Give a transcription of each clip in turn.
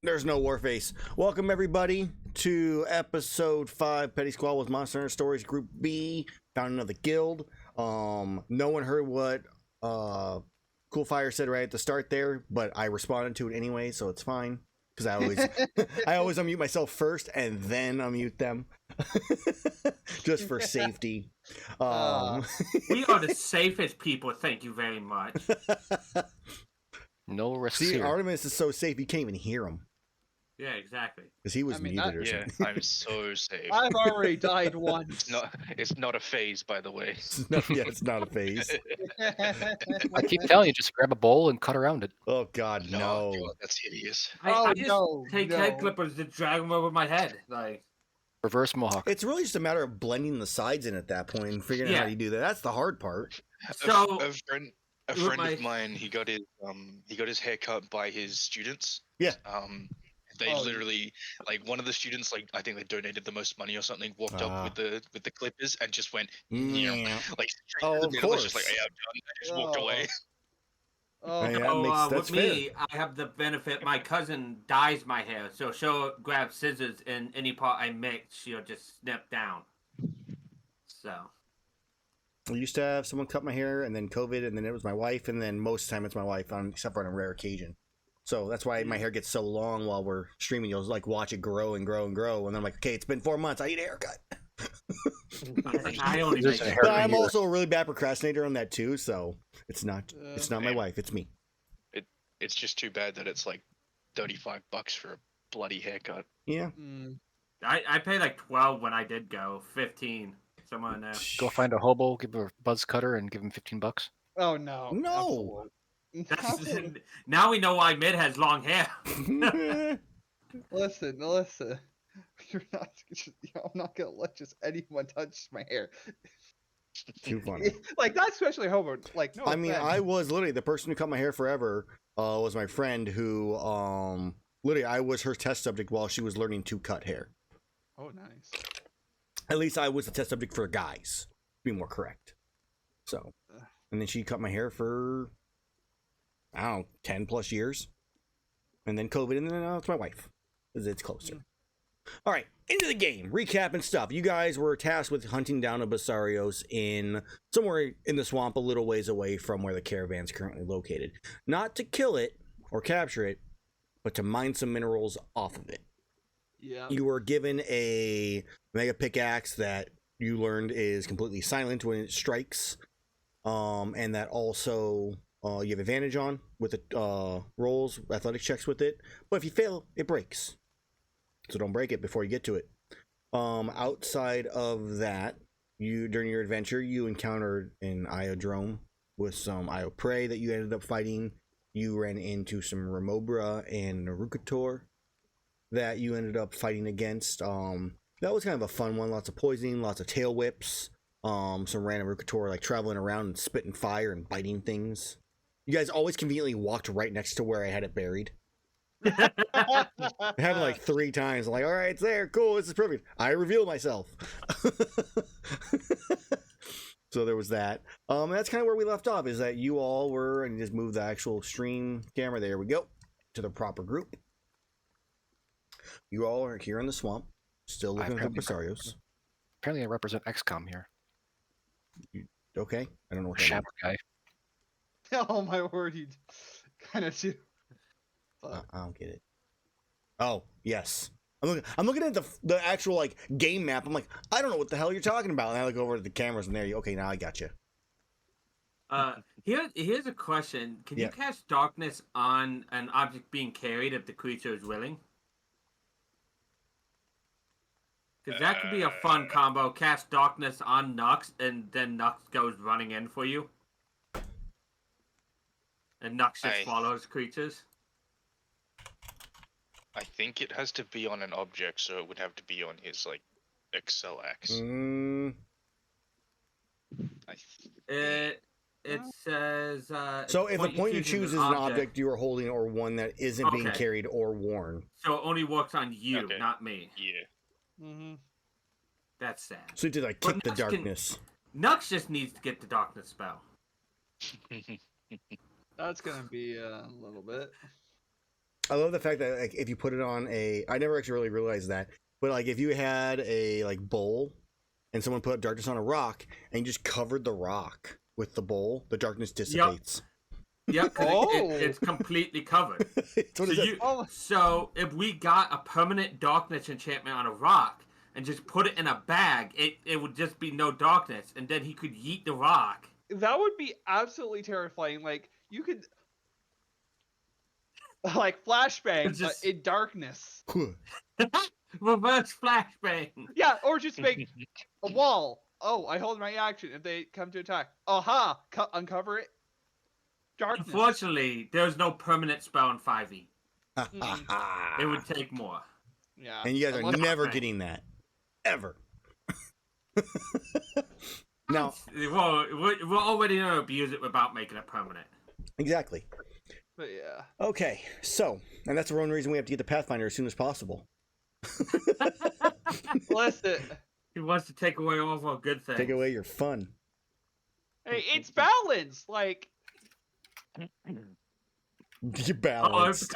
There's no Warface. Welcome everybody to episode 5 Petty Squad with Monster Hunter Stories Group B. Found another guild. No one heard what Cool Fire said right at the start there, but I responded to it anyway, so it's fine. Because I always unmute myself first and then unmute them. Just for safety. We are the safest people, thank you very much. No risk See, here. Artemis is so safe you can't even hear him. Yeah, exactly. Because he was muted or Yeah, something. I'm so safe. I've already died once. It's not a phase, by the way. It's not a phase. I keep telling you, just grab a bowl and cut around it. Oh God, no. God, that's hideous. I just take head clippers to drag them over my head. Like, Reverse mohawk. It's really just a matter of blending the sides in at that point and figuring out how you do that. That's the hard part. So a friend of mine, he got his hair cut by his students. Yeah. They literally, like, one of the students, like, I think they donated the most money or something, walked up with the clippers and just went, Yeah. like, straight Oh, to the of middle, course. just like, hey, I'm done. I just walked away. Oh, Yeah, that's with me, I have the benefit. My cousin dyes my hair, so she'll grab scissors and any part I mix, she'll just snip down. So I used to have someone cut my hair, and then COVID, and then it was my wife, and then most of the time it's my wife, except for on a rare occasion. So that's why my hair gets so long while we're streaming. You'll like watch it grow and grow and grow, and then I'm like, okay, it's been 4 months. I need a haircut. I only make There's a hair But I'm here. also a really bad procrastinator on that too. So it's not my wife. It's me. It's just too bad that it's like $35 for a bloody haircut. Yeah. I paid like 12 when I did go, 15 somewhere in there. Go find a hobo, give him a buzz cutter, and give him $15. Oh no. No. That's, now we know why Mid has long hair. Listen. I'm not gonna let just anyone touch my hair. Too funny. Like not especially homo. Like no. I mean, offense. I was literally the person who cut my hair forever. Was my friend who literally I was her test subject while she was learning to cut hair. Oh nice. At least I was the test subject for guys, to be more correct. So, and then she cut my hair for, I don't know, 10 plus years. And then COVID, and then it's my wife, because it's closer. All right, into the game, recap and stuff. You guys were tasked with hunting down a Basarios in somewhere in the swamp a little ways away from where the caravan's currently located. Not to kill it or capture it, but to mine some minerals off of it. Yeah. You were given a mega pickaxe that you learned is completely silent when it strikes, and that also you have advantage on with the rolls, athletic checks with it. But if you fail, it breaks. So don't break it before you get to it. Outside of that, during your adventure, you encountered an Iodrome with some Io prey that you ended up fighting. You ran into some Remobra and Narukator that you ended up fighting against. That was kind of a fun one. Lots of poisoning, lots of tail whips, some random Rukator like traveling around and spitting fire and biting things. You guys always conveniently walked right next to where I had it buried. It happened like 3 times. I'm like, all right, it's there. Cool, this is perfect. I revealed myself. So there was that. That's kind of where we left off, is that you all were, and just move the actual stream camera. There we go. To the proper group. You all are here in the swamp, still looking for Basarios. Apparently, I represent XCOM here. Okay, I don't know what that Shadow guy. Oh my word, you kind of do. I don't get it. Oh yes, I'm looking at the actual like game map. I'm like, I don't know what the hell you're talking about. And I look over at the cameras, and there you. Okay, now I got you. Here's a question. Can you cast darkness on an object being carried if the creature is willing? Because that could be a fun combo. Cast darkness on Nux, and then Nux goes running in for you. And Nux just follows creatures. I think it has to be on an object, so it would have to be on his, like, XLX. It says... so if a point you choose is an object you are holding or one that isn't being carried or worn. So it only works on you, not me. Yeah. Mm-hmm. That's sad. So you did like kick the darkness. Nux just needs to get the darkness spell. That's gonna be a little bit. I love the fact that like if you put it on I never actually really realized that, but like if you had a like bowl and someone put darkness on a rock and you just covered the rock with the bowl, the darkness dissipates. Yep, 'cause Oh. it's completely covered. That's what it says. So if we got a permanent darkness enchantment on a rock and just put it in a bag, it would just be no darkness, and then he could yeet the rock. That would be absolutely terrifying. Like you could, like flashbang It's just- in darkness. Reverse flashbang. Yeah, or just make a wall. Oh, I hold my action if they come to attack. Aha! Uncover it. Darkness. Unfortunately, there's no permanent spell in 5e. Mm. It would take more. Yeah. And you guys are Unless- never getting that. Ever. Now, Well, we're already going to abuse it without making it permanent. exactly. But yeah. Okay, so, and that's the one reason we have to get the Pathfinder as soon as possible. Listen. He wants to take away all of our good things. Take away your fun. Hey, it's balanced. Like, Your balance.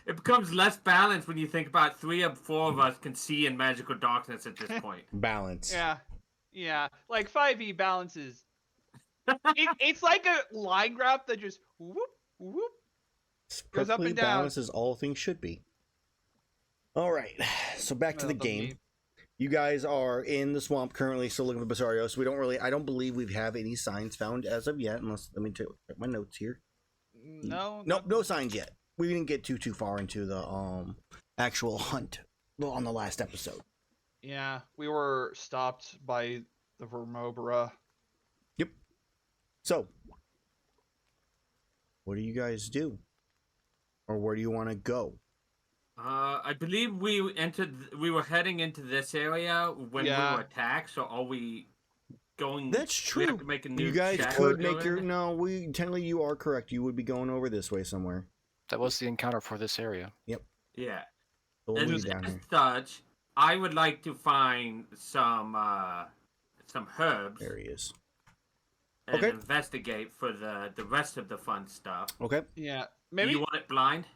It becomes less balanced when you think about 3 of 4 of us can see in magical darkness at this point. Balance. yeah. Like 5e balances. It's like a line graph that just whoop whoop. It's Goes up perfectly and down. balanced as all things should be. All right, so back to the Well done, game. game. You guys are in the swamp currently, still looking for Basarios. I don't believe we have any signs found as of yet. Unless let me check my notes here. No. Nope, no signs yet. We didn't get too far into the actual hunt on the last episode. Yeah, we were stopped by the Vermobra. So, what do you guys do, or where do you want to go? I believe we were heading into this area when we Yeah. were attacked. So are we going? That's We have true. to make a new You guys check could or make your something? no. We technically you are correct. You would be going over this way somewhere. That was the encounter for this area. Yeah. So we'll And leave you down as here. such, I would like to find some herbs There he is. and Okay. investigate for the rest of the fun stuff. Okay. Yeah, Do maybe. you want it blind?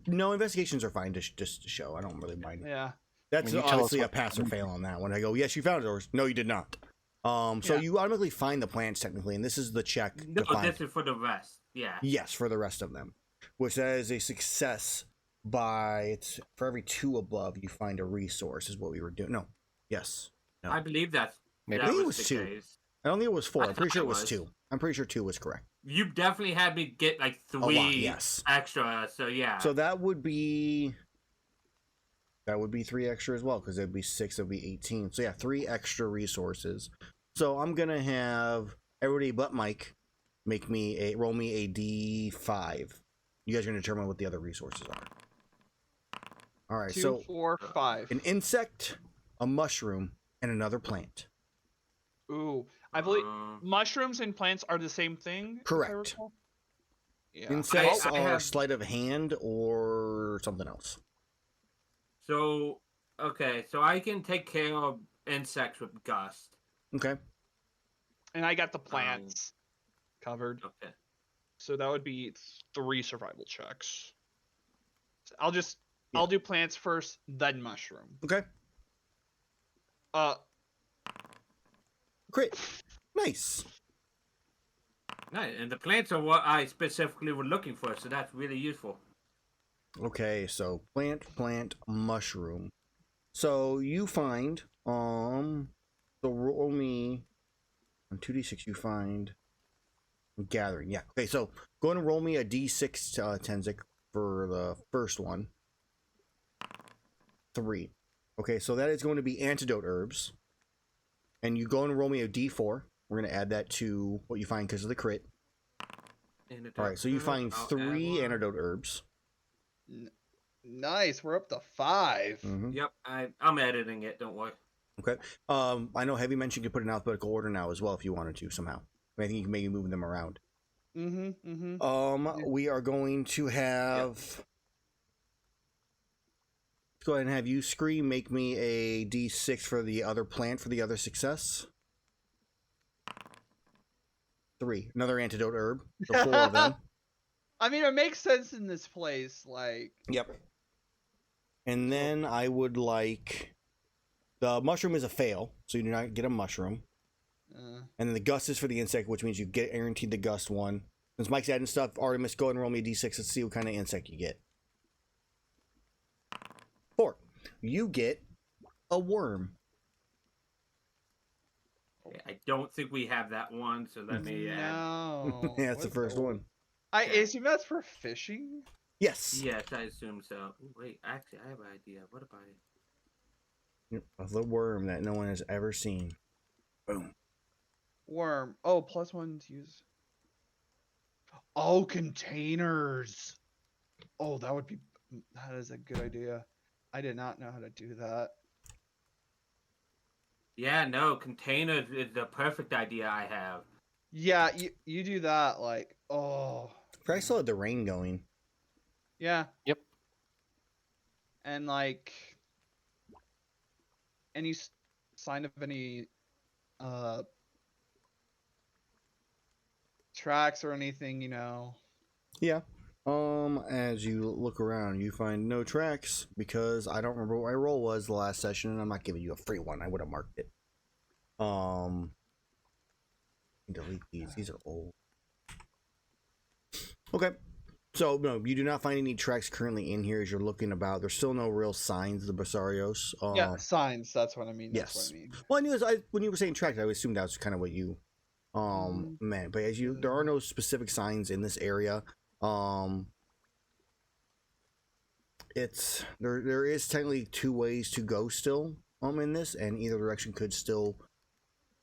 No, investigations are fine just to show. I don't really mind. Yeah. That's I mean, you tell us obviously a what- pass or fail on that one. I go, yes, you found it, or no, you did not. So Yeah. you automatically find the plants technically, and this is the check No, to find. this is for the rest. Yeah. Yes, for the rest of them, which that is a success by it's for every 2 above you find a resource is what we were doing. No, yes, no. I believe that's Maybe. that I think it was was the 2. case. I don't think it was 4. I I'm pretty thought sure it it was was. 2. I'm pretty sure 2 was correct. You definitely had me get like A lot, 3 yes. extra. So yeah. So that would be 3 extra as well because it'd be 6. It'd be 18. So yeah, 3 extra resources. So I'm gonna have everybody but Mike roll me a D5. You guys are gonna determine what the other resources are. All right. 2, So 4, 5. an insect, a mushroom, and another plant. Ooh, I believe Um, mushrooms and plants are the same thing. if I Correct. recall. Yeah. Insects I are have- sleight of hand or something else. so okay, so I can take care of insects with gust. Okay. And I got the plants covered. Okay. So that would be 3 survival checks. I'll Yeah. do plants first, then mushroom. Okay. Great. Nice. Right, and the plants are what I specifically were looking for, so that's really useful. Okay, so plant, mushroom. So you find so roll me on 2d6 you find gathering. Yeah. Okay, so go ahead and roll me a d6 Tenxic for the first one. 3. Okay, so that is going to be antidote herbs. And you go and roll me a d4. We're going to add that to what you find because of the crit. All right, so you find I'll add 3 one. antidote herbs. Nice, we're up to 5. Mhm. Yep, I'm editing it. Don't worry. Okay. I know Heavy mentioned you could put in alphabetical order now as well if you wanted to somehow. I think you can maybe move them around. We are going to have. Let's go ahead and have you, Scree, make me a d6 for the other plant for the other success. 3. Another antidote herb. So 4 of them. I mean, it makes sense in this place. Like, Yep. And then I would like the mushroom is a fail, so you do not get a mushroom. And then the gust is for the insect, which means you get guaranteed the gust one. Since Mike's adding stuff, Artemis, go ahead and roll me a d6 to see what kind of insect you get. 4. You get a worm. I don't think we have that one, so let me add. no. Yeah, that's the first one. I assume that's for fishing. Yes. Yes, I assume so. Ooh, wait, actually, I have an idea. What about it? The worm that no one has ever seen. Boom. Worm. Oh, +1 to use. Oh, containers. Oh, that would be. That is a good idea. I did not know how to do that. Yeah, no, containers is the perfect idea I have. Yeah, you do that. Like, oh. I still had the rain going. Yeah. Yep. And like, any sign of any tracks or anything, you know. Yeah. As you look around, you find no tracks because I don't remember what my roll was the last session, and I'm not giving you a free one. I would have marked it. Delete these. These are old. Okay. So, no, you do not find any tracks currently in here as you're looking about. There's still no real signs of the Basarios. Yeah, signs. That's what I mean. Yes. That's what I mean. Well, I knew when you were saying tracks, I assumed that was kind of what you meant. But there are no specific signs in this area. There is technically 2 ways to go still in this, and either direction could still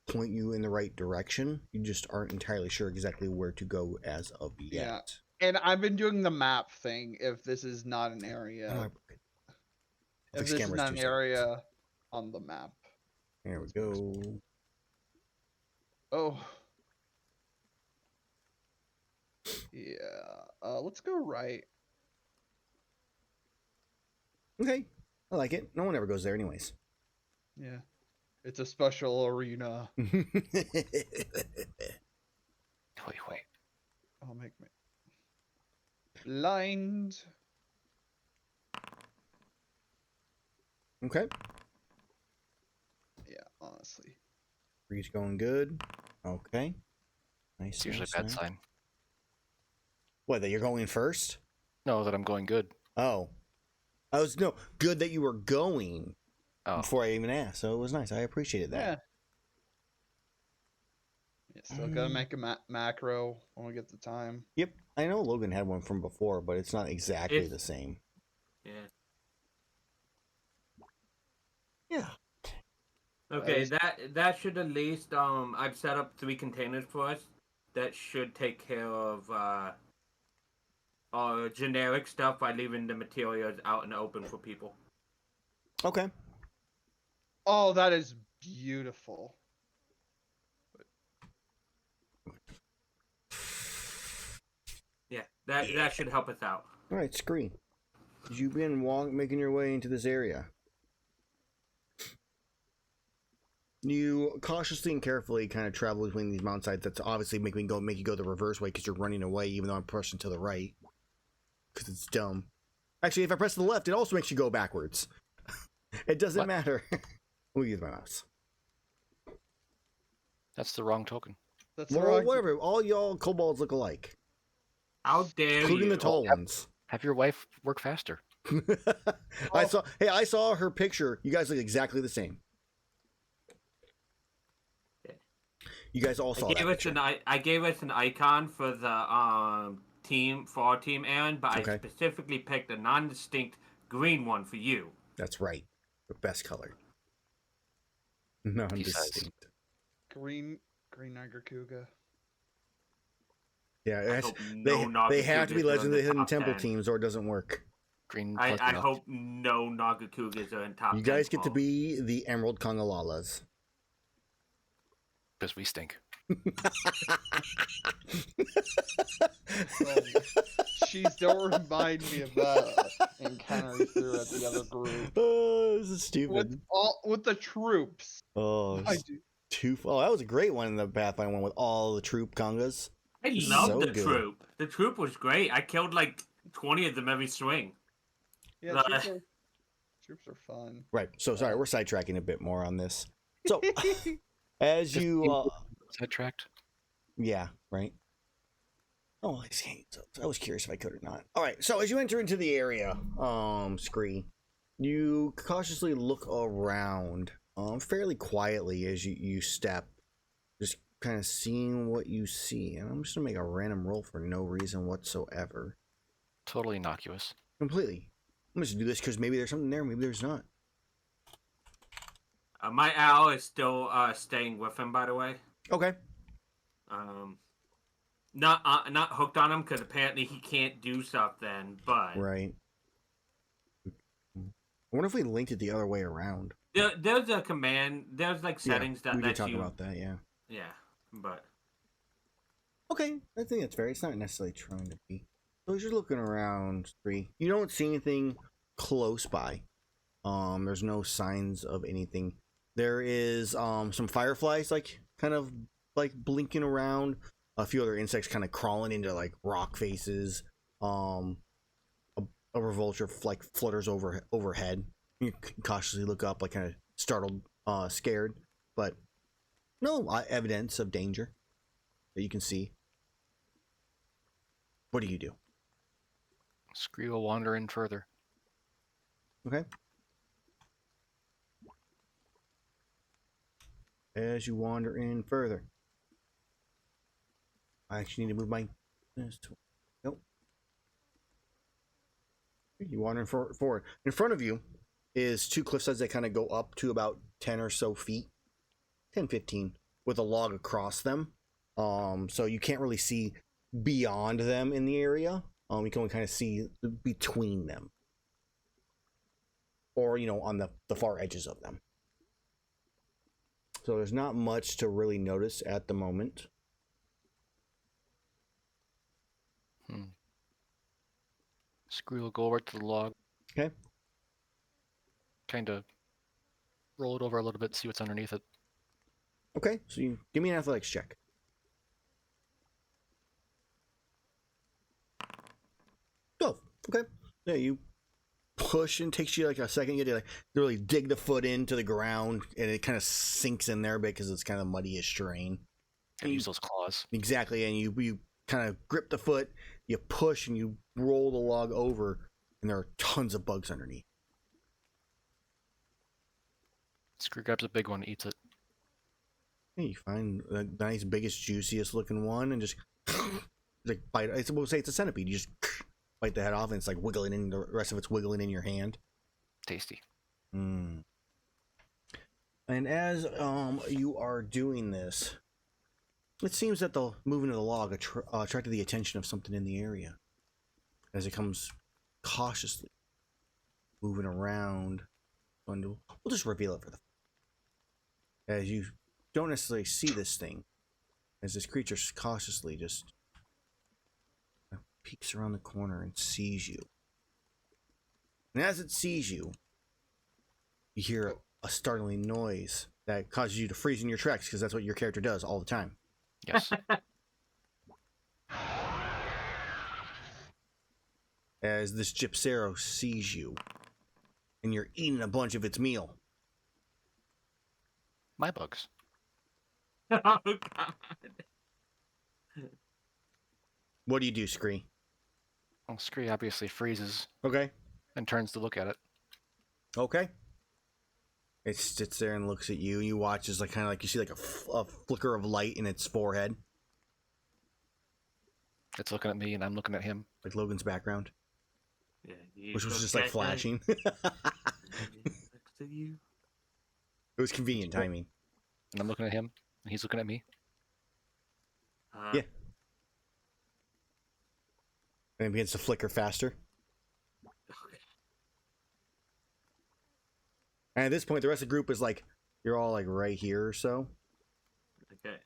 point you in the right direction. You just aren't entirely sure exactly where to go as of yet. Yeah. And I've been doing the map thing. If this is not an area, if this is not an area on the map. There we go. Oh. Yeah. Let's go right. Okay. I like it. No one ever goes there anyways. Yeah. It's a special arena. Wait. I'll make me blind. Okay. Yeah, honestly. Reach going good. Okay. Nice. It's usually nice, a bad nice. sign. What, that you're going first? No, that I'm going good. Oh. Good that you were going before I even asked. So it was nice. I appreciated that. Yeah, still gotta make a macro when we get the time. Yep. I know Logan had one from before, but it's not exactly the same. Yeah. Yeah. Okay, that should at least I've set up 3 containers for us. That should take care of generic stuff by leaving the materials out in the open for people. Okay. Oh, that is beautiful. Yeah, that should help us out. All right, Scree. You've been making your way into this area. You cautiously and carefully kind of travel between these mountainsides. That's obviously make you go the reverse way because you're running away, even though I'm pressing to the right. Because it's dumb. Actually, if I press to the left, it also makes you go backwards. It doesn't matter. We'll use my mouse. That's the wrong token. That's Well, whatever. All y'all kobolds look alike. How dare Including you? the tall ones. Have your wife work faster. I saw her picture. You guys look exactly the same. You guys all saw that. I gave us an icon for the our team, Aaron, but I specifically picked a non-distinct green one for you. That's right. The best color. Non-distinct. Green Niger-Kuga. Yeah, they have to be Legend of the Hidden Temple teams or it doesn't work. Green. I hope no Nagakugas are in top 10. You guys get to be the Emerald Kongalalas. Because we stink. Jeez, don't remind me of that encounter we threw at the other group. Oh, this is stupid. With the troops. Oh, that was a great one in the Pathfinder one with all the troop congas. I love the troop. The troop was great. I killed like 20 of them every swing. Yeah, troops are fun. Right. So sorry, we're sidetracking a bit more on this. So as you sidetracked. yeah, right. Oh, I was curious if I could or not. All right. So as you enter into the area, Scree, you cautiously look around, fairly quietly as you step, just kind of seeing what you see. And I'm just gonna make a random roll for no reason whatsoever. Totally innocuous. Completely. I'm just gonna do this because maybe there's something there, maybe there's not. My owl is still staying with him, by the way. Okay. Not hooked on him because apparently he can't do stuff then. But Right. I wonder if we linked it the other way around. there's a command. There's like settings we that could talk you. about that. Yeah. Yeah, but Okay, I think that's fair. It's not necessarily trying to be. So as you're looking around, Scree, you don't see anything close by. There's no signs of anything. There is some fireflies like kind of like blinking around. A few other insects kind of crawling into like rock faces. A vulture like flutters overhead. You cautiously look up, like kind of startled, scared, but no evidence of danger that you can see. What do you do? Scree will wander in further. Okay. As you wander in further, I actually need to move my. Nope. You wander forward. In front of you is two cliff sides that kind of go up to about 10 or so feet, 10, 15, with a log across them. So you can't really see beyond them in the area. You can only kind of see between them, or on the far edges of them. So there's not much to really notice at the moment. Scree will go over to the log. Okay. Kind of roll it over a little bit, see what's underneath it. Okay, so you give me an athletics check. Oh, okay. Yeah, you push, and it takes you like a second. You have to really dig the foot into the ground, and it kind of sinks in there because it's kind of muddy as terrain. And use those claws. Exactly, and you kind of grip the foot, you push, and you roll the log over, and there are tons of bugs underneath. Scree grabs a big one, eats it. Yeah, you find the nice, biggest, juiciest looking one, and just like bite. I suppose say it's a centipede. You just bite the head off, and it's like wiggling in. The rest of it's wiggling in your hand. Tasty. And as you are doing this, it seems that the movement of the log attracted the attention of something in the area, as it comes cautiously moving around. We'll just reveal it for the. As you don't necessarily see this thing, as this creature cautiously just peeks around the corner and sees you. And as it sees you, you hear a startling noise that causes you to freeze in your tracks, because that's what your character does all the time. Yes. As this Gypsero sees you, and you're eating a bunch of its meal. My bugs. oh god. What do you do, Scree? Well, Scree obviously freezes Okay. and turns to look at it. Okay. It sits there and looks at you, and you watch as kind of like you see like a flicker of light in its forehead, It's looking at me, and I'm looking at him. like Logan's background, Yeah, which was just like flashing. Next to you. It was convenient timing. And I'm looking at him, and he's looking at me. Yeah. And it begins to flicker faster. Okay. And at this point, the rest of the group is like, you're all like right here or so. Okay.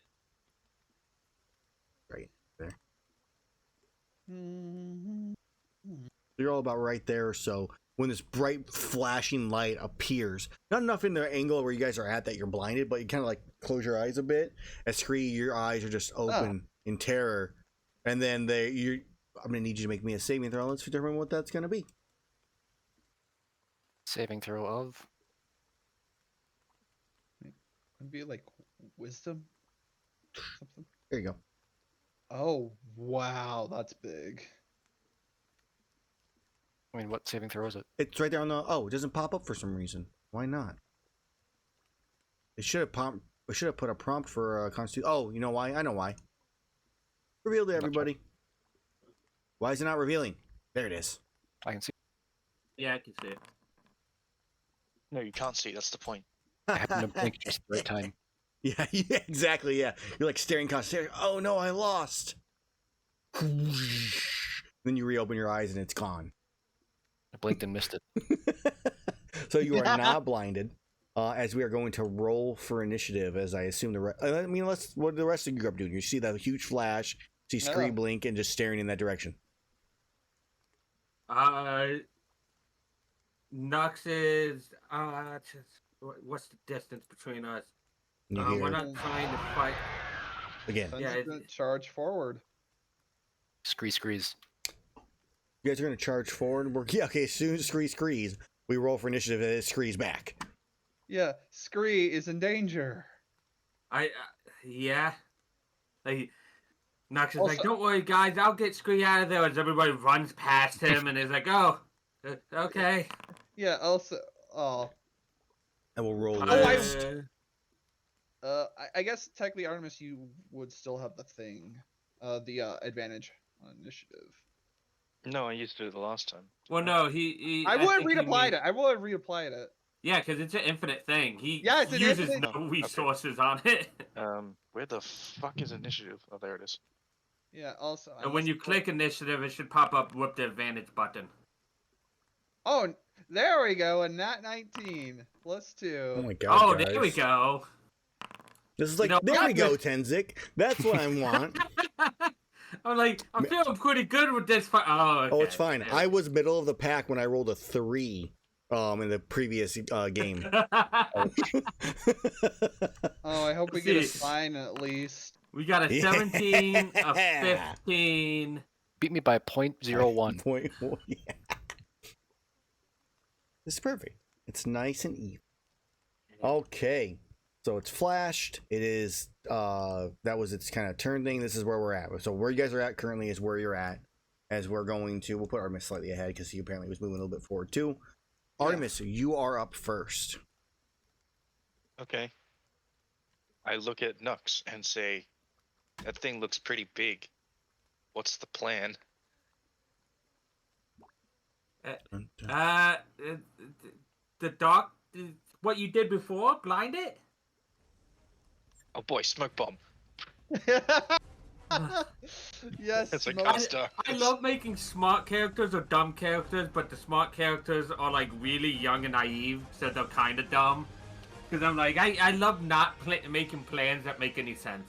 Right there. You're all about right there or so when this bright flashing light appears. Not enough in the angle where you guys are at that you're blinded, but you kind of like close your eyes a bit. As Scree, your eyes are just open in terror And then I'm gonna need you to make me a saving throw. Let's determine what that's gonna be. Saving throw of. It'd be like wisdom, something. There you go. Oh wow, that's big. I mean, what saving throw is it? It's right there on the. Oh, it doesn't pop up for some reason. Why not? It should have put a prompt for Constitution. Oh, you know why? I know why. Reveal to everybody. Why is it not revealing? There it is. I can see. Yeah, I can see it. No, you can't see. That's the point. I happen to blink just at the right time. Yeah, yeah, exactly. Yeah, you're like staring. Oh no, I lost. Then you reopen your eyes and it's gone. I blinked and missed it. So you are not blinded. As we are going to roll for initiative, as I assume what did the rest of you group do? You see that huge flash, see Scree blink, and just staring in that direction. Nux is what's the distance between us? We're not trying to fight. Again. Yeah, Charge forward. Screes. You guys are going to charge forward. Okay, as soon as Scree screes, we roll for initiative and it screes back. Yeah, Scree is in danger. Yeah. Like, Nux is like, don't worry, guys, I'll get Scree out of there. As everybody runs past him and is like, oh, okay. Yeah, also, And we'll roll. I guess technically, Artemis, you would still have the thing, the advantage on initiative. No, I used to do it the last time. Well, no, he I would have reapplied it. I would have reapplied it. Yeah, because it's an infinite thing. He it's an uses infinite... no resources on it. Where the fuck is initiative? Oh, there it is. Yeah, also... And when you click initiative, it should pop up with the advantage button. Oh, there we go. A nat 19. +2. Oh my god, Oh, guys. there we go. This is like, there we go, Tenxic. That's what I want. I'm feeling pretty good with this fight. Oh, okay. Oh, it's fine. Yeah. I was middle of the pack when I rolled a 3 in the previous game. Oh, I hope we get a sign at least. We got a 17, a 15. Beat me by 0.01. 0.1, yeah. This is perfect. It's nice and even. Okay. So it's flashed. It is, that was its kind of turn thing. This is where we're at. So where you guys are at currently is where you're at. As we're going to, we'll put Artemis slightly ahead because he apparently was moving a little bit forward too. Artemis, you are up first. Okay. I look at Nux and say, that thing looks pretty big. What's the plan? The doc, what you did before, blind it? Oh boy, smoke bomb. Yes, it's like I love making smart characters or dumb characters, but the smart characters are like really young and naive, so they're kind of dumb. Because I'm like, I love not making plans that make any sense.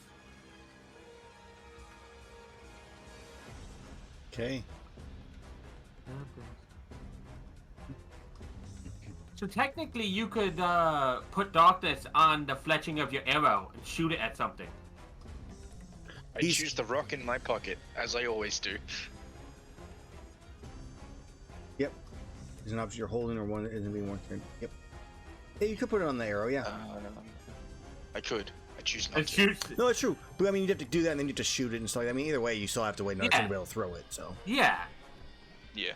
Okay. So technically, you could put darkness on the fletching of your arrow and shoot it at something. I choose the rock in my pocket, as I always do. Yep. There's an option you're holding or one that isn't being worked. Yep. Yeah, you could put it on the arrow, yeah. I could. I choose not to. No, it's true. But I mean, you'd have to do that and then you have to shoot it and stuff. I mean, either way, you still have to wait another turn to be able to throw it, so. Yeah. Yeah.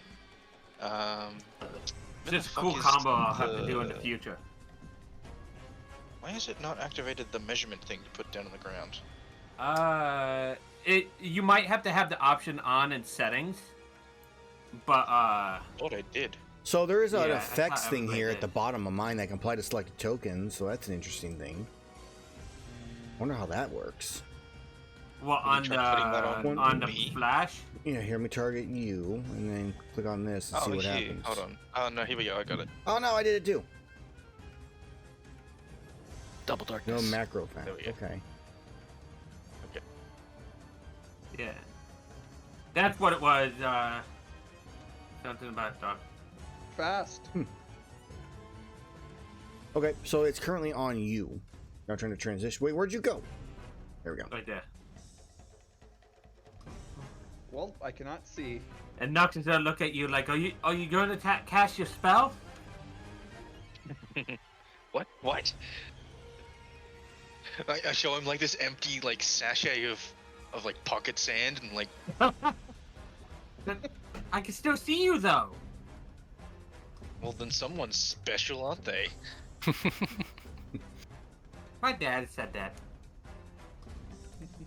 Just a cool combo I'll have to do in the future. Why has it not activated the measurement thing to put down on the ground? You might have to have the option on in settings, but I thought I did. So there is an effects thing here at the bottom of mine that can apply to selected tokens, so that's an interesting thing. Wonder how that works. Well, on the flash? Yeah, here, let me target you, and then click on this and see what happens. Hold on. Oh, no, here we go. I got it. Oh, no, I did it too. Double darkness. No macro fan. Okay. Okay. Yeah. That's what it was, something about dark. Fast. Okay, so it's currently on you. Now trying to transition. Wait, where'd you go? There we go. Right there. Well, I cannot see. And Nux is gonna look at you like, are you going to cast your spell? What? What? I show him like this empty like sachet of like pocket sand and like. I can still see you though. Well, then someone's special, aren't they? My dad said that.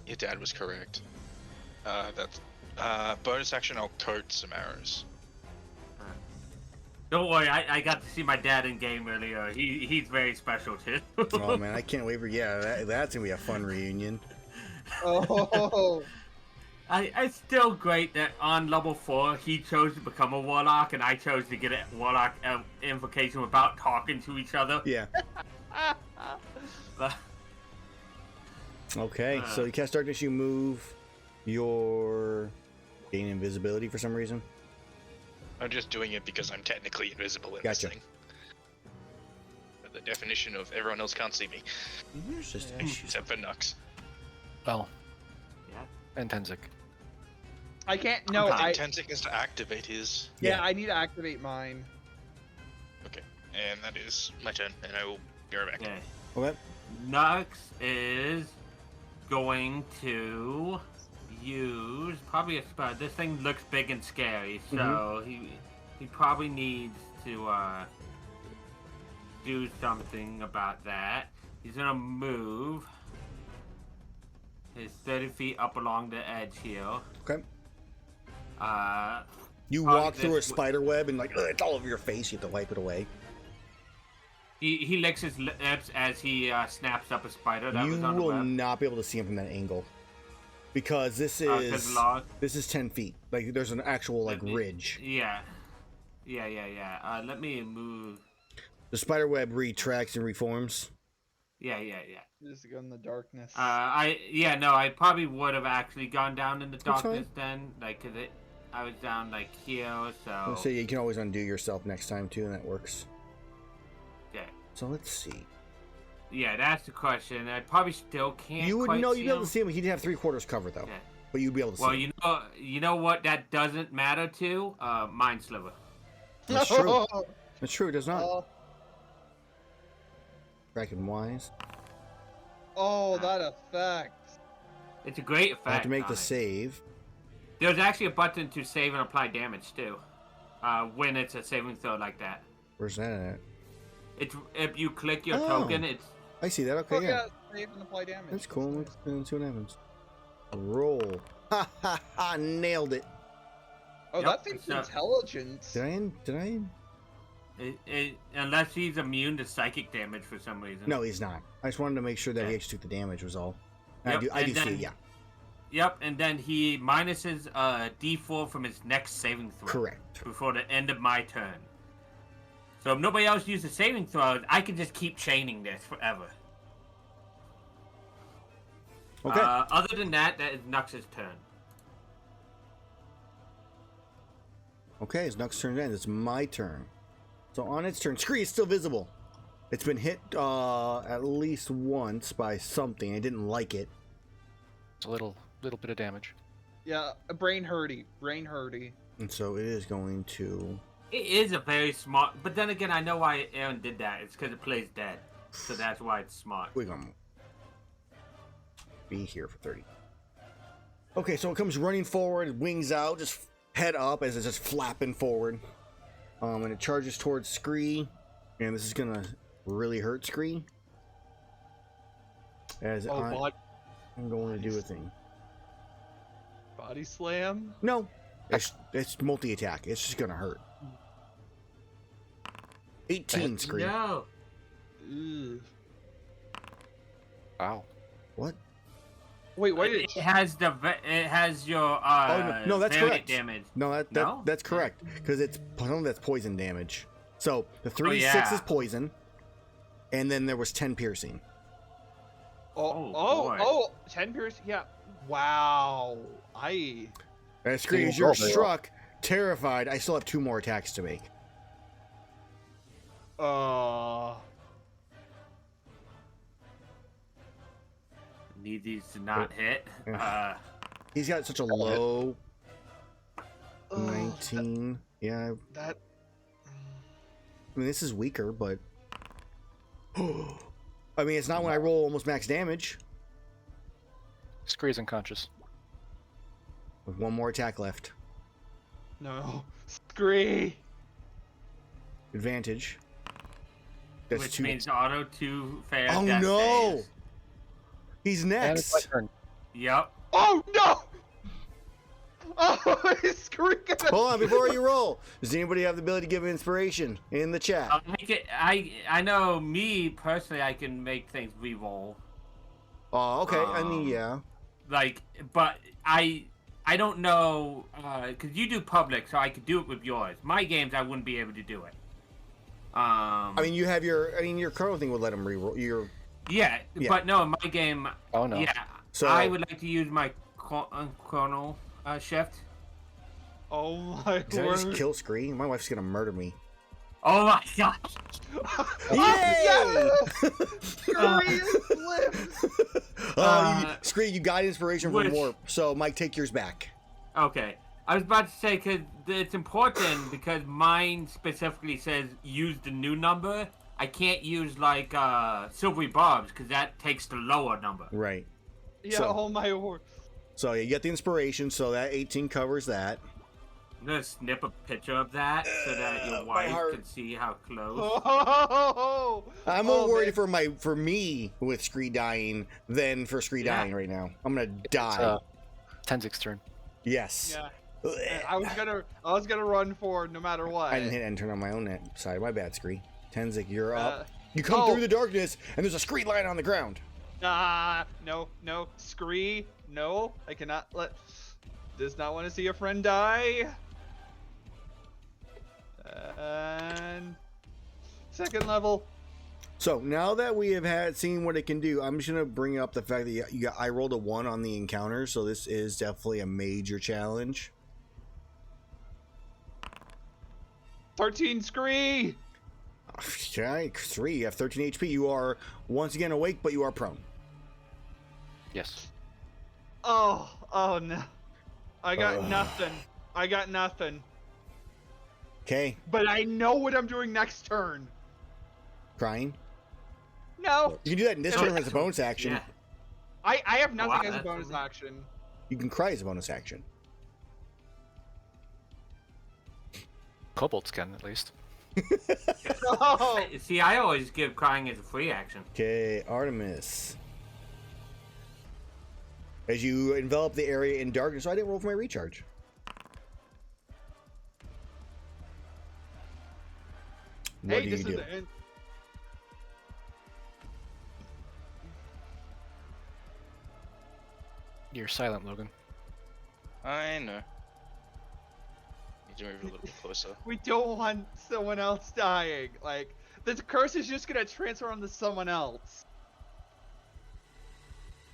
Your dad was correct. That's bonus action. I'll coat some arrows. Don't worry, I got to see my dad in game earlier. He's very special too. Oh man, I can't wait for that's gonna be a fun reunion. Oh. It's still great that on level 4 he chose to become a warlock and I chose to get a warlock invocation without talking to each other. Yeah. But, Okay, so you cast darkness, you move your gain invisibility for some reason. I'm just doing it because I'm technically invisible in Gotcha. this thing. But the definition of everyone else can't see me, There's just Yeah. issues. except for Nux. Well, yeah. and Tenxic. I can't. No, I I. think 10 seconds to activate his. Yeah, Yeah. I need to activate mine. Okay, and that is my turn, and I will be right back. Okay. Okay. Nux is going to use probably a spell. This thing looks big and scary, so he probably needs to do something about that. He's gonna move his 30 feet up along the edge here. Okay. You Probably walk through a this spider web and like, ugh, it's all over your face. You have to wipe it away. He licks his lips as he snaps up a spider that You was on the will web. not be able to see him from that angle because this 'Cause is log. this is 10 feet. Like there's an actual like Let me- ridge. Yeah. Let me move. The spider web retracts and reforms. Yeah. Just go in the darkness. I probably would have actually gone down in the That's darkness then, like, cause I was down like here, so. So you can always undo yourself next time too, and that works. Yeah. So let's see. Yeah, that's the question. I probably still can't. You would quite know see you'd be able him. to see him. He did have 3/4 cover though, Yeah. but you'd be able to see. Well, him. you know what that doesn't matter to? Mind Sliver. That's true. That's true. It does not. Oh, Kraken wise. oh, that effect. It's a great effect. I have to make on the it. save. There's actually a button to save and apply damage too. When it's a saving throw like that. Where's that at? It's if you click your Oh. token, it's I see that. Okay, Oh, yeah. yeah, save and apply damage. That's cool. nice. Let's see what happens. Roll. Ha ha ha! Nailed it. Oh, Yep, that thing's so- intelligent. Did I? unless he's immune to psychic damage for some reason. No, he's not. I just wanted to make sure that he Yeah. actually took the damage. Was all. Yep, I do and see. then- Yeah. Yep, and then he minuses D4 from his next saving throw. Correct. Before the end of my turn. So if nobody else uses saving throws, I can just keep chaining this forever. Okay. Other than that, that is Nux's turn. Okay, it's Nux turn ends. It's my turn. So on its turn, Scree is still visible. It's been hit at least once by something. I didn't like it. It's a little bit of damage. Yeah, brain hurty. Brain hurty. And so it is going to... It is a very smart, but then again, I know why Aaron did that. It's because it plays dead. So that's why it's smart. We're going to be here for 30. Okay, so it comes running forward, wings out, just head up as it's just flapping forward. And it charges towards Scree. And this is going to really hurt Scree. As Oh, I'm going to do a thing. body slam. No, it's multi-attack. It's just going to hurt. 18 Scree. No. Ugh. Wow. What? Wait, wait. It has your no, that's variant correct. damage. No, No? that's correct because it's some of that's poison damage. So the 3d6 yeah. is poison, and then there was 10 piercing. Oh, boy. 10 pierce. Yeah. Wow. As Scree, as you're struck, terrified, I still have 2 more attacks to make. Need these to not hit. He's got such a low Oh, 19. Yeah, That. I mean, this is weaker, but. I mean, it's not when I roll almost max damage. Scree's unconscious. With one more attack left. No. Scree. Advantage. That's Which two. means auto 2 fair. Oh death no! saves. He's And it's my next. turn. Yep. Oh no! Oh, Scree gonna. Hold on, before you roll, does anybody have the ability to give inspiration in the chat? I'll make it. I know me personally. I can make things re-roll. Oh, okay. I mean, yeah. Like, but I don't know because you do public, so I could do it with yours. My games, I wouldn't be able to do it. I mean, you have your. I mean, your curl thing would let him reroll. Yeah, Yeah. but no, in my game. Oh no. Yeah, So- I would like to use my chronal shift. Oh my Did I just word. kill Scree? My wife's gonna murder me. Oh my god! Yay! Scree lives. Scree, you got inspiration from which- warp. So, Mike, take yours back. Okay, I was about to say because it's important because mine specifically says use the new number. I can't use like silvery barbs because that takes the lower number. Right. Yeah. So- Oh my word. So you get the inspiration. So that 18 covers that. I'm gonna snip a picture of that so that your My wife heart. can see how close. Oh. I'm more Oh, worried man. for me with Scree dying than for Scree Yeah. dying right now. I'm gonna It's die. Tenzic's turn. Yes. Yeah. I was gonna run forward no matter what. I didn't hit enter on my own net. Sorry, my bad, Scree. Tenxic, you're up. Uh, You come oh. through the darkness, and there's a Scree line on the ground. No, Scree, no, I cannot let. Does not want to see a friend die. And second level. So now that we have seen what it can do, I'm just gonna bring up the fact that I rolled a 1 on the encounter, so this is definitely a major challenge. 13 Scree. Okay, 3. You have 13 HP. You are once again awake, but you are prone. Yes. Oh no. I got nothing. I got nothing. Okay, But I know what I'm doing next turn. crying. No. You can do that in this No, turn as a bonus action. Yeah. I have nothing wow, as a that's bonus amazing. action. You can cry as a bonus action. Kobolds can at least. No. See, I always give crying as a free action. Okay, Artemis. As you envelop the area in darkness, so I didn't roll for my recharge. What Hey, do this you is do? the end. You're silent, Logan. I know. Need to move a little bit closer. We don't want someone else dying. Like, the curse is just gonna transfer onto someone else.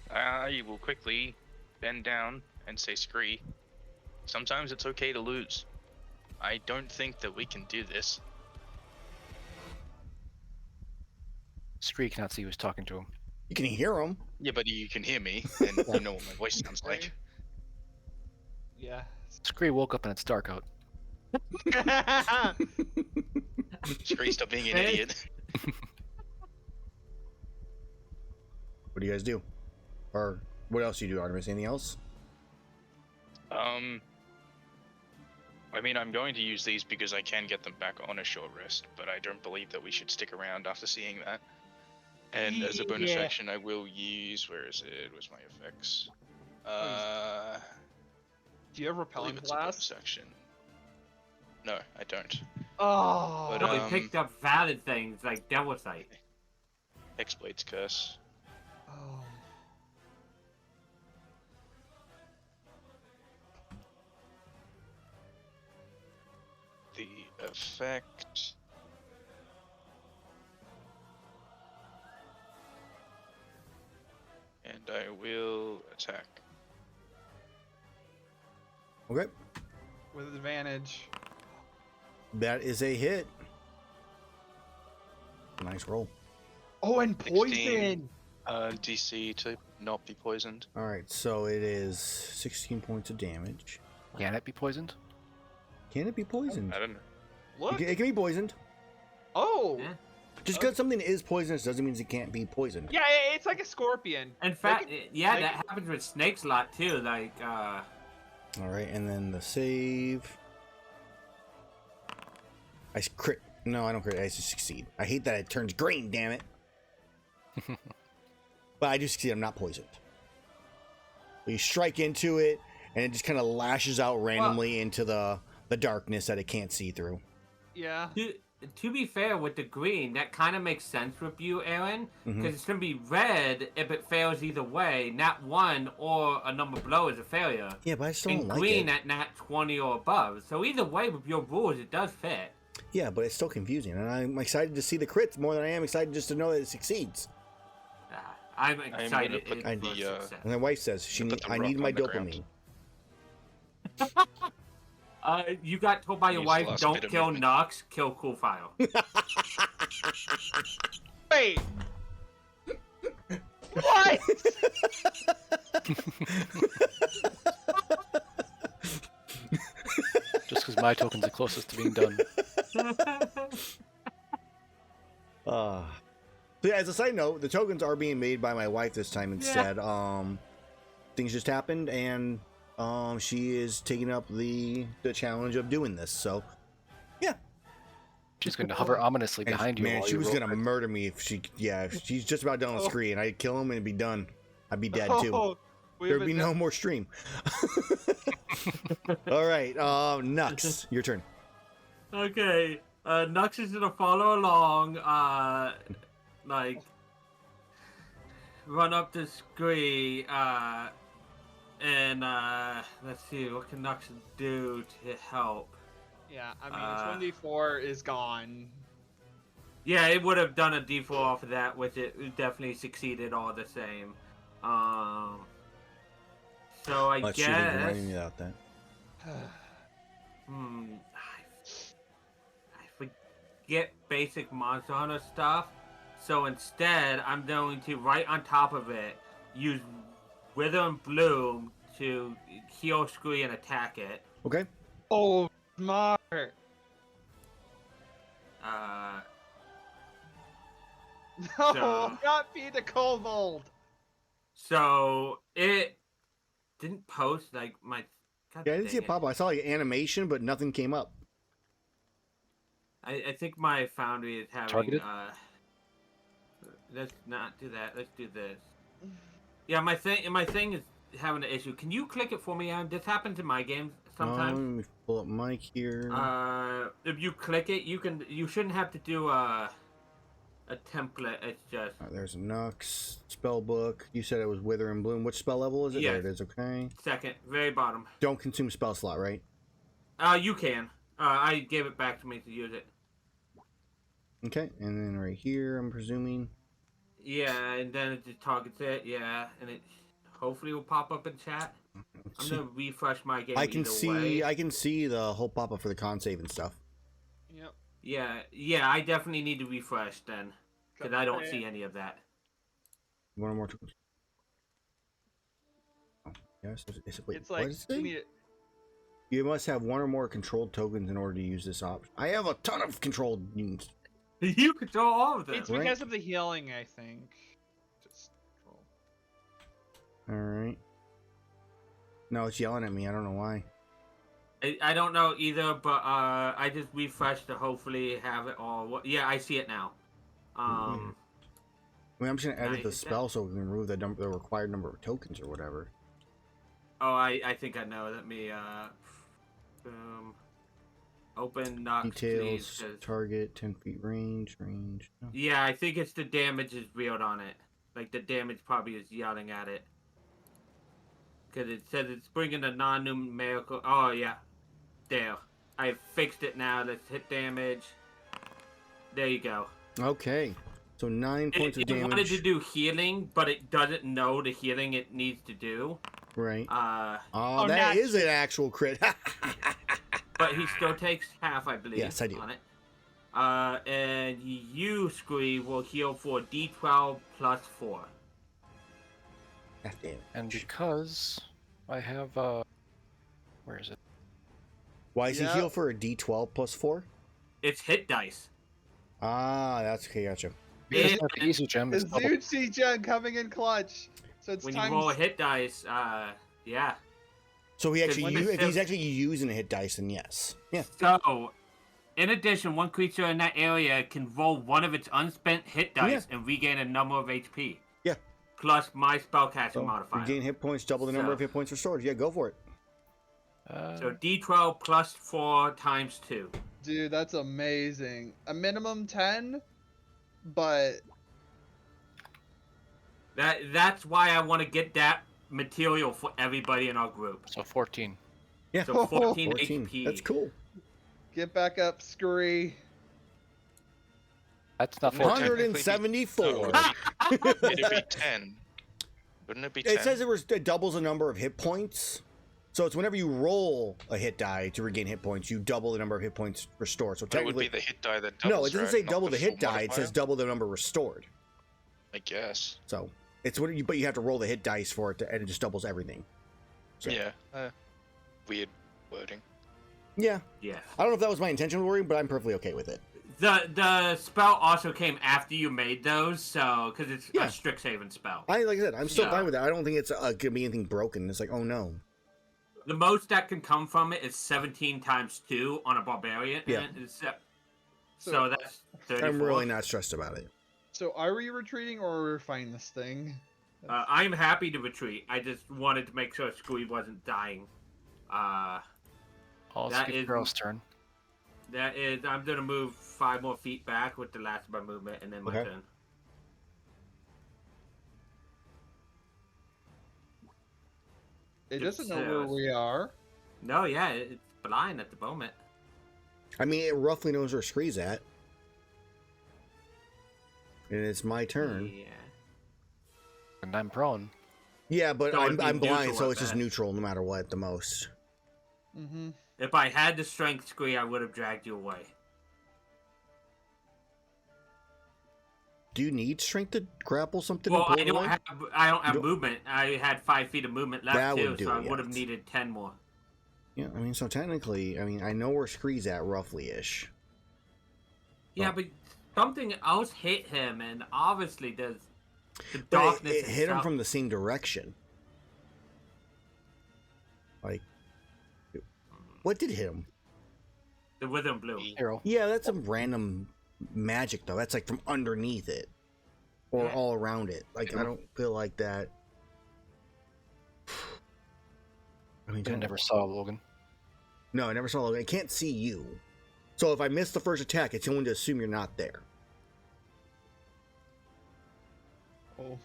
I will quickly bend down and say Scree. Sometimes it's okay to lose. I don't think that we can do this. Scree cannot see who's talking to him. You can hear him. Yeah, but you can hear me, and you know what my voice sounds like. Yeah. Scree woke up and it's dark out. Scree, stop being an Hey. idiot. What do you guys do? Or what else do you do, Artemis? Anything else? I mean, I'm going to use these because I can get them back on a short rest, but I don't believe that we should stick around after seeing that. And as a bonus Yeah. action, I will use. Where is it? Where's my effects? Do you have I believe repelling it's a bonus blast? action. No, I don't. Oh. But, No, we Um, picked up valid things like Devil Sight. Hexblade's Curse. Oh. The effect. And I will attack. Okay. With advantage. That is a hit. Nice roll. Oh, and 16. poison. DC to not be poisoned. All right, so it is 16 points of damage. Can it be poisoned? Can it be poisoned? I don't know. Look. It can be poisoned. Oh. Yeah. Just because something is poisonous doesn't mean it can't be poisoned. Yeah, it's like a scorpion. In fact, yeah, they that happens with snakes a lot too. Like, All right, and then the save. I crit. No, I don't crit. I just succeed. I hate that it turns green. Damn it. But I do succeed. I'm not poisoned. You strike into it, and it just kind of lashes out randomly into the darkness that it can't see through. Yeah. to be fair, with the green, that kind of makes sense with you, Aaron, because Mhm. it's gonna be red if it fails either way. Nat 1 or a number below is a failure. Yeah, but I still And don't like green it. at nat 20 or above. So either way, with your rules, it does fit. Yeah, but it's still confusing, and I'm excited to see the crits more than I am excited just to know that it succeeds. I'm gonna excited. put for the, success. And my wife says Put the I rock need my on the ground. dopamine. You got told by your Use the wife, last don't bit of kill movement. Nox, kill Cool File. Wait. What? Just because my token's the closest to being done. So yeah, as a side note, the tokens are being made by my wife this time instead. Things just happened, and she is taking up the challenge of doing this. So yeah, She's going to hover ominously and behind you. man, while she you was roll gonna it. murder me if she. Yeah, if she's just about done with Scree, and I'd kill him and it'd be done. I'd be dead too. Oh, we There'd have be a no more stream. All right, Nux, your turn. Okay, Nux is gonna follow along, like, run up the Scree, and, let's see, what can Nux do to help? Yeah, I mean, its 1d4 is gone. Yeah, it would have done a d4 off of that, which it definitely succeeded all the same. So I Let's shoot guess... it, running without that. I forget basic Monster Hunter stuff. So instead, I'm going to, right on top of it, use Wither and Bloom to heal Scree and attack it. Okay. Oh, smart. No, So- not feed the kobold. So it didn't post, like, my... God Yeah, I didn't see dang it pop up. I saw like animation, but nothing came up. I think my Foundry is having, Targeted? let's not do that. Let's do this. Yeah, my thing is having an issue. Can you click it for me, Aaron? This happens in my games sometimes. Let me pull up Mike here. If you click it, you shouldn't have to do a template. It's just There's a Nux spell book. You said it was Wither and Bloom. Which spell level is it? Yes. There it is. Okay. second, very bottom. Don't consume spell slot, right? You can. I gave it back to me to use it. Okay. And then right here, I'm presuming. Yeah, and then it just targets it. Yeah, and it hopefully will pop up in chat. I'm gonna refresh my game. I can either see. way. I can see the whole pop up for the con save and stuff. Yep. Yeah, I definitely need to refresh then, because I don't see any of that. One or more tools. Oh, yes. Wait, It's like what is it? you need it. You must have one or more controlled tokens in order to use this option. I have a ton of controlled units. You control all of them. It's Right. because of the healing, I think. Just roll. All right. No, it's yelling at me. I don't know why. I don't know either, but I just refreshed to hopefully have it all. Yeah, I see it now. I mean, I'm just gonna edit Nice. the spell so we can remove the required number of tokens or whatever. Oh, I think I know. Let me open Nox, Details, please, 'cause- target, 10 feet range. No. Yeah, I think it's the damage is reeled on it. Like the damage probably is yelling at it. Because it says it's bringing a non-numerical. Oh yeah, there. I fixed it now. Let's hit damage. There you go. Okay, so 9 points of It wanted damage. to do healing, but it doesn't know the healing it needs to do. Right. Uh, Oh, that is an actual crit. but he still takes half, I believe. Yes, I do. On it. And you, Scree, will heal for D12 plus 4. Damn. And because I have, where is it? Why is he Yep. heal for a D12 plus 4? It's hit dice. Ah, that's okay. Gotcha. Because And of the easy gem, The it's double. Zuchi Gen coming in clutch. So it's when you times. roll a hit dice, yeah. So he actually, Because if he's actually using a hit dice, then yes. Yeah. So, in addition, one creature in that area can roll one of its unspent hit dice and regain a number of HP. Yeah. Plus my spellcasting So modifier. regain hit points, double the number of So- hit points restored. Yeah, go for it. So D12 plus 4 times 2. Dude, that's amazing. A minimum 10, but That's why I want to get that material for everybody in our group. So 14. Yeah. So 14, 14. HP. That's cool. get back up, Scree. That's not 14. 174. It'd be 10. Wouldn't it be 10? It says it doubles the number of hit points. So it's whenever you roll a hit die to regain hit points, you double the number of hit points restored. So That would technically, be the hit die that doubles, no, it doesn't right? say Not double the hit full die. It says modifier? double the number restored. I guess. So it's what you, but you have to roll the hit dice for it, and it just doubles everything. So, Yeah. Weird wording. Yeah. Yeah. I don't know if that was my intention with wording, but I'm perfectly okay with it. The spell also came after you made those, so because it's Yeah. a strict saving spell. Like I said, I'm still Yeah. fine with that. I don't think it's gonna be anything broken. It's like, oh no. The most that can come from it is 17 times 2 on a barbarian. Yeah. And so that's 34. I'm really not stressed about it. So are we retreating or are we fighting this thing? I'm happy to retreat. I just wanted to make sure Scree wasn't dying. Oh, That skip is- girl's turn. That is, I'm gonna move 5 more feet back with the last of my movement, and then my Okay. turn. It It doesn't know where says- we are. No, yeah, it's blind at the moment. I mean, it roughly knows where Scree's at. And it's my turn. Yeah. And I'm prone. Yeah, but So it'd I'm be blind, neutral so at it's just best. neutral no matter what, at the most. Mm-hmm. If I had the strength, Scree, I would have dragged you away. Do you need strength to grapple something? Well, and I pull it don't away? have don't- movement. I had 5 feet of movement left That too, would do so I it, would have yes. needed 10 more. Yeah, I mean, so technically, I mean, I know where Scree's at roughly-ish. Yeah, Oh. but something else hit him, and obviously there's the But darkness. it hit him itself. from the same direction. Like, what did hit him? the withering blue. Hero. Yeah, that's some random magic, though. That's like from underneath it. Or Yeah. all around it. Like, I don't feel like that. I mean, I never saw Logan. No, I never saw Logan. I can't see you. So if I miss the first attack, it's going to assume you're not there. Oh,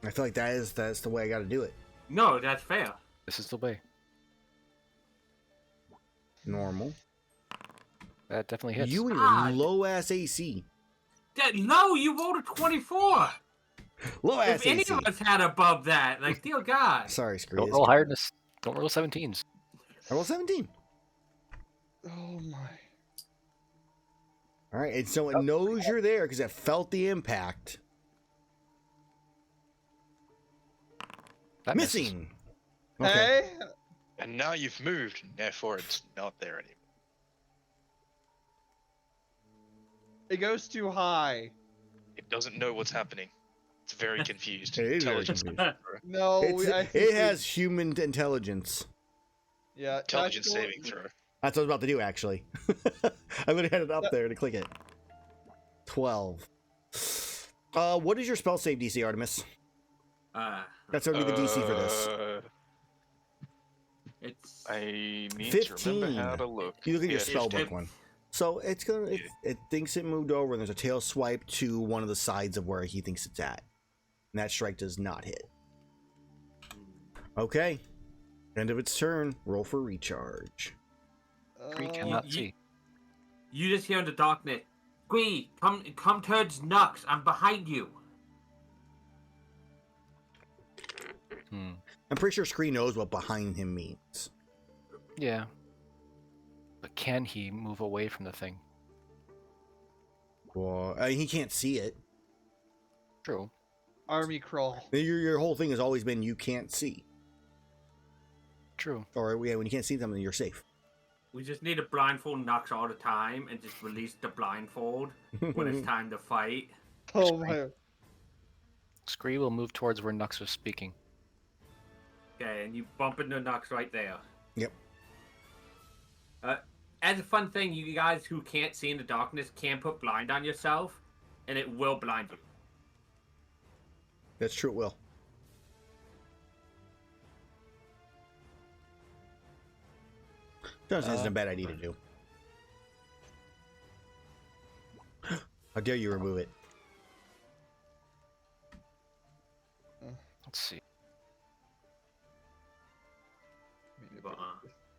I feel like that's the way I got to do it. No, that's fair. This is the way. Normal. That definitely hits. You and God. your low ass AC. No, you rolled a 24. Low ass If any AC. of us had above that, like, dear God. Sorry, Scree. Don't roll higher than this. Don't roll 17s. I rolled 17. oh my. All right, and so it knows you're there because it felt the impact. That misses. Missing. Okay. Hey, And now you've moved, and therefore it's not there anymore. it goes too high. It doesn't know what's happening. It's very confused. It is very Intelligence. confused. No, I think It has human intelligence. Yeah, Intelligence tactical- saving throw. That's what I was about to do, actually. I would have had it up there to click it. 12. What is your spell save DC, Artemis? That's going to be the DC for this. It's I need 15. to remember how to look. You look at your Yeah, spell book it- one. So it's gonna. It thinks it moved over, and there's a tail swipe to one of the sides of where he thinks it's at, and that strike does not hit. Okay, end of its turn. Roll for recharge. Scree Uh, cannot you- see. You just hear in the darkness, Scree, come towards Nux. I'm behind you. Hmm. I'm pretty sure Scree knows what behind him means. Yeah. But can he move away from the thing? Well, he can't see it. True. army crawl. Your whole thing has always been you can't see. True. Or yeah, when you can't see something, you're safe. We just need to blindfold Nux all the time and just release the blindfold when it's time to fight. Oh my. Scree will move towards where Nux was speaking. Okay, and you bump into Nux right there. Yep. As a fun thing, you guys who can't see in the darkness can put blind on yourself, and it will blind you. That's true. It will. Johnson isn't a bad idea to do. How dare you remove it? Let's see.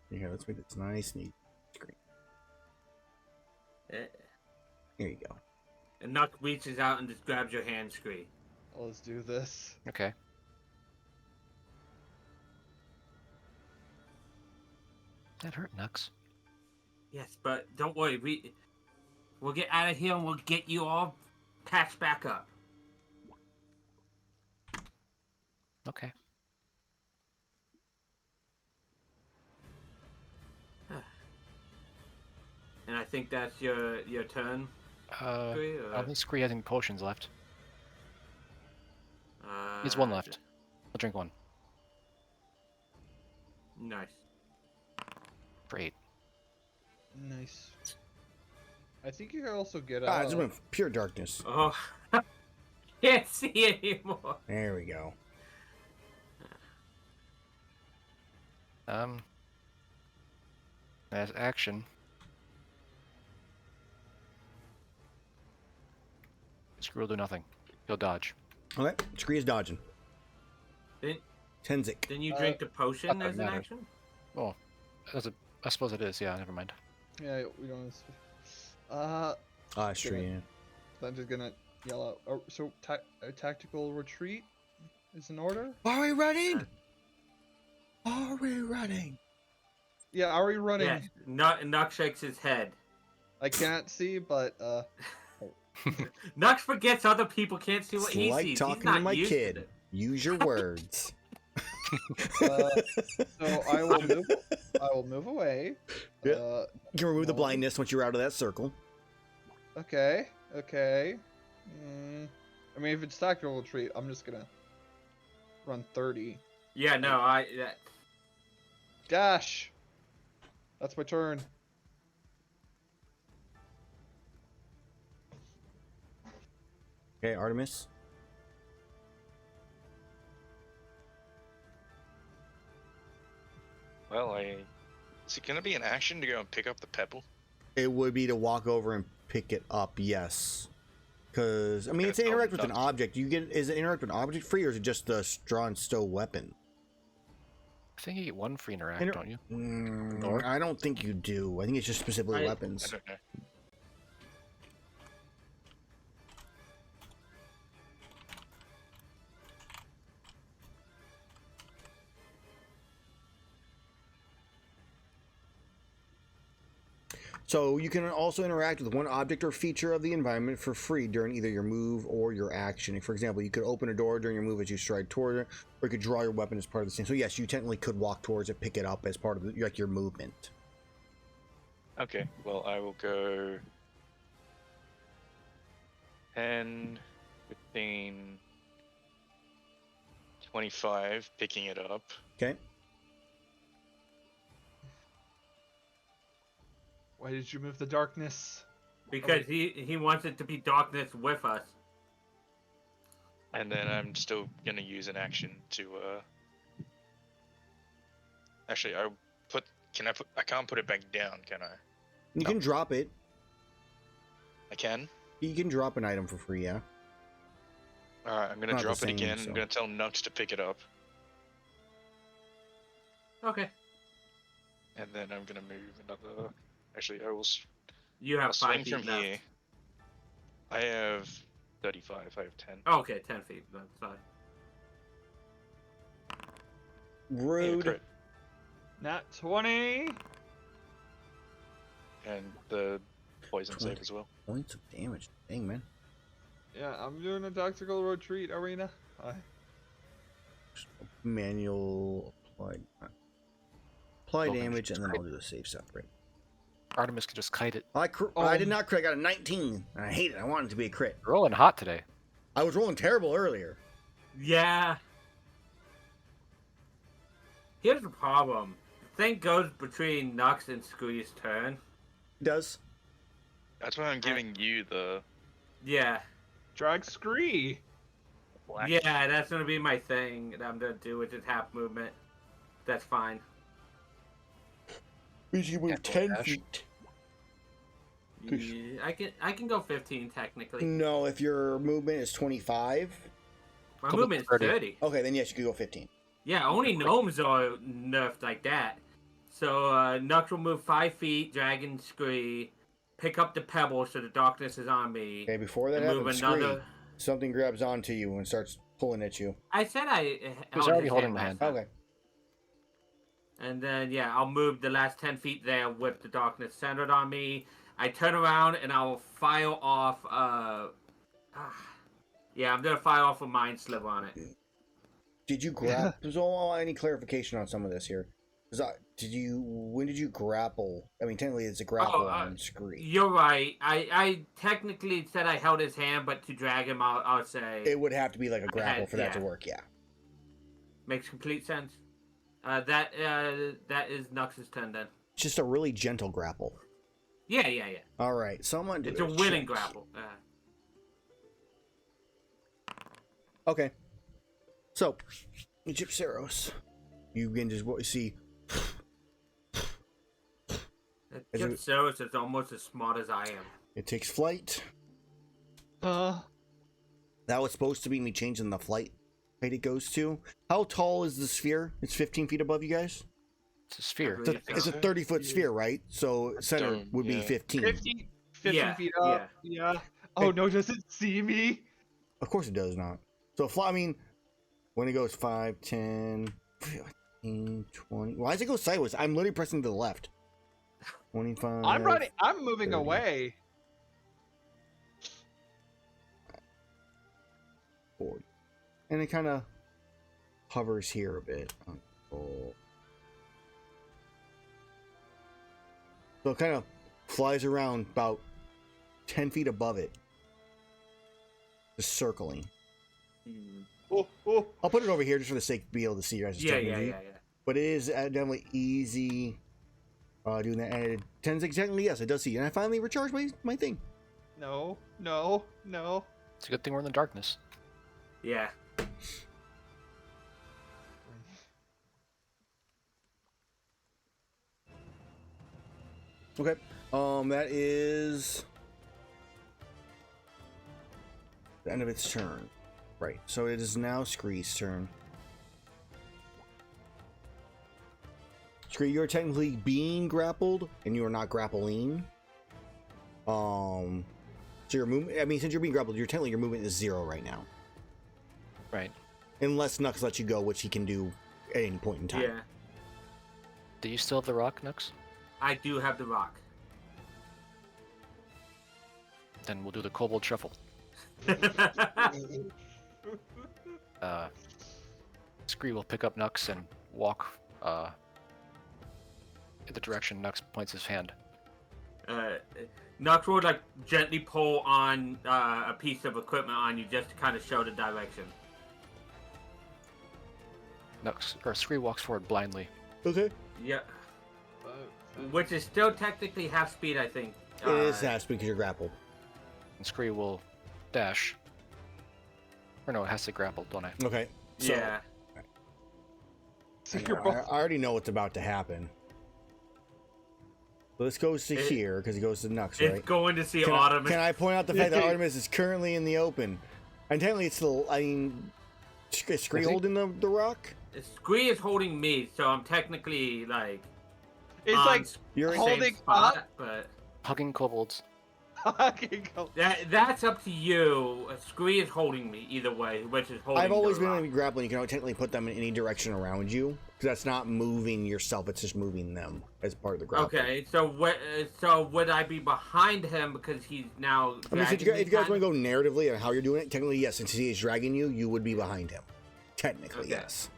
Here, let's make this nice, neat screen. There you go. And Nux reaches out and just grabs your hand, Scree. Let's do this. Okay. That hurt, Nux. Yes, but don't worry. We'll get out of here and we'll get you all patched back up. Okay. And I think that's your turn. Scree, I don't think Scree has any potions left. uh, He's one left. I'll drink one. Nice. For 8. Nice. I think you can also get Ah, I just went pure darkness. Oh, can't see anymore. There we go. As action. Screw will do nothing. He'll dodge. Okay, Scree is dodging. Didn't Tenxic. you drink the potion not that as an matters. action? Oh, I suppose it is. Yeah, never mind. Yeah, we don't. Scree. Yeah. I'm just gonna yell out. Oh, so tactical retreat is in order. Are we running? Are we running? Yeah, are we running? Yes. Nux shakes his head. I can't see, but Nux forgets other people can't see what It's he like sees. talking He's not to my used kid. To it. Use your words. so I will move away. Yeah. You can remove the no. blindness once you're out of that circle. Okay. I mean, if it's tactical retreat, I'm just gonna run 30. Yeah, no, Dash. That's my turn. Okay, Artemis. Well, is it gonna be an action to go and pick up the pebble? It would be to walk over and pick it up, yes. Because, I mean, it's to interact with an object. Is it interact with an object free, or is it just a draw and stow weapon? I think you get one free interact, don't you? Or? I don't think you do. I think it's just specifically I weapons. don't know. So you can also interact with one object or feature of the environment for free during either your move or your action. For example, you could open a door during your move as you stride toward it, or you could draw your weapon as part of the scene. So yes, you technically could walk towards it, pick it up as part of your movement. Okay, well, I will go 10, 15, 25, picking it up. Okay. Why did you move the darkness? because he wants it to be darkness with us. And then I'm still gonna use an action to actually I can't put it back down, can I? You can drop it. I can? You can drop an item for free, yeah. Alright, I'm gonna Not the drop it same, again. so. I'm gonna tell Nux to pick it up. Okay. And then I'm gonna move another. Actually, I will. You I'll have swing 5 feet from left. here. I have 35. I have 10. Oh, okay, 10 feet. That's fine. Rude. Crit. Nat 20. And the poison 20. save as well. Points of damage. Dang, man. Yeah, I'm doing a tactical retreat arena. Manual applied. apply Well, then damage, just and then crit. I'll do the save separate. Artemis could just kite it. I did not crit. I got a 19, and I hate it. I want it to be a crit. Rolling hot today. I was rolling terrible earlier. Yeah. Here's the problem. The thing goes between Nux and Scree's turn. It does. That's why I'm giving you the Yeah. Drag Scree. black. Yeah, that's gonna be my thing that I'm gonna do with this half movement. That's fine. Means you move Yeah, 10 dash. feet. Yeah, I can go 15 technically. No, if your movement is 25. My Couple movement is 30. 30. Okay, then yes, you could go 15. Yeah, only gnomes are nerfed like that. So Nux will move 5 feet, Dragon Scree, pick up the pebble so the darkness is on me. Okay, before that and move happens, another. Scree, something grabs onto you and starts pulling at you. I said I. He was held already his holding the last hand. time. Okay. And then yeah, I'll move the last 10 feet there with the darkness centered on me. I turn around and I'll fire off. Yeah, I'm gonna fire off a mind sliver on it. Did you grab? There's any clarification on some of this here? When did you grapple? I mean, technically, it's a grapple on Scree. You're right. I technically said I held his hand, but to drag him out, I'll say It would have to be like a grapple had- for that to yeah. work. Yeah. makes complete sense. That is Nux's turn then. It's just a really gentle grapple. Yeah. All right, so I'm gonna do It's a willing check. grapple. Okay. So, Egypteros, you can just what you see. As Jim it- Saros is almost as smart as I am. It takes flight. Uh, That was supposed to be me changing the flight height it goes to. How tall is the sphere? It's 15 feet above you guys. It's a sphere. Agreed. It's a 30-foot sphere, right? So center Dome, would be yeah. 15. 15 Yeah, feet up. Yeah. Oh, no, does it see me? Of course it does not. So fly. I mean, when it goes 5, 10, 15, 20. Why does it go sideways? I'm literally pressing to the left. 25. I'm running. I'm moving 30. away. 40. And it kind of hovers here a bit. Oh. So it kind of flies around about 10 feet above it. Just circling. Oh, oh. I'll put it over here just for the sake of being able to see you guys. Yeah. But it is definitely easy doing that. And it tends exactly, yes, it does see you. And I finally recharged my thing. No. It's a good thing we're in the darkness. Yeah. Okay. That is the end of its turn. Right. So it is now Scree's turn. Scree, you're technically being grappled, and you are not grappling. So your movement. I mean, since you're being grappled, your movement is 0 right now, Right. unless Nux lets you go, which he can do at any point in time. Yeah. Do you still have the rock, Nux? I do have the rock. Then we'll do the kobold shuffle. Scree will pick up Nux and walk in the direction Nux points his hand. Nux will like gently pull on a piece of equipment on you just to kind of show the direction. Scree walks forward blindly. Okay. Yeah. Which is still technically half speed, I think. It is that because you're grappled. And Scree will dash. Or no, it has to grapple, don't I? Okay. So, Yeah. So I you're both. already know what's about to happen. So this goes to here because it goes to Nux, right? It's going to see Can Artemis. I point out the fact that Artemis is currently in the open? And technically it's still, I mean, is Scree Is he? holding the rock? Scree is holding me, so I'm technically like. It's on like You're the in- same holding spot, up. but Hugging kobolds. that's up to you. Scree is holding me either way, which is holding. I've always the been rock. able to grappling. You can technically put them in any direction around you because that's not moving yourself. It's just moving them as part of the grapple. Okay, so what? So would I be behind him because he's now? I mean, if you dragging me guys want kind to go narratively on how you're doing it, technically yes. Since he is dragging you, you would be behind him. Technically Okay. yes.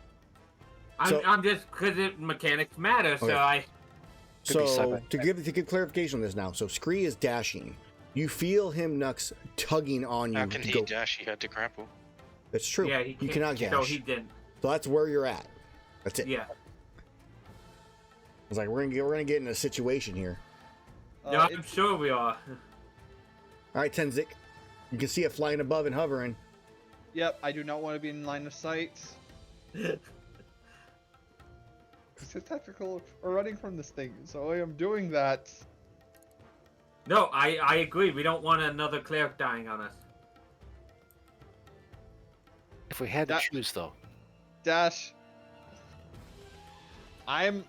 I'm just because mechanics matter, so Okay. I. Could be So seven. to give clarification on this now, so Scree is dashing. You feel him, Nux, tugging on you How can to he go. dash? He had to grapple. That's true. Yeah, he you can't, cannot dash. So he didn't. So that's where you're at. That's it. Yeah. It's like we're gonna get in a situation here. No, I'm sure we are. All right, Tenxic. You can see it flying above and hovering. Yep, I do not want to be in line of sight. It's tactical or running from this thing, so I am doing that. No, I agree. We don't want another cleric dying on us. If we had to That- choose, though, Dash. I'm.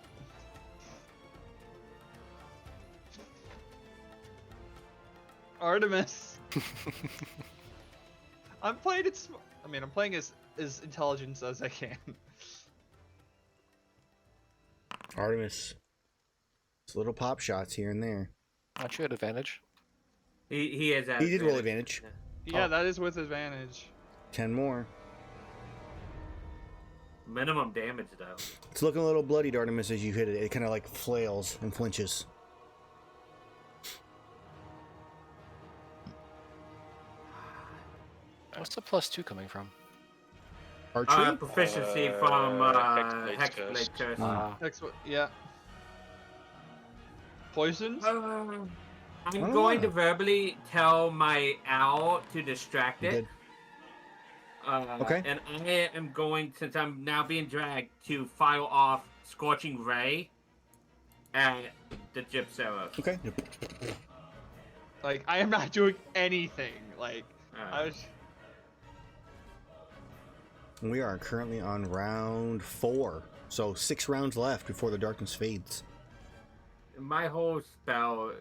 Artemis. I'm playing it. I'm playing as intelligent as I can. Artemis. It's little pop shots here and there. aren't you at advantage? He is at He did roll advantage. advantage. Yeah, that is with advantage. 10 more. Minimum damage though. It's looking a little bloodied, Artemis, as you hit it. It kind of like flails and flinches. What's the +2 coming from? Archery? Proficiency from Hexblade's Hexblade Curse. Curse. Next one, yeah. Poisons? I'm Oh. going to verbally tell my owl to distract it. Good. Okay. And I am going, since I'm now being dragged, to fire off Scorching Ray at the Gypsera. Okay. Like, I am not doing anything. Like, I was. We are currently on round 4. So 6 rounds left before the darkness fades. My whole spell,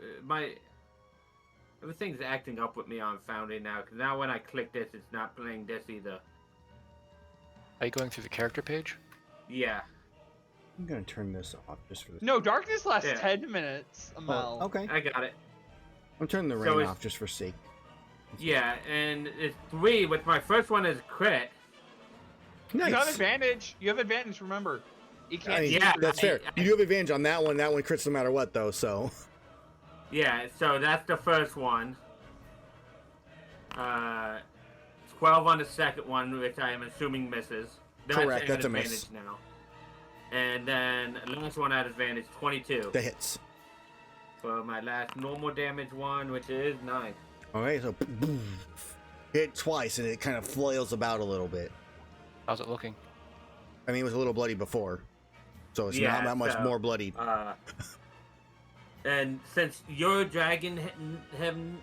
everything's acting up with me on Founding now, because now when I click this, it's not playing this either. Are you going through the character page? Yeah. I'm going to turn this off just for this. No, darkness lasts Yeah. 10 minutes, Amel. Oh, okay. I got it. I'm turning the So rain it's- off just for sake. Yeah, and it's 3 with my first one is crit. You have Nice. advantage. You have advantage, remember. You can't. I mean, Yeah, that's fair. I- You do have advantage on that one. That one crits no matter what, though, so. Yeah, so that's the first one. 12 on the second one, which I am assuming misses. Correct, at that's a advantage miss. now. And then last one at advantage, 22. That hits. For my last normal damage one, which is 9. Okay, so hit twice and it kind of flails about a little bit. How's it looking? I mean, it was a little bloody before, so it's not that much so, more bloodied. And since you're dragging him,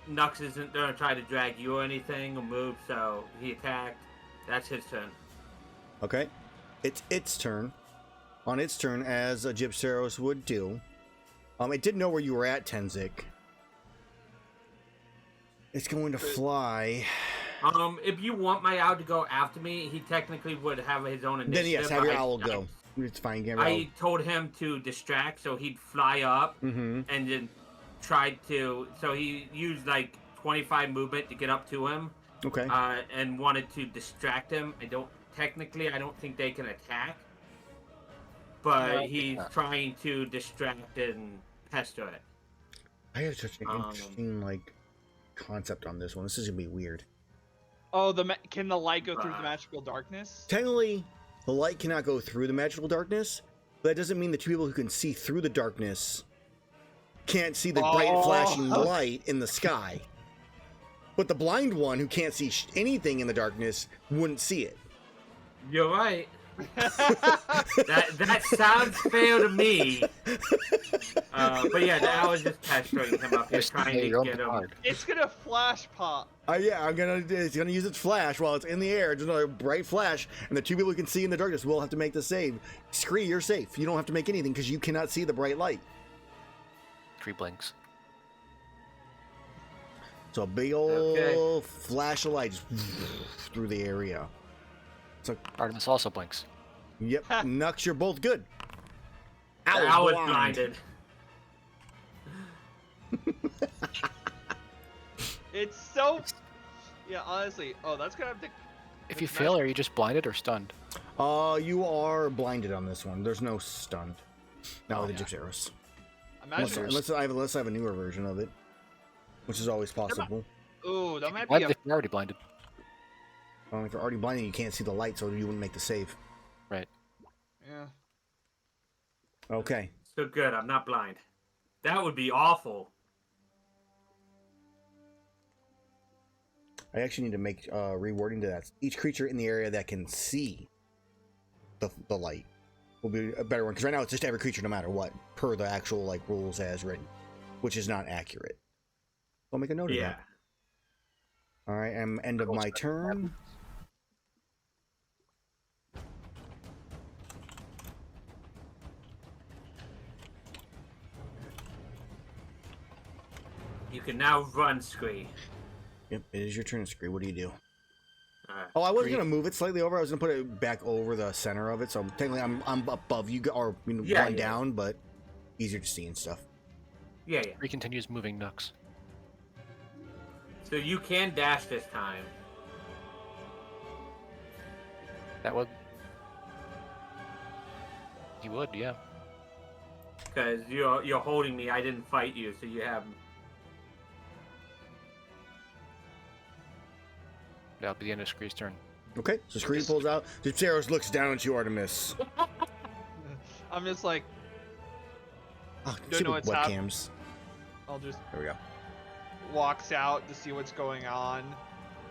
Nux isn't gonna try to drag you or anything or move, so he attacked. That's his turn. Okay, it's its turn. On its turn, as a Gypseros would do. It didn't know where you were at, Tenxic. It's going to fly. If you want my owl to go after me, he technically would have his own initiative. Then yes, have but your owl go. It's fine. Get your I told him to distract, so he'd fly up Mm-hmm. and then tried to. So he used like 25 movement to get up to him, Okay. and wanted to distract him. I don't think they can attack, but No, he's yeah. trying to distract and pester it. I had such an um, interesting concept on this one. This is gonna be weird. Oh, can the light go through the magical darkness? Technically, the light cannot go through the magical darkness, but that doesn't mean the two people who can see through the darkness can't see the bright flashing light in the sky. But the blind one who can't see anything in the darkness wouldn't see it. You're right. that sounds fair to me. But yeah, I was just pestering him up here, Just trying your to own get him. card. It's gonna flash pop. Yeah, it's gonna use its flash while it's in the air. It's another bright flash, and the two people who can see in the darkness will have to make the save. Scree, you're safe. You don't have to make anything because you cannot see the bright light. 3 blinks. So a big old flash of light just through the area. Artemis also blinks. Yep, Nux, you're both good. I was blind. blinded. It's so. Yeah, honestly. Oh, that's gonna have to. If you fail, are you just blinded or stunned? You are blinded on this one. There's no stunned. Not with the Gypsy arrows. Imagine. Unless I have a newer version of it, which is always possible. Ooh, that might be Blinded a if you're already blinded. If you're already blinded, you can't see the light, so you wouldn't make the save. Right. yeah. Okay. So good, I'm not blind. That would be awful. I actually need to make rewarding to that. Each creature in the area that can see the light will be a better one, because right now it's just every creature no matter what, per the actual like rules as written, which is not accurate. I'll make a note of that. All right, I'm end of my turn. You can now run, Scree. Yep, it is your turn, Scree. What do you do? Alright. Oh, I was gonna move it slightly over. I was gonna put it back over the center of it, so technically I'm above you, or one down, but easier to see and stuff. Yeah. Scree continues moving Nux. So you can dash this time. That would. He would, yeah. Because you're holding me, I didn't fight you, so you have... That'll be the end of Scree's turn. Okay, so Scree pulls out. Gypseros looks down at you, Artemis. I'm just like, Oh, Don't know what's webcams. I'll just There we go. walks out to see what's going on,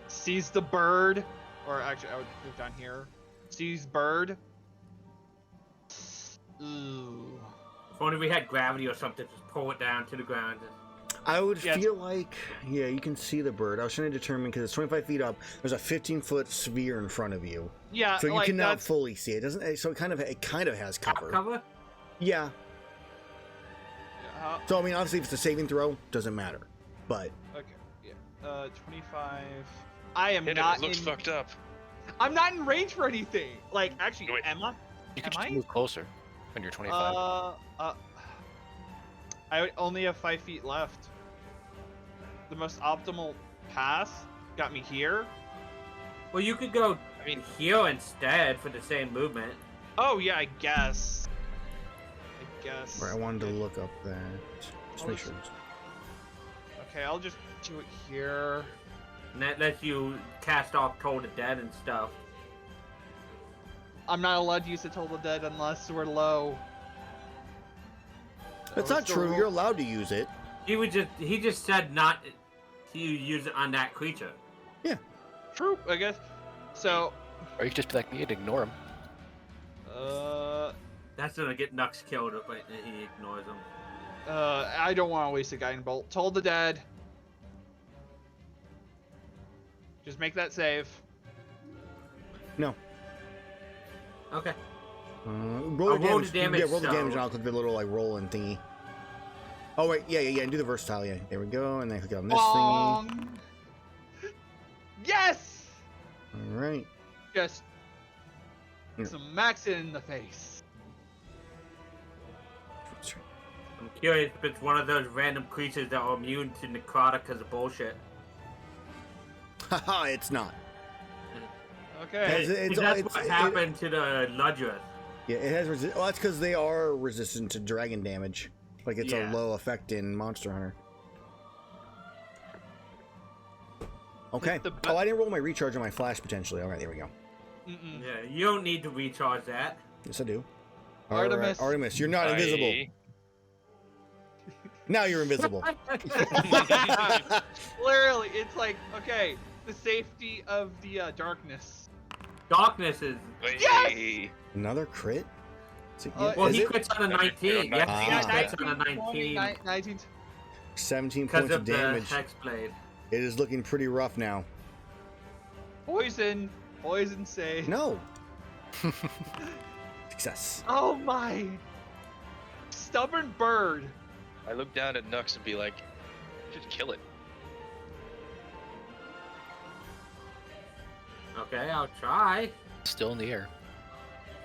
sees the bird, or actually I would move down here, sees bird. Ooh. If only we had gravity or something, just pull it down to the ground. I would Yeah, feel like, yeah, you can see the bird. I was trying to determine, because it's 25 feet up, there's a 15-foot sphere in front of you. Yeah, So you like cannot that's, fully see it. Doesn't so it kind of has cover. Cover? Yeah. So I mean, obviously, if it's a saving throw, doesn't matter. But okay, yeah. 25. I am It not looks in. fucked up. I'm not in range for anything. Like, actually, Wait. am I? You could Am just I? move closer when you're 25. I would only have 5 feet left. The most optimal pass got me here. Well, you could go I mean, here instead for the same movement. Oh yeah, I guess. right, I wanted to look up that. Just make sure. Okay, I'll just do it here. And that lets you cast off Toll the Dead and stuff. I'm not allowed to use the Total Dead unless we're low. That's So not it's the true. rule- You're allowed to use it. He just said not to use it on that creature. Yeah. True, I guess. So, Or you could just be like me and ignore him. That's gonna get Nux killed, but he ignores him. I don't want to waste a guiding bolt. Toll the Dead. Just make that save. No. Okay. Roll the roll damage. the damage, Yeah, roll the so- damage, and I'll click the little like rolling thingy. Oh wait, yeah, and do the versatile. Yeah, there we go, and then click on this thingy. Yes! All right. Just Yeah. smack it in the face. I'm curious if it's one of those random creatures that are immune to necrotic because of bullshit. Haha, it's not. Okay. That's what happened to the Ludra. Yeah, it has. Well, that's because they are resistant to dragon damage. Like it's a Yeah. low effect in Monster Hunter. Okay. Oh, I didn't roll my recharge on my flash potentially. All right, there we go. Mm-mm. Yeah, you don't need to recharge that. Yes, I do. Artemis. All right, Artemis, you're not invisible. Now you're invisible. Literally, it's like, okay, the safety of the darkness. Darkness is. Yes! Another crit? Is it, Well, Well, is he it? crits on a 19. Yeah, Ah. he crits on a 19 19. 17 because points of of the damage. Hex Blade. It is looking pretty rough now. Poison save. No. Success. Oh my. Stubborn bird. I look down at Nux and be like, just kill it. Okay, I'll try. Still in the air.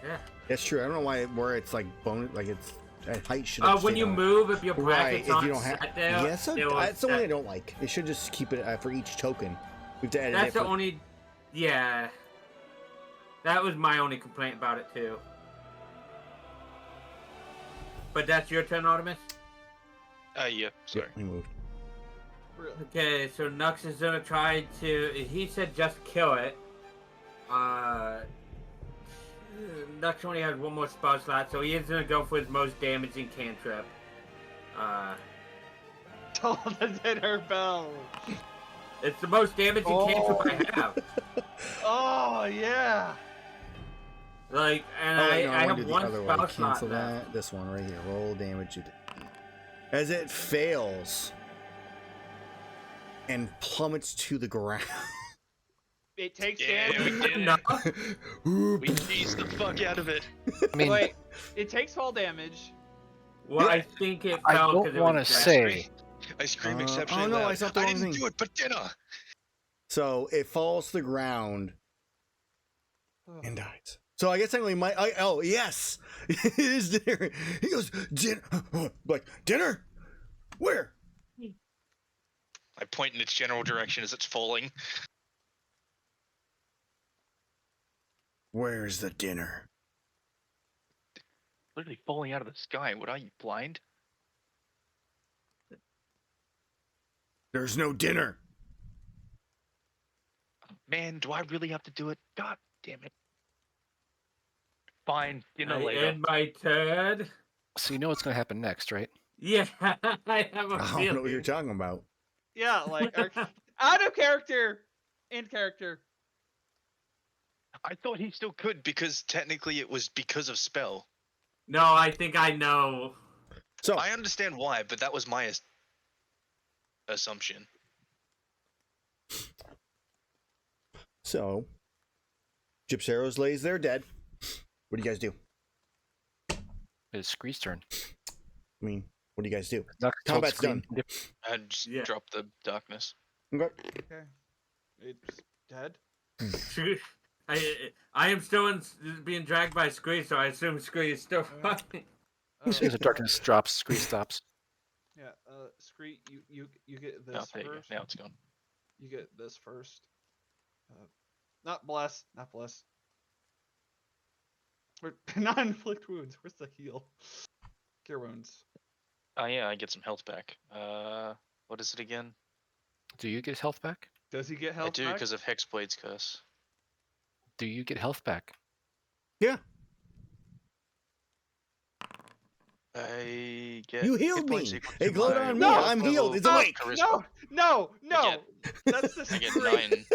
Yeah. That's true. I don't know where it's like bone, like it's at height should. When you move, if your Right, bracket's if on you don't have, set there, yeah, so it will that's the one I set- don't like. It should just keep it for each token. We have to edit That's it. the For, only. Yeah. That was my only complaint about it too. But that's your turn, Artemis? Yeah, sorry. Yep, he moved. Really? Okay, so Nux is gonna try to. He said just kill it. Nux only has one more spell slot, so he is gonna go for his most damaging cantrip. Told the dinner bell. It's the most damaging cantrip I have. Oh yeah. Like, and Oh, wait, no, I wanna have do one the other spell one. slot Cancel left. that. This one right here. Roll damage. As it fails and plummets to the ground. It takes Yeah, damage. we did No. it. We cheesed the fuck out of it. I mean, Wait, it takes fall damage. Well, I think it I fell don't because it want to was say. I scream Oh, exceptionally no, loud. I stopped the wrong didn't thing. do it, but dinner. So it falls to the ground Ugh. and dies. So I guess technically oh yes, it is dinner. He goes dinner, like dinner. Where? I point in its general direction as it's falling. Where's the dinner? Literally falling out of the sky. What are you, blind? There's no dinner. Man, do I really have to do it? God damn it. Fine, dinner I later. end my turn. So you know what's going to happen next, right? Yeah, I have a I don't feeling. know what you're talking about. Yeah, like out of character, in character. I thought he still could because technically it was because of spell. No, I think I know. So I understand why, but that was my assumption. So Gypseros lays there dead. What do you guys do? It's Scree's turn. I mean, what do you guys do? Nux told Combat's Scree- done. I'd just Yeah. drop the darkness. Okay. Okay, it's dead. I am still being dragged by Scree, so I assume Scree is still fighting. Oh, As soon as the darkness drops, Scree stops. yeah, Scree, you get this Oh, there you go. first. Now it's gone. You get this first. Not bless, not bless. Or not inflict wounds. Where's the heal? Cure wounds. Oh yeah, I get some health back. What is it again? Do you get health back? Does he get health I do back? because of Hexblade's curse. Do you get health back? Yeah. I get. You hit healed points me. equal It to glowed my on me. No, I'm level healed. It's of awake. charisma. No, no. I That's the I get Scree. 9.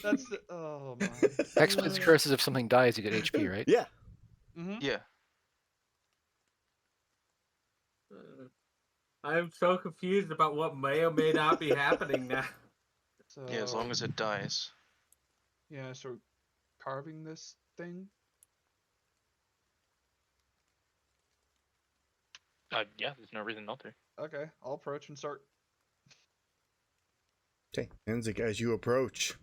That's the. Oh my. Hexblade's curse is if something dies, you get HP, right? Yeah. Mm-hmm. Yeah. I am so confused about what may or may not be happening now. So, Yeah, as long as it dies. Yeah, so carving this thing. Yeah, there's no reason not to. Okay, I'll approach and start. Okay. Tenxic, as you approach.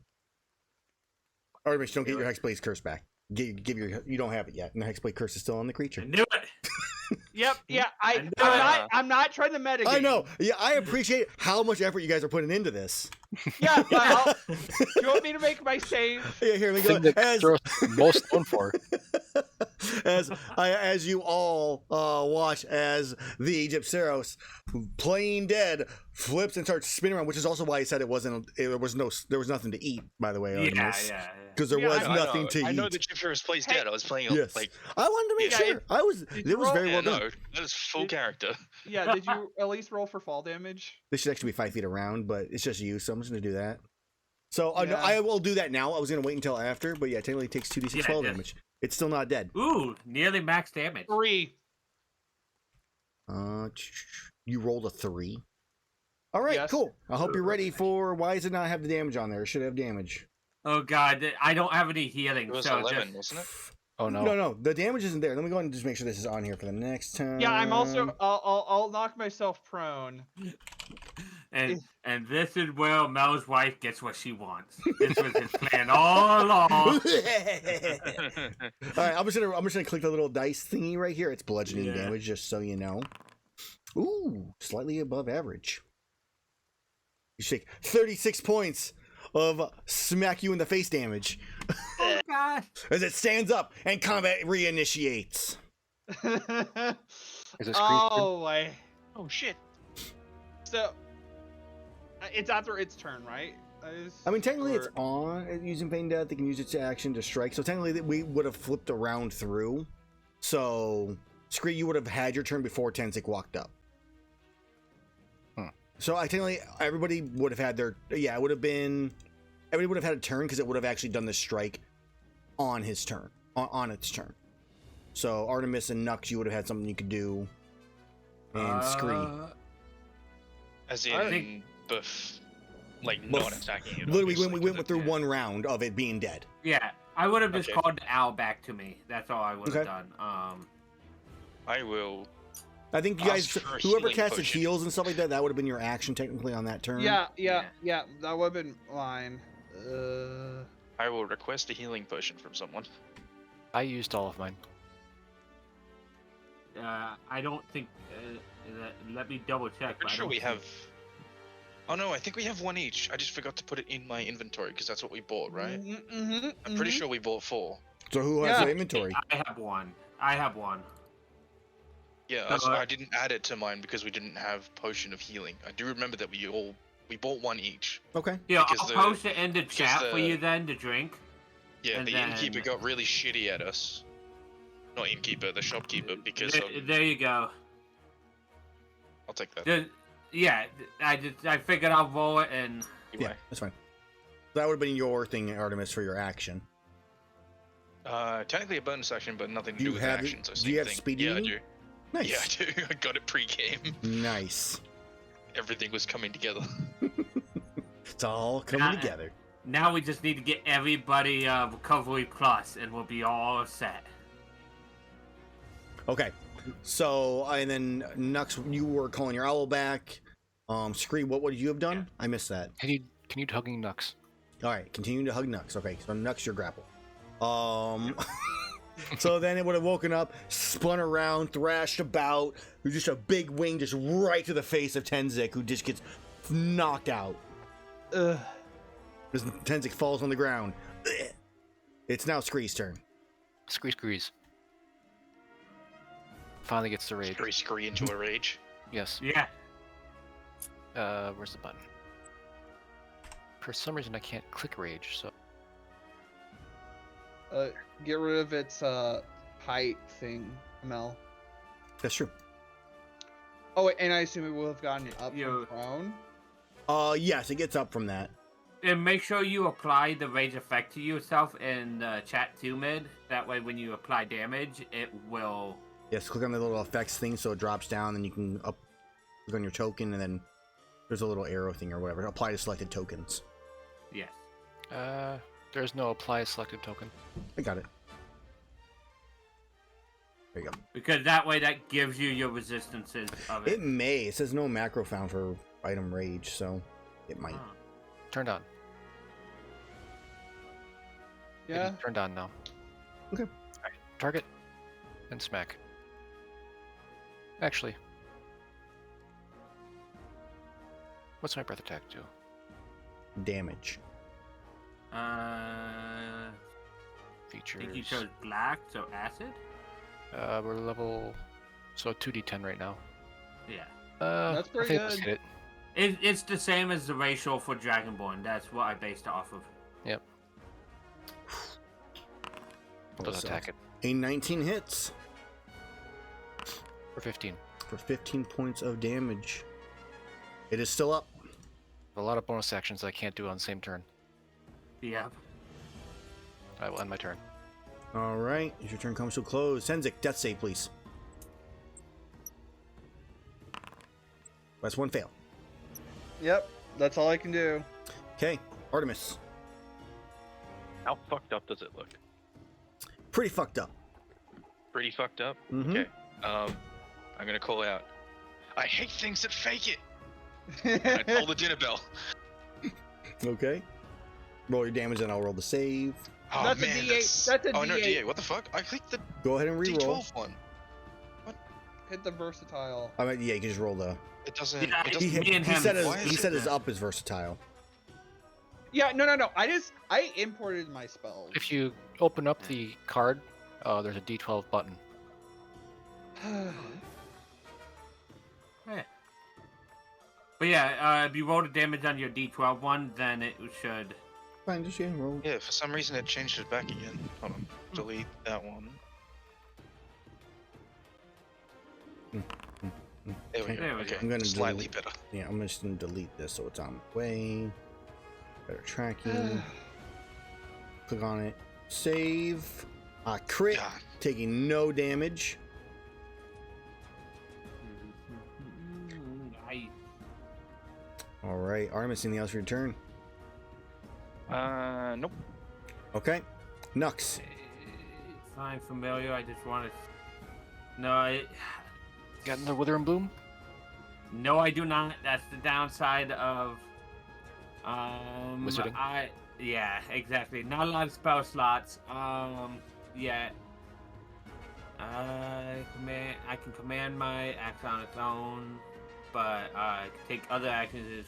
Artemis, don't get your Hexblade's curse back. Give your. You don't have it yet, and the Hexblade curse is still on the I creature. knew it. Yep. Yeah. I know I'm not trying to metagame. I know. Yeah, I appreciate how much effort you guys are putting into this. Yeah. Well, do you want me to make my save? Yeah, here we go. Thing that As, Gypseros is most known for. as you all watch as the Gypseros, plain dead, flips and starts spinning around, which is also why he said there was nothing to eat. By the way, Artemis, because there Yeah, was I nothing to eat. I know the Gypseros plays Hey, dead. I was playing Yes, like. I wanted to make Yeah, sure. I was. did It you was roll- very Yeah, well done. no, that is full Did- character. Yeah. Did you at least roll for fall damage? This should actually be 5 feet around, but it's just you, so I'm just gonna do that. So no, Yeah. I will do that now. I was gonna wait until after, but yeah, technically it takes 2d6 Yeah, fall just- damage. It's still not dead. Ooh, nearly max damage. 3. You rolled a 3. All right, Yes. cool. I hope you're ready for. Why does it not have the damage on there? It should have damage. Oh god, I don't have any healing, It was so 11, just... wasn't it? Oh no. No, the damage isn't there. Let me go ahead and just make sure this is on here for the next time. Yeah. I'm also. I'll knock myself prone. And this is where Mel's wife gets what she wants. This was his plan all along. All right, I'm just gonna click the little dice thingy right here. It's bludgeoning Yeah. damage, just so you know. Ooh, slightly above average. You take 36 points of smack you in the face damage. Oh God. As it stands up and combat reinitiates. Is it Scree? Oh, Oh shit. so it's after its turn, right? I mean, technically, it's on using Feign Death. They can use its action to strike. So technically, we would have flipped around through. So, Scree, you would have had your turn before Tenxic walked up. So, technically, everybody would have had their... Yeah, it would have been... Everybody would have had a turn because it would have actually done the strike on his turn. On its turn. So, Artemis and Nux, you would have had something you could do. And Scree. As I in, think- like, not attacking it. Literally, obviously, we went 'cause through it- one round of it being dead. Yeah, I would have just Okay. called the owl back to me. That's all I would have Okay. done. I will. I think you guys, Ask for a whoever healing casted potion. heals and stuff like that, that would have been your action technically on that turn. Yeah, Yeah. that would have been mine. I will request a healing potion from someone. I used all of mine. I don't think. Let me double check. Pretty sure we have. Oh no, I think we have one each. I just forgot to put it in my inventory because that's what we bought, right? Mm-hmm, I'm pretty sure we bought 4. So who has Yeah. the inventory? I have one. I have one. Yeah, No, so I didn't add it to mine because we didn't have potion of healing. I do remember that we bought one each. Okay. Yeah, Because I'll the- post it in the because chat for the- you then to drink. Yeah, And the innkeeper then- got really shitty at us. Not innkeeper, the shopkeeper, because There you go. I'll take that. Yeah, I figured I'll roll it and Yeah, that's fine. That would have been your thing, Artemis, for your action. Technically a bonus action, but nothing to Do do you with have- action. So do same you have thing. speed Yeah, I eating? do. Nice. Yeah, I do. I got it pre-game. Nice. Everything was coming together. It's all coming Nah. together. now we just need to get everybody recovery plus and we'll be all set. Okay. So, and then Nux, you were calling your owl back. Scree, what would you have done? I missed that. Can you hugging Nux? All right, continue to hug Nux. Okay, so Nux, your grapple. So then it would have woken up, spun around, thrashed about, with just a big wing just right to the face of Tenxic, who just gets knocked out. Ugh. As Tenxic falls on the ground. It's now Scree's turn. Screes. Finally gets the rage. Scree into a rage. Yes. Yeah. Where's the button? For some reason I can't click rage, so Get rid of its height thing, Mel. That's true. Oh, wait, and I assume it will have gotten up You- from prone. Yes, it gets up from that. And make sure you apply the rage effect to yourself in the chat too, mid. That way when you apply damage, it will... Yes, click on the little effects thing so it drops down, then you can click on your token, and then there's a little arrow thing or whatever. Apply to selected tokens. Yes. there's no apply selected token. I got it. There you go. Because that way that gives you your resistances of it. It may. It says no macro found for item rage, so it might. Oh. Turned on. It Yeah. is turned on now. Okay. Alright, target and smack. Actually, what's my breath attack do? Damage. I Features. think you chose black, so acid? We're level, so 2d10 right now. Yeah. That's I pretty think let's good. hit it. It's the same as the ratio for Dragonborn. That's what I based it off of. Yep. Does attack it A 19 hits for 15. for 15 points of damage. It is still up. A lot of bonus actions I can't do on the same turn. Yeah. I will end my turn. All right. As your turn comes to a close, Tenxic, death save, please. That's one fail. Yep. That's all I can do. Okay, Artemis. How fucked up does it look? Pretty fucked up. Pretty fucked up? Mhm. Okay. I'm gonna call out. I hate things that fake it! I told the dinner bell. Okay. Roll your damage, and I'll roll the save. Oh That's a man, D8. That's a Oh no, D8. D8. What the fuck? I clicked the Go ahead and re-roll. D12 one. Hit the versatile. I mean, yeah, you can just roll the. It doesn't. Yeah, it he- doesn't. me and him- said Why his, is he it said his that? up is versatile. Yeah, no. I imported my spells. If you open up the card, there's a D12 button. Yeah. But yeah, if you roll the damage on your D12 one, then it should. Fine, just roll. Yeah, for some reason it changed it back again. Hold on. Delete that one. There we go. There we Okay, go. I'm gonna slightly better. Yeah, I'm just gonna delete this so it's on the way. Better tracking. Click on it. Save. Crit. God. Taking no damage. Nice. All right, Artemis, anything else for your turn? Nope. Okay. Nux. Fine, familiar. I just want to. No, Got another Wither and Bloom? no, I do not. That's the downside of. Wizarding? Yeah, exactly. Not a lot of spell slots. Yeah. I can command my action on its own, but I can take other actions.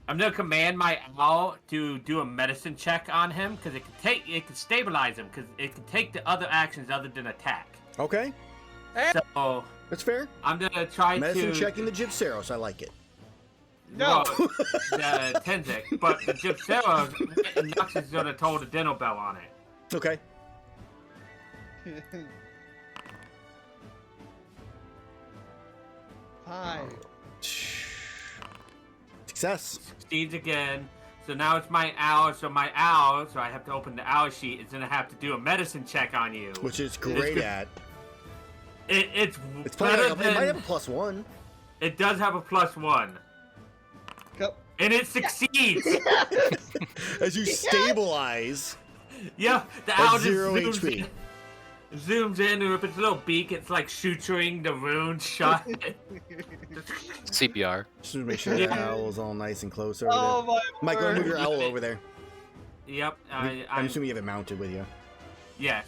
I'm gonna command my owl to do a medicine check on him because it can stabilize him because it can take the other actions other than attack. Okay, So that's fair. I'm gonna try Medicine to checking the Gypceros. I like it. No. well, the Tenxic, but the Gypceros, Nux is gonna toll the dental bell on it. Okay. 5. Success. Succeeds again. So now it's my owl. So my owl. So I have to open the owl sheet. It's gonna have to do a medicine check on you. Which is great good. at. It's It's better probably it might have a than. +1. It does have a +1, Go. and it succeeds. As you stabilize. Yeah, the At owl just 0 zooms HP. in. Zooms in and with its little beak, it's like suturing the wound shut. CPR. Just to make sure the Yeah. owl's all nice and close over Oh my there. Mike, go move word. your owl over there. Yep, I'm I assuming you have it mounted with you. yes.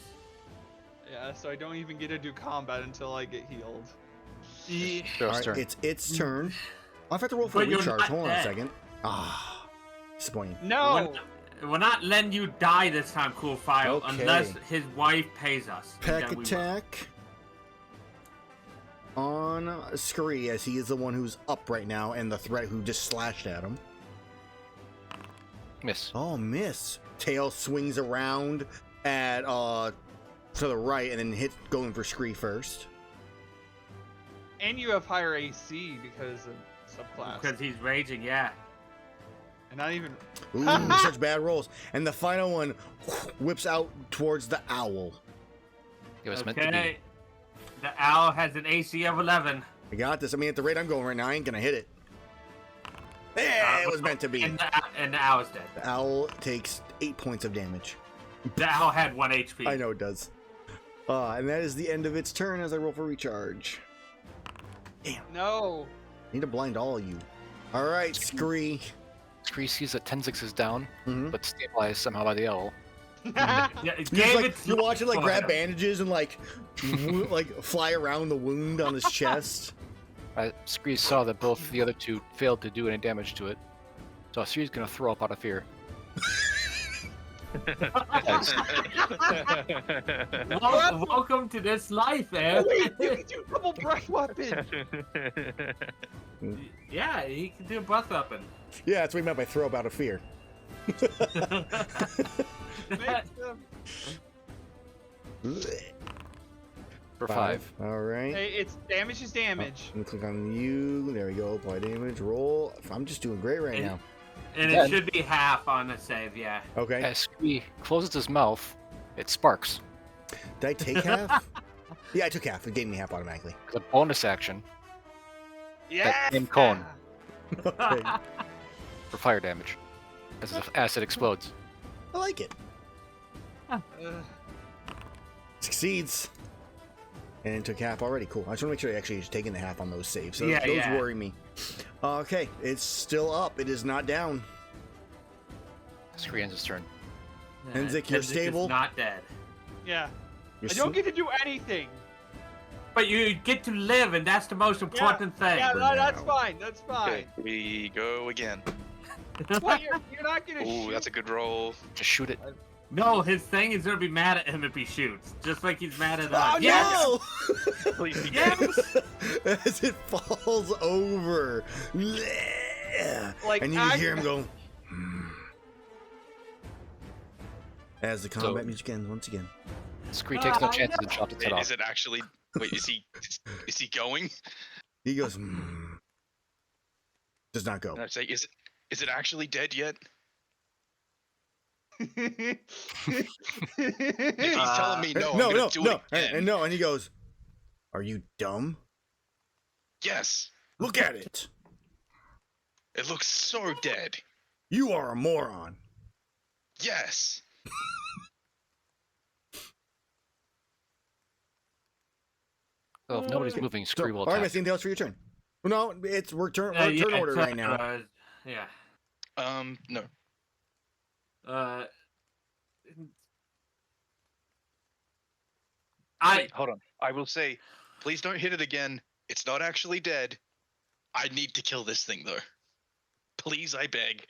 Yeah, so I don't even get to do combat until I get healed. Sure, All right, turn. it's its turn. I'll have to roll for But a you're recharge. not Hold on a dead. second. Ah, disappointing. No. We're not letting you die this time, Cool File, Okay. unless his wife pays us. Peck Then we will. attack on Scree, as he is the one who's up right now, and the threat who just slashed at him. Miss. Oh, miss. Tail swings around at to the right, and then hit going for Scree first. And you have higher AC because of subclass. Because he's raging, yeah. And not even. Ooh, such bad rolls. And the final one whips out towards the owl. It was meant to be. Okay. The owl has an AC of 11. I got this. I mean, at the rate I'm going right now, I ain't gonna hit it. Yeah, it was meant to be. And the owl's dead. The owl takes 8 points of damage. The owl had 1 HP. I know it does. And that is the end of its turn as I roll for recharge. No. Need to blind all of you. All right, Scree. Scree sees that Tenxic is down, Mhm. but stabilized somehow by the owl. Yeah, it You're, just gave like, its you're watching like life grab for him. bandages and like like fly around the wound on his chest. Scree saw that both the other two failed to do any damage to it, so Scree's gonna throw up out of fear. Welcome to this life, man. Wait, you can do double breath weapon. Yeah, he can do a breath weapon. Yeah, that's what he meant by throw up out of fear. Make them- For 5. All right. Hey, it's damage is damage. Let me click on you. There we go. Apply damage. Roll. I'm just doing great right And- now. And Yeah. it should be half on the save, yeah. Okay. As Scree closes his mouth, it sparks. Did I take half? Yeah, I took half. It gave me half automatically. As a bonus action Yeah. same cone. Okay. for fire damage, as the acid explodes. I like it. Succeeds. And it took half already. Cool. I just want to make sure I actually just taking the half on those saves. So Yeah, those yeah. worry me. Okay, it's still up. It is not down. Scree ends his turn. Tenxic, you're Tenxic is stable? not dead. Yeah. You're I don't get to do anything. But you get to live, and that's the most important thing. Yeah, For no, that's now. fine. That's fine. Okay, we go again. What? You're not gonna Ooh, shoot? that's a good roll. Just shoot it. No, his thing is gonna be mad at him if he shoots, just like he's mad at us. Oh Yes! no! Please be Yes! As it falls over. Like, and you hear him go. "Hmm." As the combat music ends once again. Scree takes no chances and chops its head Wait, off. is it actually? Wait, is he going? He goes. "Hmm." Does not go. And I say, is it actually dead yet? If he's telling me no, I'm gonna do it again. And no, and he goes, "Are you dumb? Yes, Look at it. it looks so dead. You are a moron." Yes. So if nobody's moving, So, Scree will Artemis, attack. anything else for your turn? No, we're turn Yeah, order right now. Yeah. No. Wait, hold on. I will say, please don't hit it again. It's not actually dead. I need to kill this thing though. Please, I beg.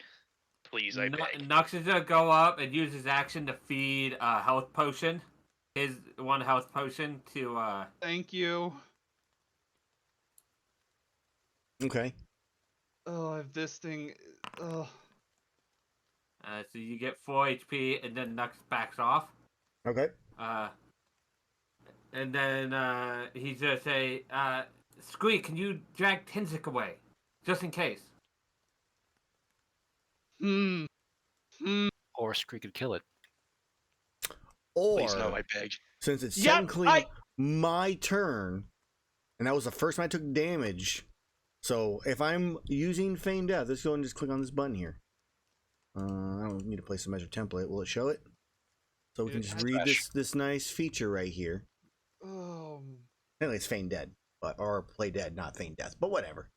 Please, I beg. Nux is gonna go up and use his action to feed a health potion. His one health potion to Thank you. Okay. Oh, if this thing. Oh. so you get 4 HP and then Nux backs off. Okay. And then he's gonna say, Scree, can you drag Tenxic away? Just in case. Or Scree could kill it. Or Please, no, I beg. since it's Yeah, technically my turn, and that was the first time I took damage. So if I'm using Feign Death, let's go and just click on this button here. I don't need to place a measure template. Will it show it? So we can just read this nice feature right here. Anyway, it's Feign Dead, or Play Dead, not Feign Death, but whatever.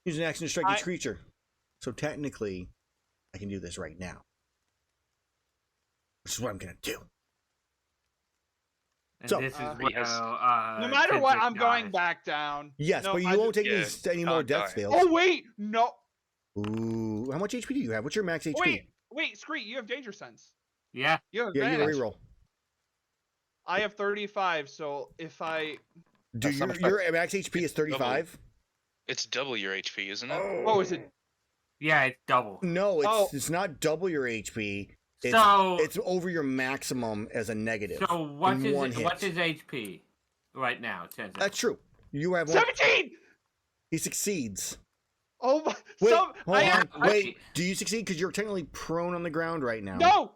Use an action to strike each creature. So technically, I can do this right now. Which is what I'm gonna do. And So- this is Scree what, has- No matter what, Tenxic I'm going dies. back down. Yes, No, but you I won't take just- any more can't death die. fails. Oh wait, no. Ooh, how much HP do you have? What's your max HP? Wait, Scree, you have danger sense. Yeah. You have Yeah, you advantage. reroll. I have 35, so if I Do That's not your max HP is 35? It's double your HP, isn't it? oh, is it? Yeah, it's double. No, Oh. it's not double your HP. It's, So it's over your maximum as a negative. so what's in one his hit. HP right now, Tenxic? That's true. You have one. 17. He succeeds. Oh my! Wait, so hold I on. have, Wait, do you succeed? Because you're technically prone on the ground right now. no.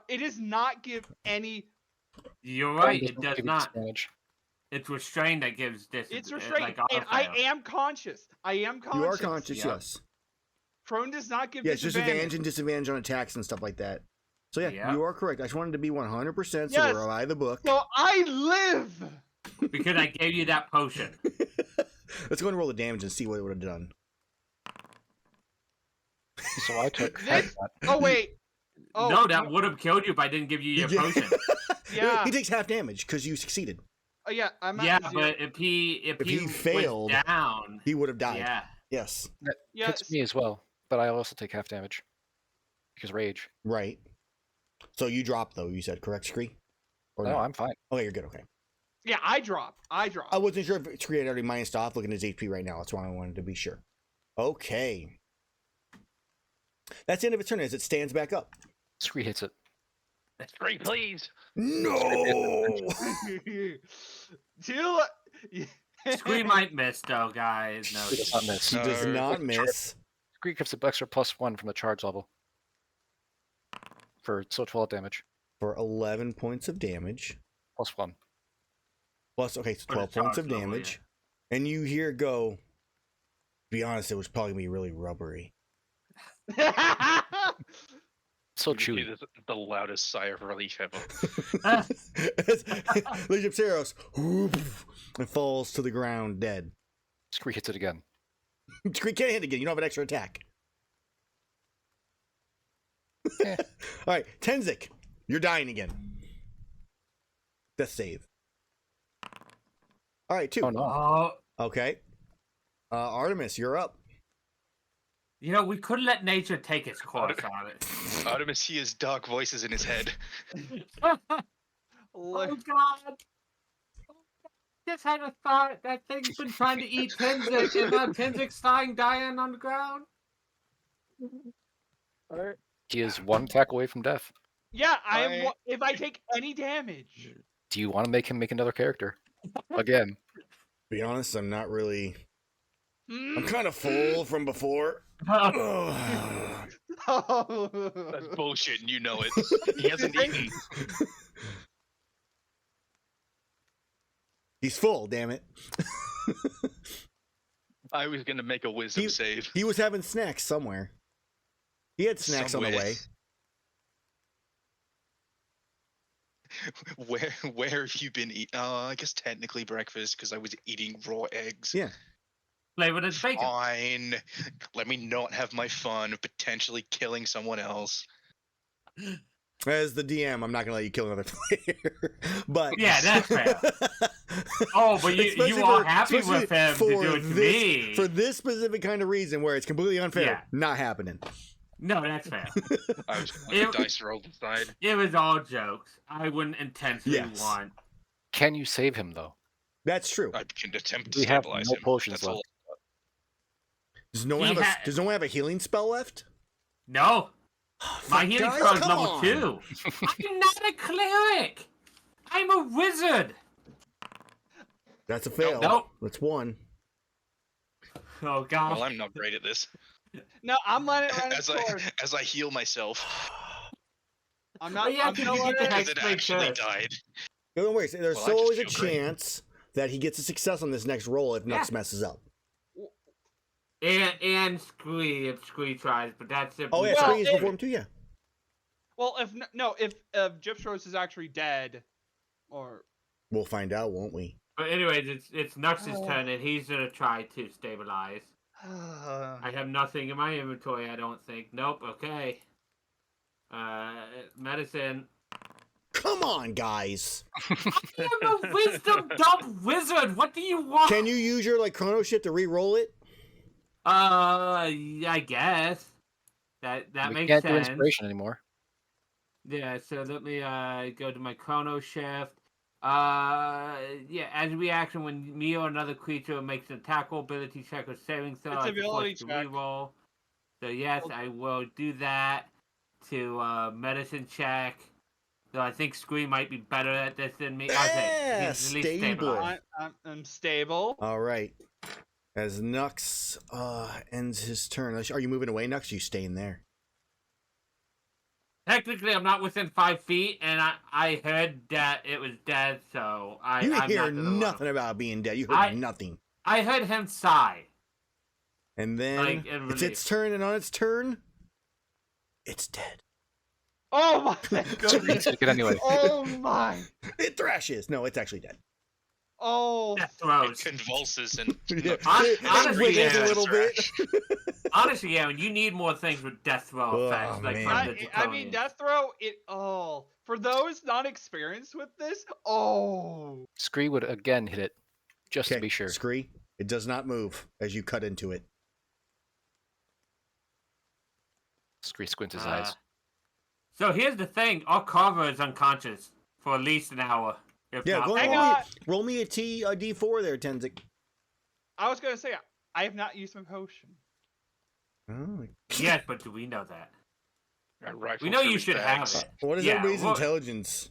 It does not give any. You're right, Doesn't it does give you not. disadvantage. It's restrained that gives this. It's restrained, like and I auto-fail. am conscious. I am conscious. You are conscious, Yep. yes. Prone does not give Yes, just disadvantage. advantage and disadvantage on attacks and stuff like that. So yeah, Yeah. you are correct. I just wanted to be 100% so Yes. we're by the book. So I live. Because I gave you that potion. Let's go and roll the damage and see what it would have done. So I took This- half that. Oh wait. Oh No, that would have killed you if I didn't give you your Yeah. potion. Yeah. He takes half damage because you succeeded. Yeah, I'm at Yeah, zero. but if he he failed, went down, He would have died. yeah. Yes. That Yeah, hits me as well, but I also take half damage. Because rage. Right. So you dropped though, you said, correct, Scree? Or No, not? I'm fine. Okay, you're good, okay. Yeah, I drop. I wasn't sure if Scree had already minused off looking at his HP right now. That's why I wanted to be sure. Okay. That's the end of its turn as it stands back up. Scree hits it. Great, please. No! Till. Scree might miss though, guys. No, Scree does not miss. He does No. not miss. Scree gives a extra +1 from the charge level. For 12 damage. For 11 points of damage. +1. Plus, okay, so For the 12 points of charge level, damage. And you hear it go, to be honest, it was probably going to be really rubbery. So It chewy. is the loudest sigh of relief ever. Legion of Ceros, whoop, and falls to the ground dead. Scree hits it again. Scree can't hit again. You don't have an extra attack. Eh. All right, Tenxic, you're dying again. Death save. All right, 2. Oh no. Oh, Okay. Artemis, you're up. You know, we could let nature take its course on it. Artemis hears dark voices in his head. Oh Look, God! Just had a thought. That thing's been trying to eat Tenxic, and now Tenzic's dying on the ground. He is one attack away from death. yeah, if I take any damage. Do you want to make him make another character? Again. To be honest, I'm not really. I'm Mm. kind of full from before. Ugh. That's bullshit, and you know it. He hasn't eaten. He's full, damn it. I was gonna make a wisdom save. He was having snacks somewhere. He had snacks on the Somewhere. way. Where have you been eating? I guess technically breakfast, because I was eating raw eggs. Yeah. Flavored as bacon. Fine. Let me not have my fun of potentially killing someone else. As the DM, I'm not gonna let you kill another player. But Yeah, that's fair. Oh, but Especially you are for- happy especially with him to for do it to me. For this specific kind of reason where it's completely unfair, Yeah. not happening. No, that's fair. I was going to dice roll aside. It was all jokes. I wouldn't intentionally Yes. want. Can you save him though? That's true. I can attempt to We have stabilize no him. potions That's all. Does no one He have ha- does no one have a healing spell left? No, my Fuck, healing guys, spell is come level on. 2. I'm not a cleric. I'm a wizard. That's a fail. Nope. That's one. Oh God. Well, I'm not great at this. No, I'm letting it run its As course. I heal myself, I'm not. Oh, yeah, I'm can gonna you let get the it. hex because it blade actually first? died. No, don't worry. There's Well, I just always a feel great. chance that he gets a success on this next roll if Nux Yeah. messes up. And Scree if Scree tries, but that's it. Oh yeah, Well, Scree is if- before him too. Yeah. Well, if Gypstros is actually dead, or We'll find out, won't we? But anyways, it's Nux's Oh. turn, and he's gonna try to stabilize. I have nothing in my inventory, I don't think. Nope. Okay. Medicine. Come on, guys. I'm a wisdom dump wizard. What do you want? Can you use your chrono shit to re-roll it? I guess that we makes can't do sense. inspiration anymore. Yeah. So let me go to my chrono shift. Yeah. As a reaction, when me or another creature makes an attack or ability check or saving throw, It's I can ability force to check. reroll. So yes, I will do that. To medicine check. So I think Scree might be better at this than me. Yeah, he's at least stable. stabilized. I'm stable. All right. As Nux ends his turn, are you moving away, Nux? Or you staying there? Technically, I'm not within 5 feet, and I heard that it was dead, so You I'm hear not gonna run. nothing about being dead. You heard I- nothing. I heard him sigh. And then Like, in it's its turn, and on its turn, it's dead. Oh my Scree goodness. took it anyway. Oh my. It thrashes. No, it's actually dead. Oh. Death It throws. convulses and Yeah. Honestly, It wiggles yeah. a little bit. Honestly, yeah, you need more things with death throw Oh, effects, like man. from the I mean, Draconians. Death Throw. For those not experienced with this. Oh. Scree would again hit it, just to Okay, be sure. Scree, it does not move as you cut into it. Scree squints his eyes. So here's the thing: our cover is unconscious for at least an hour. If Yeah, not go more. Hang on. roll me a D4 there, Tenxic. I was gonna say I have not used my potion. Oh. Yes, but do we know that? I rifle We know through you his should bags. have it. What is Yeah, everybody's well- intelligence?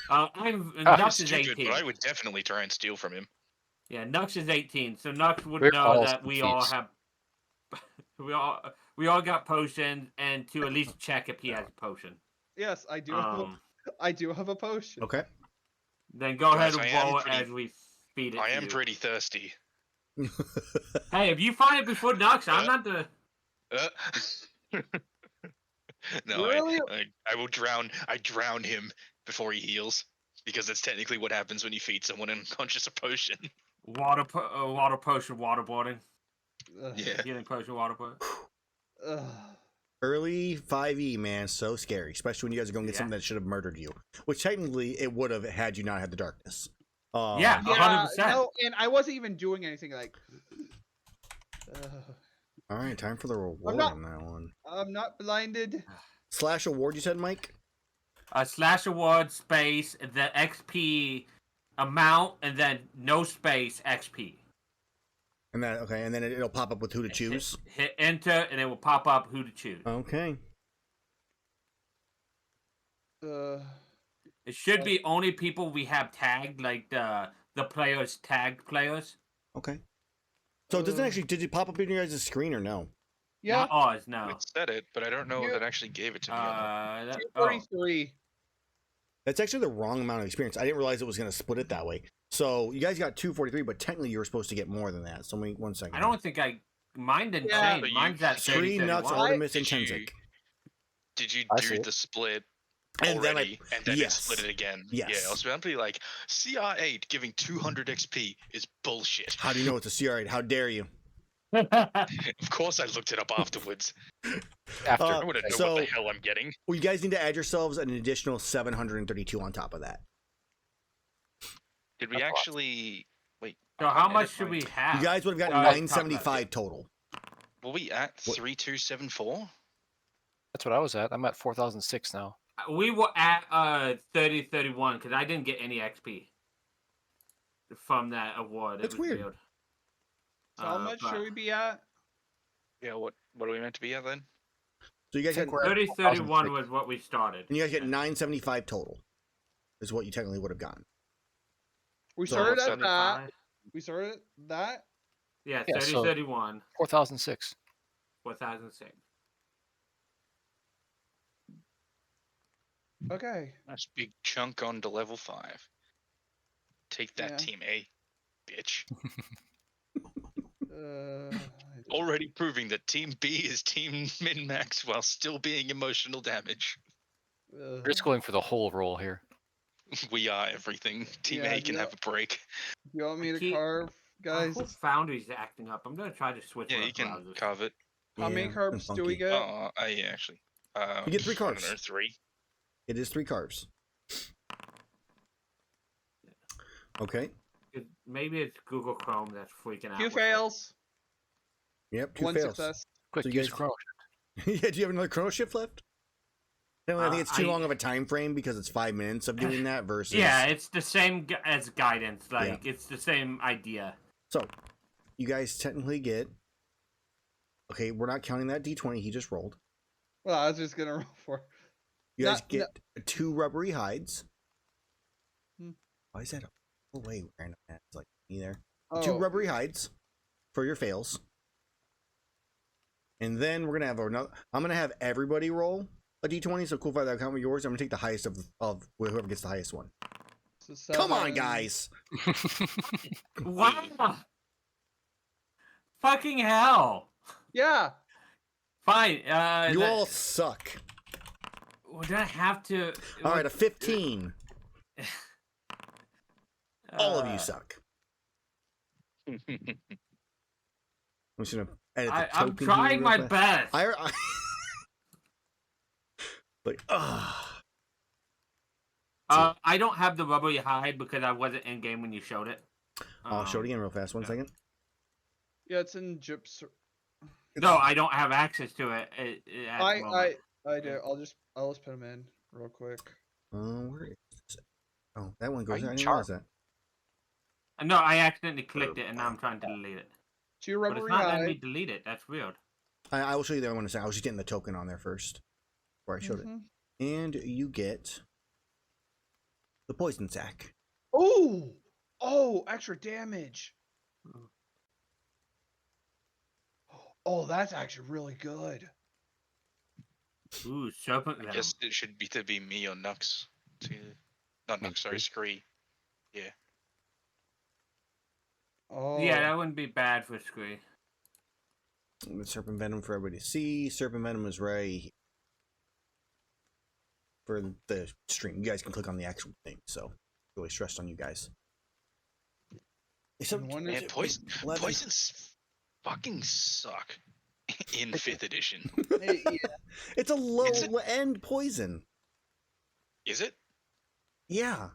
I'm Ah, Nux It's is stupid, 18. but I would definitely try and steal from him. Yeah, Nux is 18, so Nux would We're know all that we all thieves. have. we all got potions, and to at least check if he has a potion. Yes, I do. I do have a potion. Okay. Then go ahead Guys, and I am roll it pretty- as we feed it. I to am you. pretty thirsty. Hey, if you find it before Nux, I'm not the. Uh, no, Really? I will drown. I drown him before he heals, because that's technically what happens when you feed someone unconscious a potion. Water potion, waterboarding. Ugh. Yeah. Healing potion, waterboarding. Ugh. Early 5e, man, so scary, especially when you guys are going to get Yeah. something that should have murdered you, which technically it would have had you not had the darkness. Yeah. Yeah, 100%. no, and I wasn't even doing anything like. All right, time for the reward not- on that one. I'm not blinded. Slash award, you said, Mike? Slash award space the XP amount and then no space XP. And that okay, and then it'll pop up with who to choose. Hit enter and it will pop up who to choose. Okay. It should be only people we have tagged, like the players tagged players. Okay. So does it actually did it pop up in your guys' screen or no? Yeah. Not ours, no. It said it, but I don't know if it actually gave it to me. Oh. 43. That's actually the wrong amount of experience. I didn't realize it was going to split it that way. So you guys got 243, but technically you were supposed to get more than that. So wait 1 second. I don't think mine didn't Yeah, change. but Mine's at Scree, 30, Nuts, 31. Artemis, and Did you- Tenxic. Did you I see do it. the split And then already, and then it yes. split it again? Yes. Yeah, I was about to be like, CR8 giving 200 XP is bullshit. How do you know it's a CR8? How dare you? Of course I looked it up afterwards. After. I wouldn't know so- what the hell I'm getting. Well, you guys need to add yourselves an additional 732 on top of that. Did we That's a lot. actually... Wait, So how edit much should my- we have? You guys would have gotten Uh, 975 total. Were we at What- 3274? That's what I was at. I'm at 4,006 now. We were at 30-31 because I didn't get any XP from that award. That's It was weird. So how much but should we be at? Yeah, what are we meant to be at then? So you guys I had, think we're at 30-31 4,006. was what we started. and you guys get 975 total. Is what you technically would have gotten. We So started at 75. that. We started at that. Yeah, Yeah, so- 30-31, 4,006. 4006. Okay. Nice big chunk on to level 5. Take that, Yeah. Team A, bitch. Uh, Already proving that Team B is Team Min-Max while still being emotional damage. uh, We're just going for the whole roll here. We are everything. Team Yeah, A can yeah. have a break. you want me to Keep- carve, guys? I hope Foundry's acting up. I'm gonna try to switch. Yeah, my you can browsers. carve it. How many Yeah, carbs do we funky. get? Oh, yeah, actually. You get 3 I don't carbs. know, 3. It is 3 carbs. Okay. Maybe it's Google Chrome that's freaking out. 2 with it. fails. Yep, 2 1 fails. success. Quick, So you use guys- Chrono. Yeah, do you have another chrono shift left? No, I think it's too I- long of a time frame because it's 5 minutes of doing that versus. Yeah, it's the same as guidance. Like it's the same idea. So, you guys technically get. Okay, we're not counting that d20 he just rolled. Well, I was just gonna roll for. You guys No, get 2 rubbery hides. Hmm. Why is that a way random? It's like me there. Oh, 2 rubbery hides for your fails. And then we're gonna have another. I'm gonna have everybody roll a d20. So cool, if that count with yours. I'm gonna take the highest of whoever gets the highest one. so Come on, 7. guys. Wow! Fucking hell! Yeah. Fine. You all suck. Would I have to? All right, a 15. All of you uh, suck. I'm just gonna edit the I'm token trying here real my fast. best. I like I don't have the rubbery hide because I wasn't in game when you showed it. I'll show it again real fast. 1 yeah. second. Yeah, it's in Gyps. No, I don't have access to it. At the moment. I do. I'll just put them in real quick. Where is this? Oh, that one Are goes. you I didn't realize that. No, I accidentally clicked it and now I'm trying to delete it. 2 But it's rubbery not letting me hide. delete it. That's weird. I will show you the other one in a second. I was just getting the token on there first, before I showed it. Mhm. And you get the poison sack. Oh! Oh, extra damage. Oh, that's actually really good. Ooh, serpent I venom. guess it should be to be me or Nux. Not Nux, sorry, Scree. Oh. Yeah, that wouldn't be bad for Scree. The serpent venom for everybody to see. Serpent venom is right here. For the stream. You guys can click on the actual thing. So, really stressed on you guys. And one is- Man, poisons fucking suck in 5th edition. Hey, yeah. It's a low It's end poison. Is it? Yeah.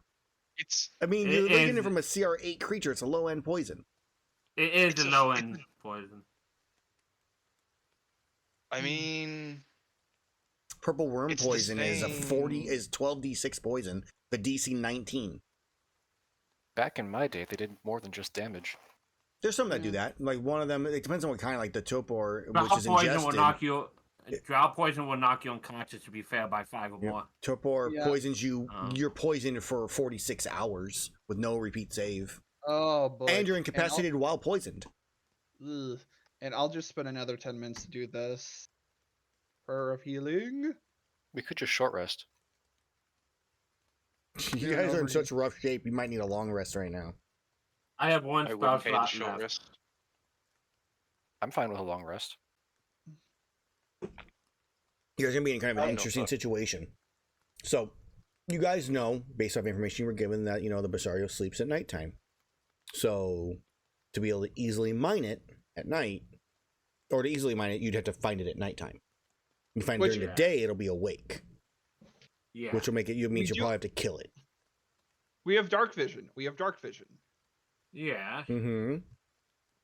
It's I mean, It you're looking at is- it from a CR8 creature. It's a low end poison. It is It's a a- low end poison. I mean, Purple worm It's the poison is a same. 12d6 poison. The DC 19. Back in my day, they did more than just damage. There's some that do Yeah. that. Like one of them, it depends on what kind. Like the Topor, which Drow is poison will ingested. knock you. Drow poison will knock you unconscious. To be fair, by 5 or Yep. more. Topor Yeah. poisons you. Oh. You're poisoned for 46 hours with no repeat save, Oh boy. and you're I'll- incapacitated while poisoned. Ugh. And I'll just spend another 10 minutes to do this. Prayer of healing. We could just short rest. You Yeah, guys are in nobody- such rough shape. You might need a long rest right now. I have one I spell wouldn't hate a slot short left. rest. I'm fine with a long rest. You guys are gonna be in kind of I an don't know, interesting fuck. situation. So, you guys know, based off information you were given, that the Basario sleeps at nighttime. So, to be able to easily mine it at night, or to easily mine it, you'd have to find it at nighttime. You find it Which- during the day, it'll be awake, Yeah. which will make it. You means We you'll do- probably have to kill it. We have dark vision. Yeah. Mm-hmm.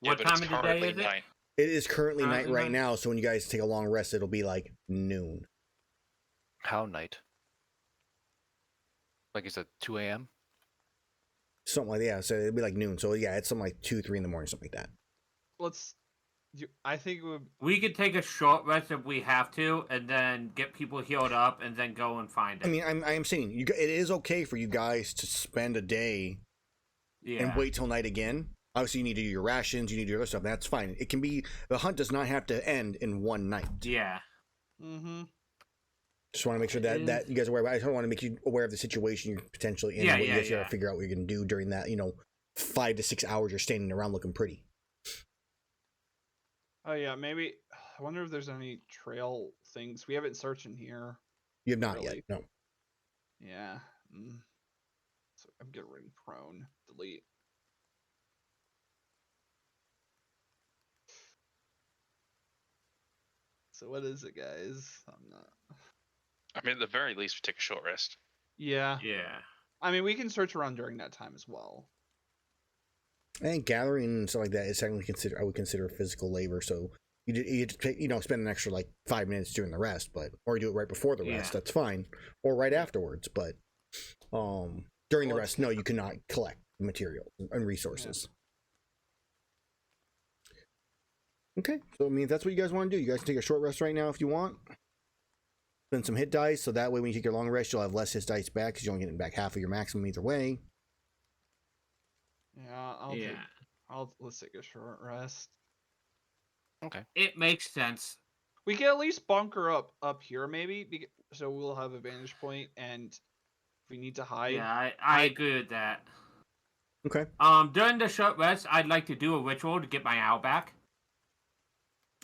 Yeah, What but time it's of the day currently is it? night. It is currently night Currently right night? now. So when you guys take a long rest, it'll be like noon. How night? Like, is it 2 a.m.? Something like that. Yeah, so it'll be like noon. So yeah, it's something like 2, 3 in the morning, something like that. I think it would. We could take a short rest if we have to, and then get people healed up, and then go and find it. I mean, I am saying it is okay for you guys to spend a day yeah. and wait till night again. Obviously, you need to do your rations, you need to do your other stuff. That's fine. It can be, the hunt does not have to end in one night. Yeah. Mm-hmm. Just want to make sure that, that you guys are aware. I don't want to make you aware of the situation you're potentially in. Yeah, and what yeah, you guys yeah. gotta figure out what you're going to do during that, 5 to 6 hours you're standing around looking pretty. Oh yeah, maybe. I wonder if there's any trail things we haven't searched in here. You have not yet. Really? No. Yeah. So I'm getting prone. Delete. So what is it, guys? I'm not. I mean, at the very least, we take a short rest. Yeah. Yeah. I mean, we can search around during that time as well. I think gathering and stuff like that is technically I would consider physical labor. So you take, spend an extra like 5 minutes doing the rest, or you do it right before the rest. Yeah. That's fine, or right afterwards. But during the Well, rest, no, you cannot collect material and resources. Okay, so I mean, if that's what you guys want to do, you guys can take a short rest right now if you want. Spend some hit dice, so that way when you take your long rest, you'll have less hit dice back because you're only getting back half of your maximum either way. Yeah. Let's take a short rest. Okay. It makes sense. We can at least bunker up here, maybe, so we'll have a vantage point, and if we need to hide. Yeah, I agree with that. Okay. During the short rest, I'd like to do a ritual to get my owl back.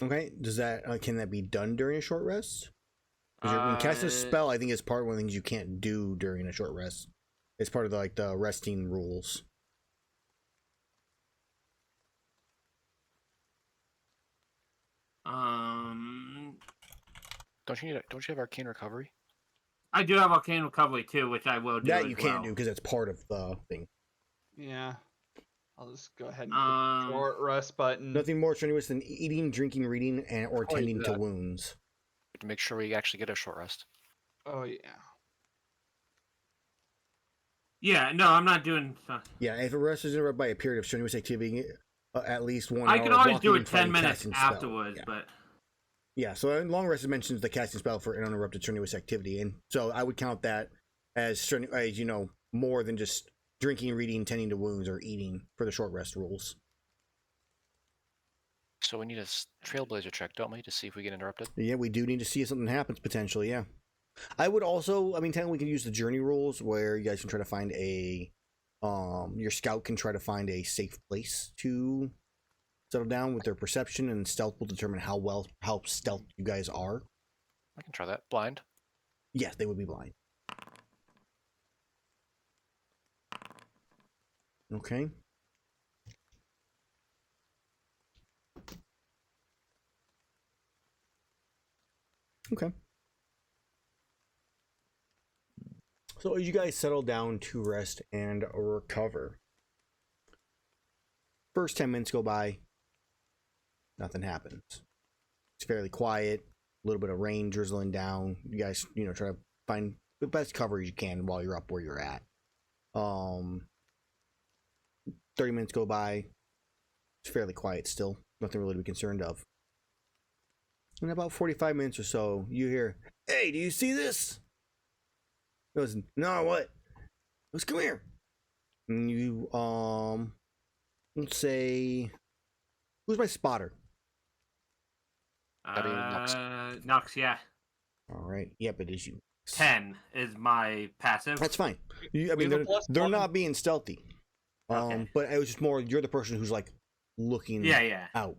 Okay. Does that can that be done during a short rest? Because when casting a spell, I think is part of one of the things you can't do during a short rest. It's part of the resting rules. Don't you have arcane recovery? I do have arcane recovery too, which I will do. That as you can't well. do because it's part of the thing. Yeah. I'll just go ahead and click the short rest button. Nothing more strenuous than eating, drinking, reading, or Oh, tending to yeah. wounds. To make sure we actually get a short rest. Oh yeah. Yeah, no, I'm not doing. Yeah, if a rest is interrupted by a period of strenuous activity, at least 1 hour. I can always blocking do and it 10 fighting minutes casting spell. afterwards, Yeah. but Yeah, so long rest mentions the casting spell for an uninterrupted strenuous activity, and so I would count that as more than just drinking, reading, tending to wounds, or eating for the short rest rules. So we need a trailblazer check, don't we, to see if we get interrupted? Yeah, we do need to see if something happens potentially. Yeah, I would also. Technically, we can use the journey rules where you guys can try to find a. Your scout can try to find a safe place to settle down with their perception, and stealth will determine how stealth you guys are. I can try that. Blind. Yes, they would be blind. Okay. Okay. So as you guys settle down to rest and recover, first 10 minutes go by, nothing happens. It's fairly quiet. little bit of rain drizzling down. You guys, try to find the best coverage you can while you're up where you're at. 30 minutes go by. It's fairly quiet still. Nothing really to be concerned of. In about 45 minutes or so, you hear, "Hey, do you see this?" He goes, "No, what?" Let's come here. And you, let's say, who's my spotter? Nux, yeah. All right. Yep, it is you. 10 is my passive. That's fine. I We mean, have a they're +1. not being stealthy. Okay. But it was just more, you're the person who's like looking Yeah. out.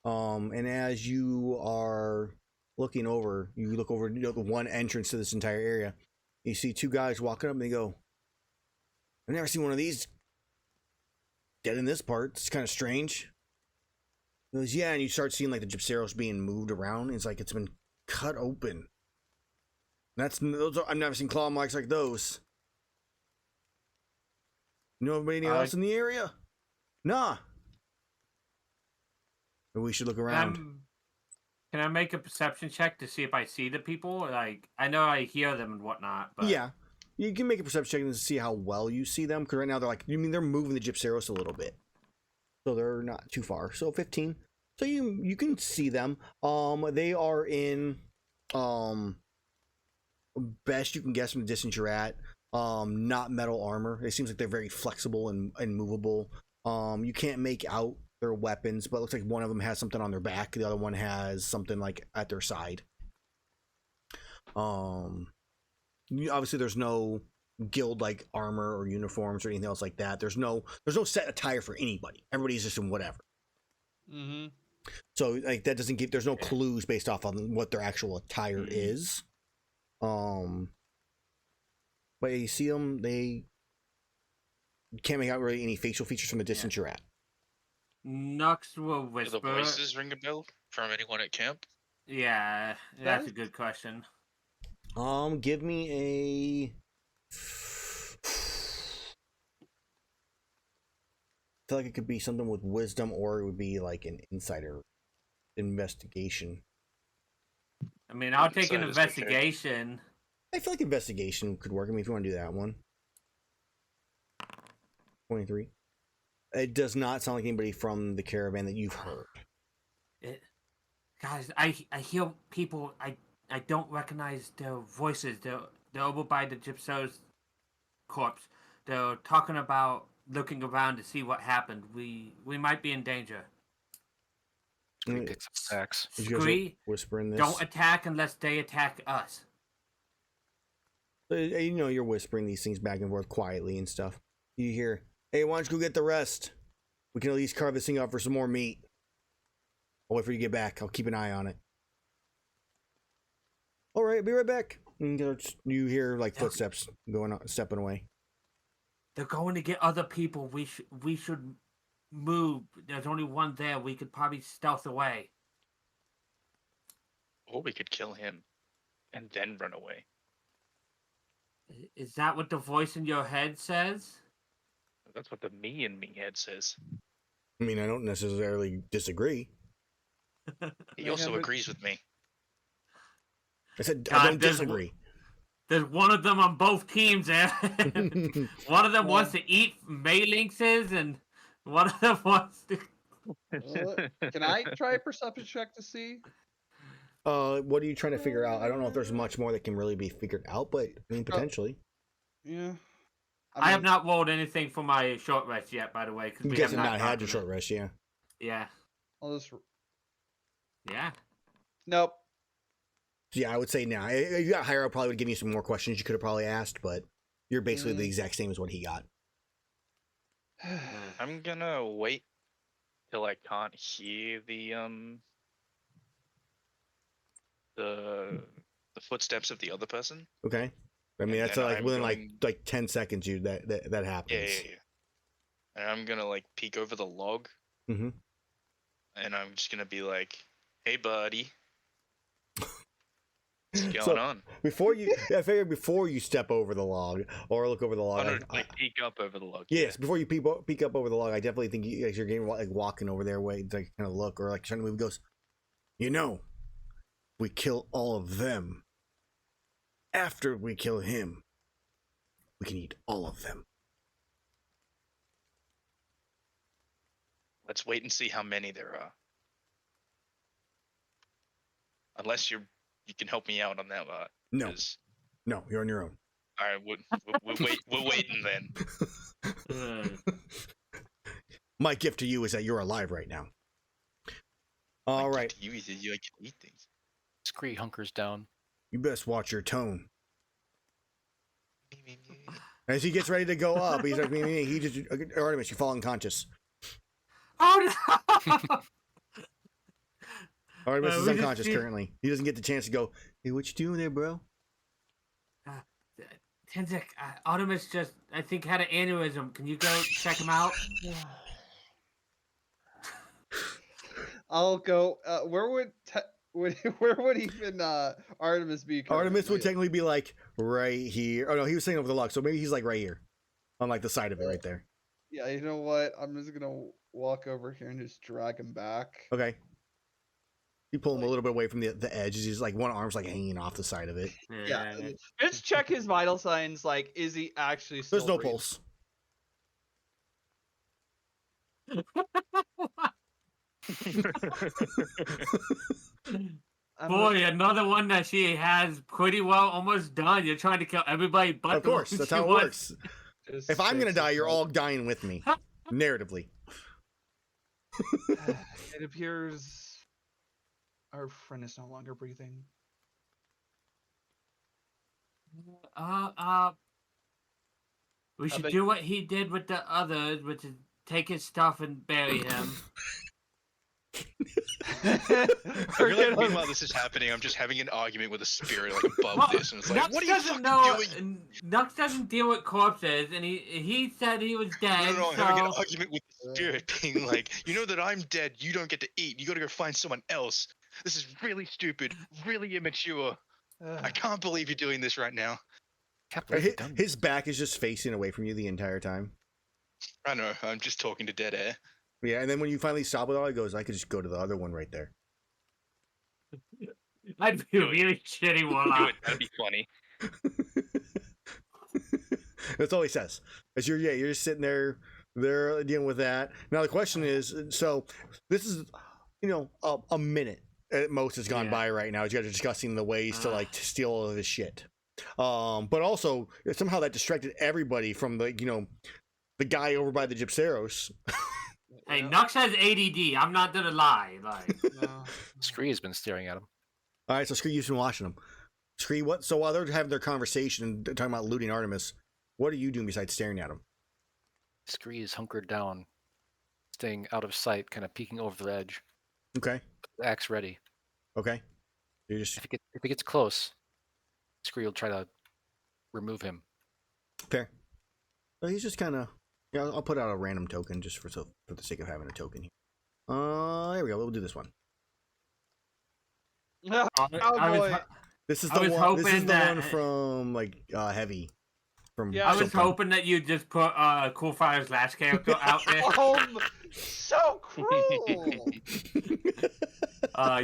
And as you are looking over, you look over, the one entrance to this entire area. You see two guys walking up and they go, "I've never seen one of these dead in this part. It's kind of strange." He goes, "Yeah," and you start seeing like the gypseros being moved around. It's like it's been cut open. I've never seen claw marks like those. You know anybody else in the area? Nah. But we should look around. Can I make a perception check to see if I see the people? Like, I know I hear them and whatnot, but Yeah. You can make a perception check to see how well you see them. Because right now they're they're moving the gypseros a little bit. So they're not too far. So 15. So you can see them. They are in best you can guess from the distance you're at. Not metal armor. It seems like they're very flexible and movable. You can't make out their weapons, but it looks like one of them has something on their back. The other one has something like at their side. Obviously there's no guild like armor or uniforms or anything else like that. There's no set attire for anybody. Everybody's just in whatever. Mm-hmm. So like that doesn't give. There's no clues based off on what their actual attire is. But you see them. They can't make out really any facial features from the distance you're at. Nux will Do the whisper. voices ring a bell from anyone at camp? Yeah, that's a good question. Give me a. I feel like it could be something with wisdom, or it would be like an insider investigation. I mean, I'll take an Inside is okay. investigation. I feel like investigation could work. I mean, if you want to do that one. 23. It does not sound like anybody from the caravan that you've heard. Guys, I hear people. I don't recognize their voices. They're over by the gypso's corpse. They're talking about looking around to see what happened. We might be in danger. We pick some axe. Did you guys Scree, whispering this? don't attack unless they attack us. You're whispering these things back and forth quietly and stuff. You hear, "Hey, why don't you go get the rest? We can at least carve this thing up for some more meat. I'll wait for you to get back. I'll keep an eye on it." All right, be right back. And you hear like footsteps going on, stepping away. They're going to get other people. We should move. There's only one there. We could probably stealth away. Or we could kill him and then run away. Is that what the voice in your head says? That's what the me in me head says. I mean, I don't necessarily disagree. He also agrees with me. I said God, I don't disagree. There's one of them on both teams, and one of them wants to eat Maylynxes, and one of them wants to. Can I try a perception check to see? What are you trying to figure out? I don't know if there's much more that can really be figured out, but I mean, potentially. Yeah. I have not rolled anything for my short rest yet, by the way. You guys have not had your short rest, yeah. Yeah. I'll just. Yeah. Nope. Yeah, I would say now. If you got higher, I probably would give you some more questions you could have probably asked, but you're basically the exact same as what he got. I'm gonna wait till I can't hear the footsteps of the other person. Okay. I mean, And that's then like I'm within going- like 10 seconds that happens. Yeah. And I'm gonna like peek over the log. Mm-hmm. And I'm just gonna be like, "Hey, buddy, what's going So, on?" I figured before you step over the log or look over the log. Oh, no, like peek up over the log. Yes, before you peek up over the log, I definitely think you're getting like walking over there, way to kind of look or like trying to move. He goes, we kill all of them, after we kill him, we can eat all of them. Let's wait and see how many there are. Unless you can help me out on that lot. No. 'cause- No, you're on your own. All right, we're waiting then. My gift to you is that you're alive right now. All My right. gift to you is that you can eat things. Scree hunkers down. You best watch your tone. As he gets ready to go up, he's like, he just, Artemis, you fall unconscious. Oh no! Artemis is we just unconscious did- currently. He doesn't get the chance to go, hey, what you doing there, bro? Tenxic, Artemis just, I think, had an aneurysm. Can you go check him out? I'll go. Where would where would even Artemis be? Artemis would currently? technically be like right here. Oh no, he was saying over the log, so maybe he's like right here. On like the side of it right there. Yeah, you know what? I'm just gonna walk over here and just drag him back. Okay. You pull him a little bit away from the edge. He's like one arm's like hanging off the side of it. Yeah, just check his vital signs. Like, is he actually still There's no breathing? pulse. I'm Boy, another one that she has pretty well almost done. You're trying to kill everybody but Of the course, one that's she how it wants. works. just If I'm gonna fix die, his you're vital- all dying with me. Narratively. It appears our friend is no longer breathing. We should bet- do what he did with the others, which is take his stuff and bury him. I feel like meanwhile this is happening, I'm just having an argument with a spirit like above Well, this, and it's like, Nux what are you doesn't fucking doing? Nux doesn't deal with corpses, and he said he was dead. No, I'm having an so argument with the spirit, being like, you know that I'm dead, you don't get to eat, you gotta go find someone else. This is really stupid, really immature. I can't believe you're doing this right now. Can't believe you've His, done his back is just facing away from you the entire time. I know, I'm just talking to dead air. Yeah, and then when you finally stop with all, he goes, I could just go to the other one right there. I'd be really shitty Do Warlock. it, that'd be funny. That's all he says. As you're just sitting there, they're dealing with that. Now the question is, so this is, a minute at most has gone Yeah. by right now. You guys are discussing the ways to like to steal all of this shit. But also somehow that distracted everybody from the guy over by the Gypseros. Hey, Nux has ADD. I'm not gonna lie. Like, No. Scree has been staring at him. All right, so Scree, you've been watching them. Scree, what? So while they're having their conversation and talking about looting Artemis, what are you doing besides staring at him? Scree is hunkered down, staying out of sight, kind of peeking over the edge. Okay, Axe ready. okay. You're just If he gets close, Scree will try to remove him. fair. So he's just kind of. Yeah, I'll put out a random token just for the sake of having a token here. Here we go. We'll do this one. Oh, boy. This is I the was one. This is hoping the that- one from Heavy. From Yeah, I was Silkwood. hoping that you just put Cool Fire's last character out there. So cruel.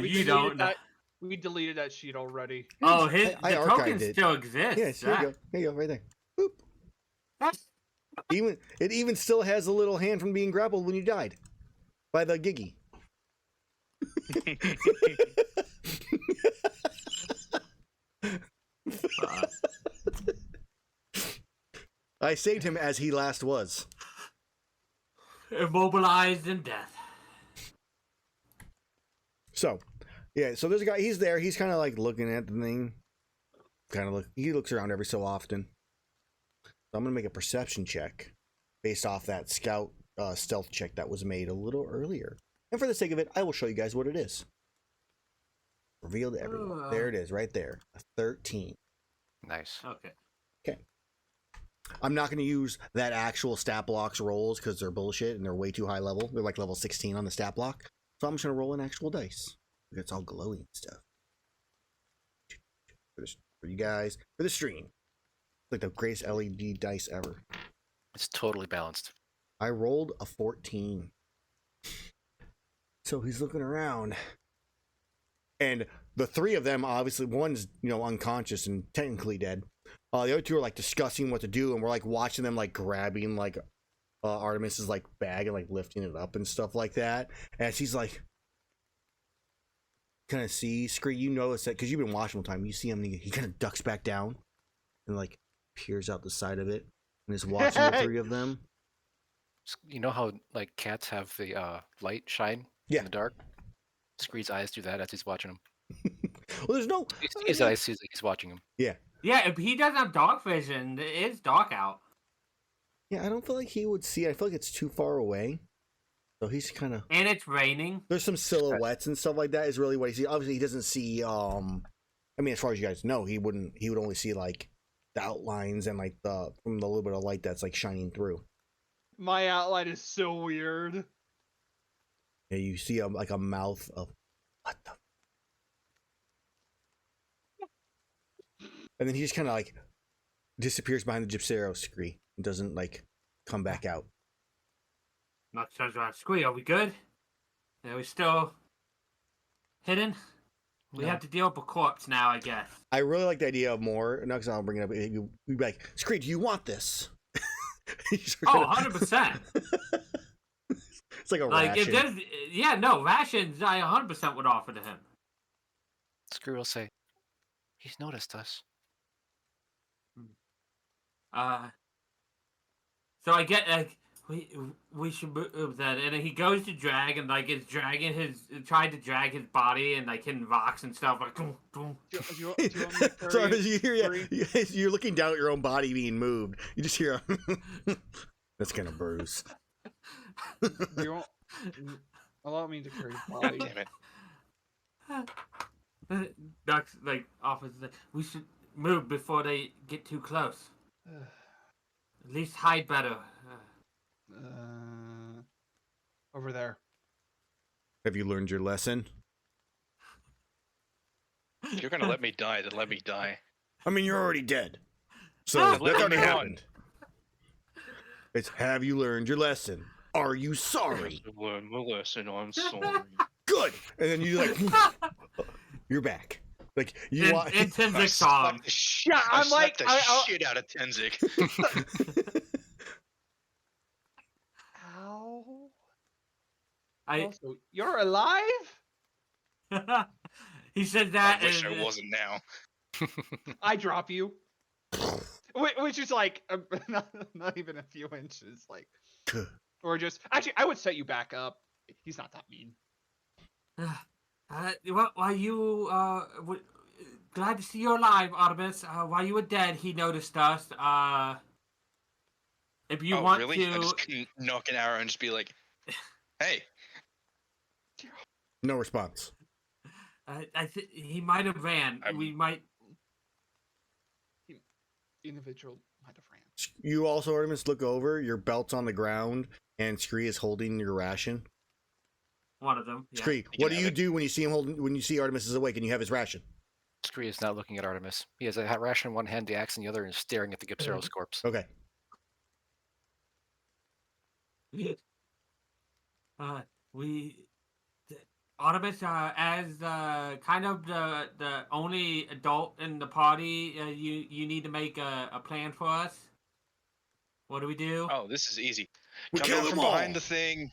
You don't. That, we deleted that sheet already. Oh, his I the archived token it. still exists. Yes, here you go. Here you go, right there. Boop. It even still has a little hand from being grappled when you died by the Giggy. I saved him as he last was. Immobilized in death. So, yeah. So there's a guy. He's there. He's kind of like looking at the thing. He looks around every so often. So I'm gonna make a perception check based off that scout stealth check that was made a little earlier. And for the sake of it, I will show you guys what it is. Reveal to everyone. There it is, right there. A 13. Nice. Okay. I'm not going to use that actual stat blocks rolls because they're bullshit and they're way too high level. They're like level 16 on the stat block. So I'm just going to roll an actual dice. It's all glowy and stuff. For you guys, for the stream. Like the greatest LED dice ever. It's totally balanced. I rolled a 14. So he's looking around. And the three of them, obviously, one's unconscious and technically dead. The other two are like discussing what to do, and we're like watching them like grabbing like Artemis's like bag and like lifting it up and stuff like that. And she's like, kind of see Scree. You notice that because you've been watching all the time. You see him, and he kind of ducks back down and like peers out the side of it and is watching the three of them. You know how like cats have the light shine Yeah. in the dark? Scree's eyes do that as he's watching him. Well, there's no. His eyes sees like he's watching him. Yeah. Yeah, if he doesn't have dark vision, it's dark out. Yeah, I don't feel like he would see it. I feel like it's too far away. So he's kind of. And it's raining. There's some silhouettes and stuff like that. Is really what he sees. Obviously, he doesn't see. I mean, as far as you guys know, he wouldn't. He would only see like the outlines and like from the little bit of light that's like shining through. My outline is so weird. Yeah, you see like a mouth of what the. And then he just kind of like disappears behind the Gypsero Scree and doesn't like come back out. Not sure about Scree. Are we good? Are we still hidden? We No. have to deal with a corpse now, I guess. I really like the idea of more. No, because I'll bring it up. You'd be like, Scree, do you want this? Oh, 100%. It's like a Like, ration. if there's... Yeah, no, rations I 100% would offer to him. Scree will say, "He's noticed us." So I get, like, we should move that. And he goes to drag, and, like, is dragging tried to drag his body, and, like, hitting rocks and stuff, like, boom, boom. Do you want me to carry So as you hear, Scree? you're looking down at your own body being moved. You just hear, that's kind of Bruce. Do you want... Allow me to carry his God body. damn it. Ducks, like, offers, like, we should move before they get too close. At least hide better. Over there. Have you learned your lesson? If you're gonna let me die, then let me die. I mean, you're already dead. So Ah, that's let already me on. happened. It's have you learned your lesson? Are you sorry? I've learned my lesson. I'm sorry. Good. And then you like, you're back. Like you In want. I Tenxic song. slapped the Yeah, I I'm like, slapped the shit out of Tenxic. Ow. I Also, you're alive? he said that. I wish and, I wasn't now. I drop you. Which is like not even a few inches, like, or just actually, I would set you back up. He's not that mean. While you glad to see you alive, Artemis. While you were dead, he noticed us. If you Oh, want really? I to, just can knock an arrow and just be like, hey. No response. I think he might have ran. We might. Individual might have ran. You also, Artemis, look over. Your belt's on the ground, and Scree is holding your ration. One of them. Yeah. Scree, can what do have you it. do when you see him holding? When you see Artemis is awake and you have his ration? Scree is not looking at Artemis. He has a ration in one hand, the axe in the other, and is staring at the Gypsero's corpse. Okay. Artemis, as kind of the only adult in the party, you need to make a plan for us. What do we do? Oh, this is easy. We Come kill out them from all. behind the thing,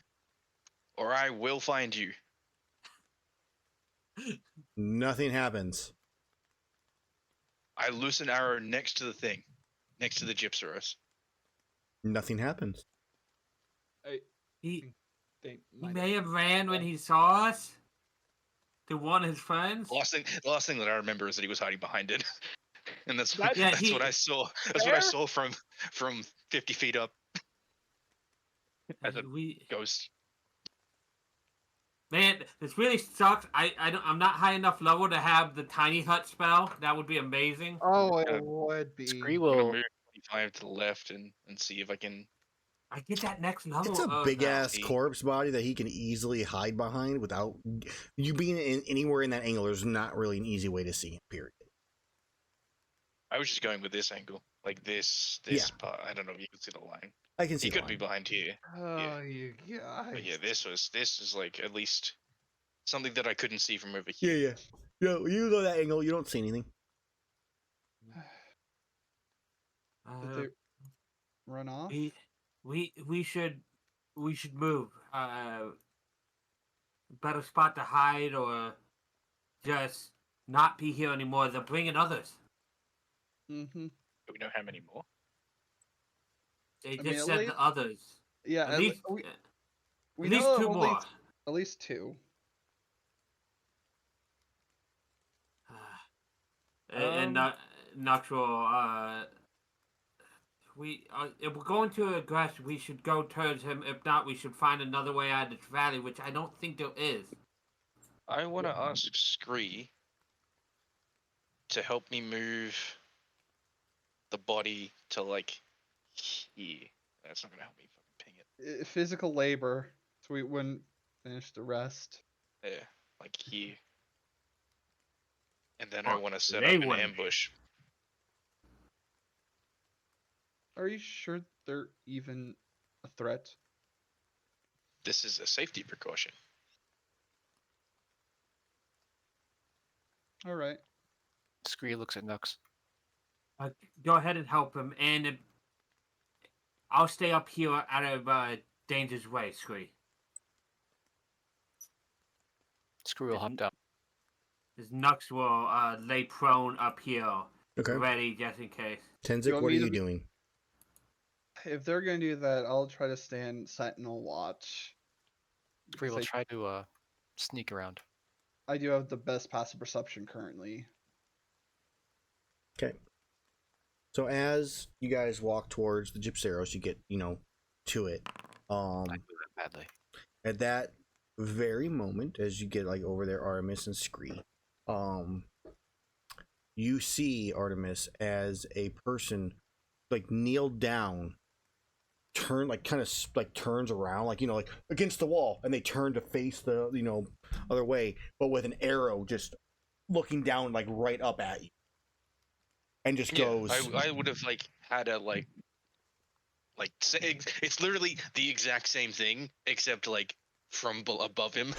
or I will find you. Nothing happens. I loose an arrow next to the thing, next to the Gypseros. Nothing happens. He They he may have ran when he saw us to one of his friends. The last thing that I remember is that he was hiding behind it, and that's Yeah, that's he- what I saw. That's what I saw from 50 feet up as a We ghost. man, this really sucks. I'm not high enough level to have the tiny hut spell. That would be amazing. Oh, Yeah. it would be. Scree I'm gonna will. move 25 to the left and see if I can. I get that next level. It's a of big that. ass See? corpse body that he can easily hide behind without you being anywhere in that angle. There's not really an easy way to see him. Period. I was just going with this angle, like this Yeah. part. I don't know if you can see the line. I can see. He the could be line. behind here. Oh, you guys. But yeah, this is like at least Something that I couldn't see from over Yeah, here. yeah. You go that angle, you don't see anything. Did they run off? We should move. Better spot to hide or just not be here anymore. They're bringing others. Mm-hmm. Do we know how many more? They I just mean, at said least- the others. Yeah, At least we at least know two of more. at least two. And Noctral, if we're going to aggress, we should go towards him. If not, we should find another way out of this valley, which I don't think there is. I want to ask Scree to help me move the body to like here. That's not gonna help me fucking ping it. Physical labor, so we wouldn't finish the rest. Yeah, like here. And then I Oh, want to set they up an wouldn't. ambush. Are you sure they're even a threat? This is a safety precaution. All right. Scree looks at Nux. Go ahead and help him, and I'll stay up here out of danger's way, Scree. Scree will hop down. This Nux will lay prone up here, Okay. ready just in case. Tenxic, want what are me to you be- doing? If they're gonna do that, I'll try to stand sentinel watch. Scree will because try to sneak around. I do have the best passive perception currently. Okay. So as you guys walk towards the Gypseros, you get, to it. I do that badly. At that very moment, as you get like over there, Artemis and Scree, you see Artemis as a person like kneeled down, turn like kind of like turns around, like like against the wall, and they turn to face the other way, but with an arrow just looking down like right up at you, and just goes. I would have like had a say it's literally the exact same thing except like from above him.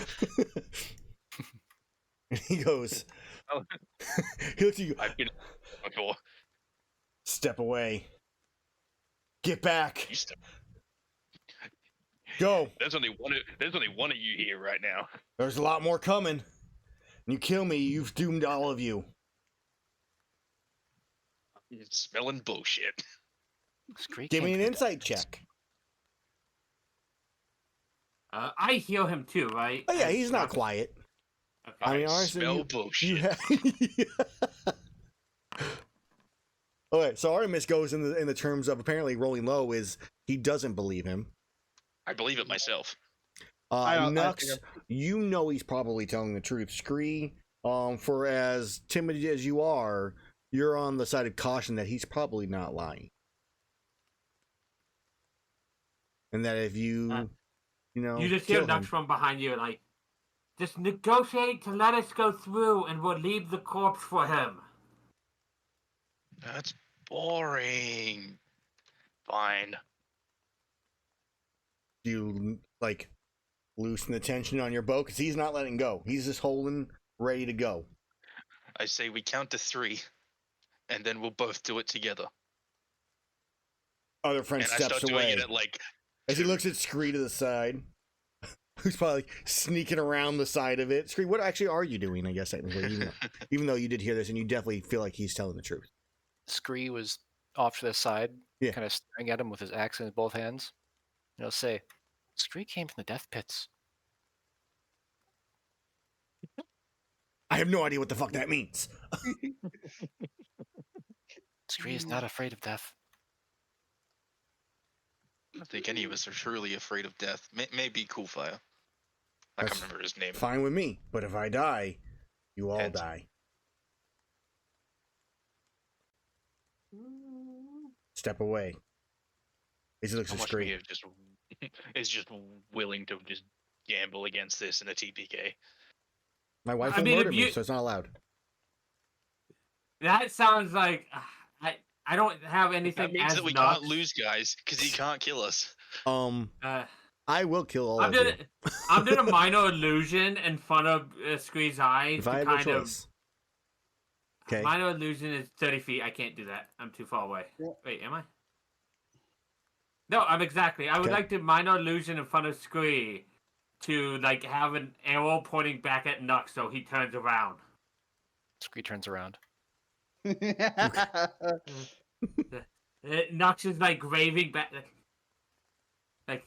And he goes. Oh. He looks at you. I've been before. Step away. Get back. You step. Go. There's only one of you here right now. There's a lot more coming. You kill me, you've doomed all of you. You're smelling bullshit. Scree Give came me an from the insight depths. check. I heal him too, right? Oh yeah, he's not quiet. Okay. I mean, I honestly, smell bullshit. Okay, so Artemis goes in the terms of apparently rolling low is he doesn't believe him. I believe it myself. I Nux, think he's probably telling the truth. Scree, for as timid as you are, you're on the side of caution that he's probably not lying. And that if you, You just hear kill Nux him, from behind you, like, just negotiate to let us go through, and we'll leave the corpse for him. That's boring. Fine. you like loosen the tension on your bow because he's not letting go. He's just holding, ready to go. I say we count to 3, and then we'll both do it together. Other friend And I steps start away doing it at like as he 2. looks at Scree to the side, who's probably sneaking around the side of it. Scree, what actually are you doing? I guess technically, even though you did hear this, and you definitely feel like he's telling the truth. Scree was off to the side, Yeah. kind of staring at him with his axe in both hands. And he'll say, Scree came from the death pits. I have no idea what the fuck that means. Scree is not afraid of death. I don't think any of us are truly afraid of death. Maybe Coolfire. I That's can't remember his name. Fine with me, but if I die, you all Heads. die. Step away. As he looks How at much Scree. me of just is just willing to just gamble against this in a TPK. My wife I will mean, murder if me, you- so it's not allowed. That sounds like I don't have anything That means as that we Nux. can't lose, guys, because he can't kill us. Uh, I will kill all I'm of you. doing I'm doing a minor illusion in front of Scree's eyes If I to had no kind of. choice. Okay. Minor illusion is 30 feet. I can't do that. I'm too far away. Yeah. Wait, am I? No, I'm exactly. I would Okay. like to minor illusion in front of Scree to like have an arrow pointing back at Nux so he turns around. Scree turns around. Nux is like raving back, like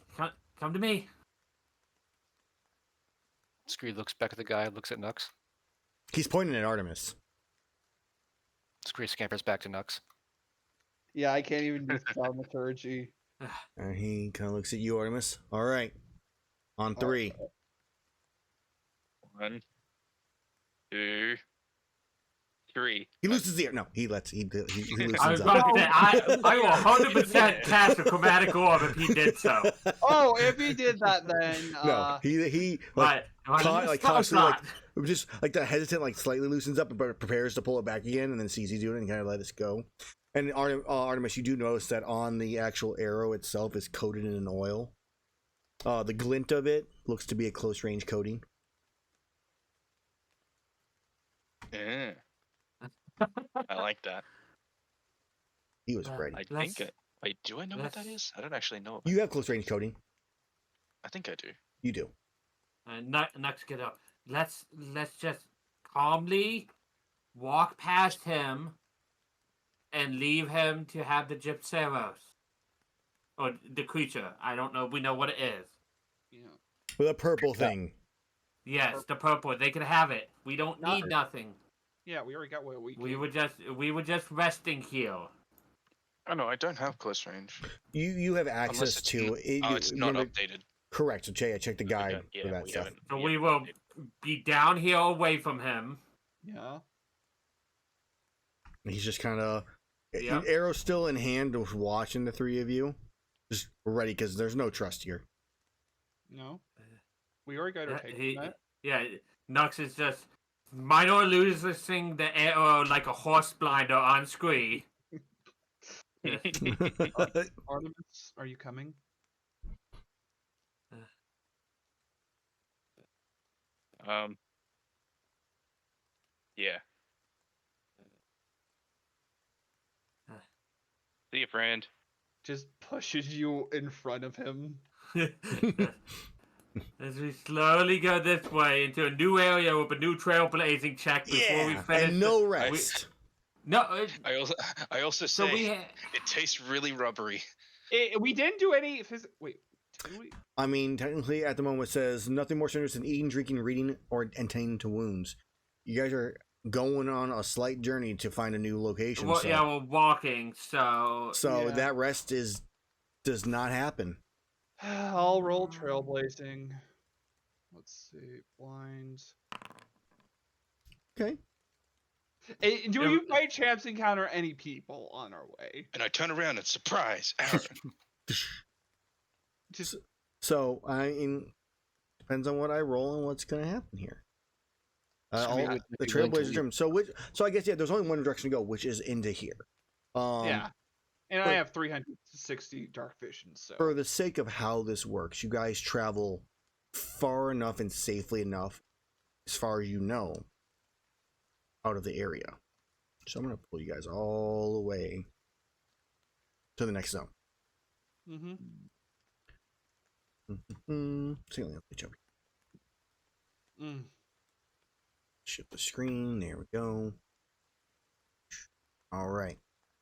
come to me. Scree looks back at the guy, looks at Nux. He's pointing at Artemis. Scree scampers back to Nux. Yeah, I can't even do thaumaturgy. And he kind of looks at you, Artemis. All right. On 3. 1, 2, 3. He loses the... No, he loosens I was up. about to say, I will 100% cast a chromatic orb if he did so. Oh, if he did that, then No, he But constantly just like the hesitant, like slightly loosens up, but prepares to pull it back again, and then sees you do it and kind of let it go. And Artemis, you do notice that on the actual arrow itself is coated in an oil. The glint of it looks to be a close range coating. Yeah. I like that. He was ready. I think. Wait, do I know what that is? I don't actually know. About You have close range coating. I think I do. You do. Nux, get up. Let's just calmly walk past him and leave him to have the Gypceros. Or the creature. I don't know. We know what it is. Yeah. With a purple thing. Yes, the purple. They can have it. We don't Not- need nothing. Yeah, we already got what we. We were just resting here. Oh no, I don't have close range. You have access it's to it. Oh, it's not remember- updated. Correct. So Jay, I checked the guide Yeah, for that we stuff. haven't- So we we haven't will updated. be down here away from him. Yeah. And he's just kind of Yep. arrow still in hand, just watching the 3 of you, just ready because there's no trust here. No. We already got our take on that. Yeah, Nux is just minor losing the arrow like a horse blinder on Scree. Artemis, are you coming? Yeah. See you, friend. Just pushes you in front of him. As we slowly go this way into a new area with a new trailblazing check before we Yeah, finish. and no rest. No. I also So say we. it tastes really rubbery. We didn't do any. Wait, did we? I mean, technically, at the moment, it says nothing more serious than eating, drinking, reading, or attending to wounds. You guys are going on a slight journey to find a new location. Well, so yeah, we're walking, so. Yeah. that rest does not happen. I'll roll trailblazing. Let's see, blind. Okay. Do you by chance encounter any people on our way? And I turn around and surprise, Aaron. Just So depends on what I roll and what's going to happen here. The trailblazers determined. So I guess there's only one direction to go, which is into here. yeah, and I have 360 dark vision. So For the sake of how this works, you guys travel far enough and safely enough, as far as you know, out of the area. So I'm going to pull you guys all the way to the next zone. Mm-hmm. So let me jump. Mm. Shift the screen. There we go. All right.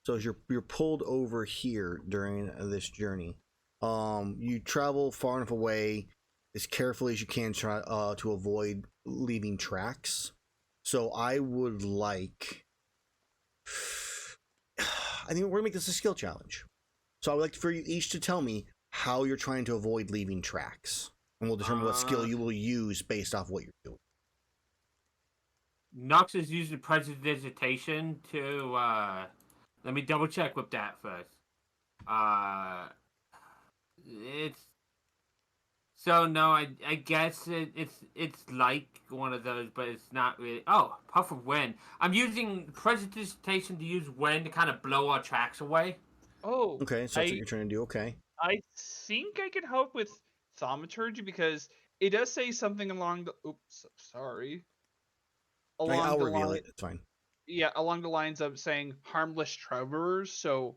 So as you're pulled over here during this journey, you travel far enough away as carefully as you can, try to avoid leaving tracks. So I would like. I think we're gonna make this a skill challenge. So I would like for you each to tell me how you're trying to avoid leaving tracks, and we'll determine what skill you will use based off what you're doing. Nux is using prestidigitation to, let me double check with that first. So no, I guess it's like one of those, but it's not really. Oh, puff of wind. I'm using prestidigitation to use wind to kind of blow our tracks away. Oh, Okay, so that's what you're trying to do. Okay. I think I can help with thaumaturgy because it does say something along the. Oops, sorry. Like, I'll the reveal line, it. It's fine. yeah, along the lines of saying harmless travelers. So,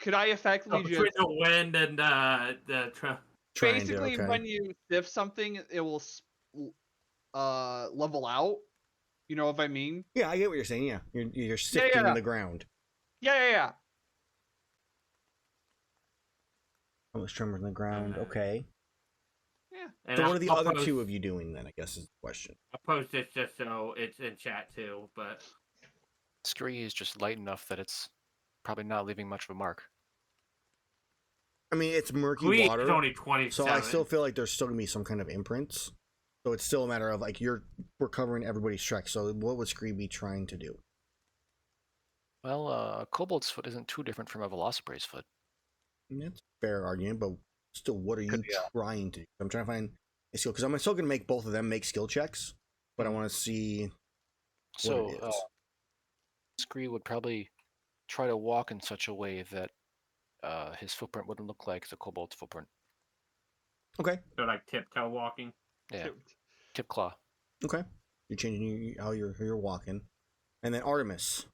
could I effectively Oh, just with the wind and the Trying to, basically okay. when you sift something, it will level out? You know what I mean? Yeah, I get what you're saying. Yeah, you're sifting yeah. the ground. Yeah. Almost tremors in the ground. Uh, Okay. Yeah. And So what are the I'll other post- two of you doing then? I guess is the question. I'll post this just so it's in chat too, but Scree is just light enough that it's probably not leaving much of a mark. I mean, it's murky Scree is water, only 27. so I still feel like there's still gonna be some kind of imprints. So it's still a matter of like we're covering everybody's trek. So what would Scree be trying to do? Well, a kobold's foot isn't too different from a velociprae's foot. I mean, that's a fair argument, but still, what are you Could be, trying to do? I'm trying to find a skill because I'm still gonna make both of them make skill checks, but I want to see So, what it is. Scree would probably try to walk in such a way that his footprint wouldn't look like the kobold's footprint. Okay, so like tiptoe walking. Yeah, tip claw. okay. You're changing how you're walking, and then Artemis.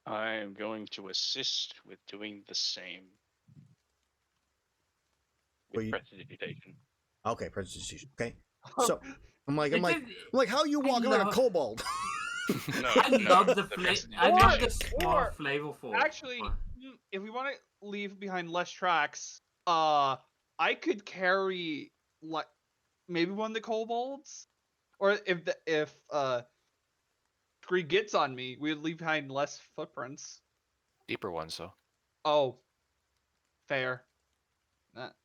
I am going to assist with doing the same. Well, With you- prestidigitation. Okay, presentation. Okay, so I'm like It just- how you walking like a love- kobold? No, I love the I love the prestidigitation. small or- flavorful. Actually, if we want to leave behind less tracks, I could carry like maybe one of the kobolds, or if Scree gets on me, we'd leave behind less footprints. Deeper ones, though. Oh, fair.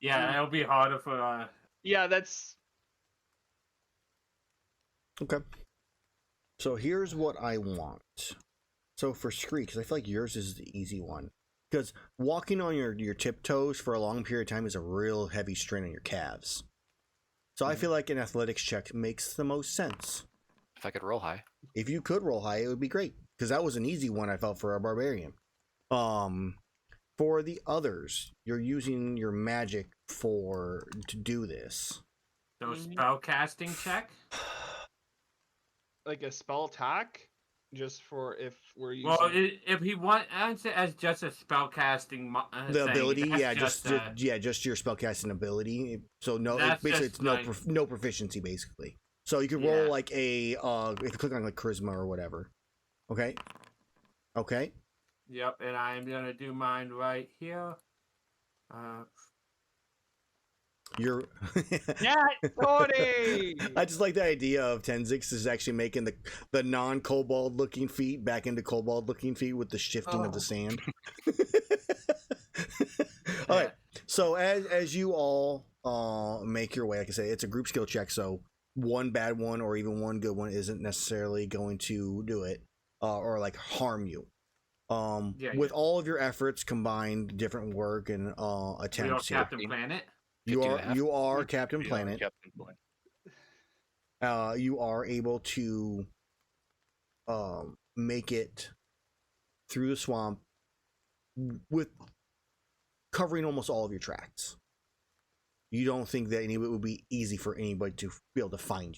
Yeah, it'll be harder for Yeah, that's Okay. So here's what I want. So for Scree, because I feel like yours is the easy one. Because walking on your tiptoes for a long period of time is a real heavy strain on your calves. So I feel like an athletics check makes the most sense. If I could roll high. If you could roll high, it would be great. Because that was an easy one I felt for a barbarian. For the others, you're using your magic to do this. so spell casting check. like a spell attack, just for if we're using. Well, if he want, I'd say as just a spell casting. The ability, that's yeah, just your spellcasting ability. So no, That's basically just it's no like- no proficiency basically. So you could roll Yeah. like a if you click on like charisma or whatever. Okay. Okay. Yep, and I'm gonna do mine right here. You're. Yeah, Tony. I just like the idea of Tenxic is actually making the non-kobold looking feet back into kobold looking feet with the shifting of the Oh. sand. All right. So as you all make your way, like I say, it's a group skill check. So one bad one or even one good one isn't necessarily going to do it or like harm you. With all of your efforts combined, different work and We are attempts here, Captain Planet. you 15 and a half. are Captain We are Planet. Captain Planet. You are able to make it through the swamp with covering almost all of your tracks. You don't think that it would be easy for anybody to be able to find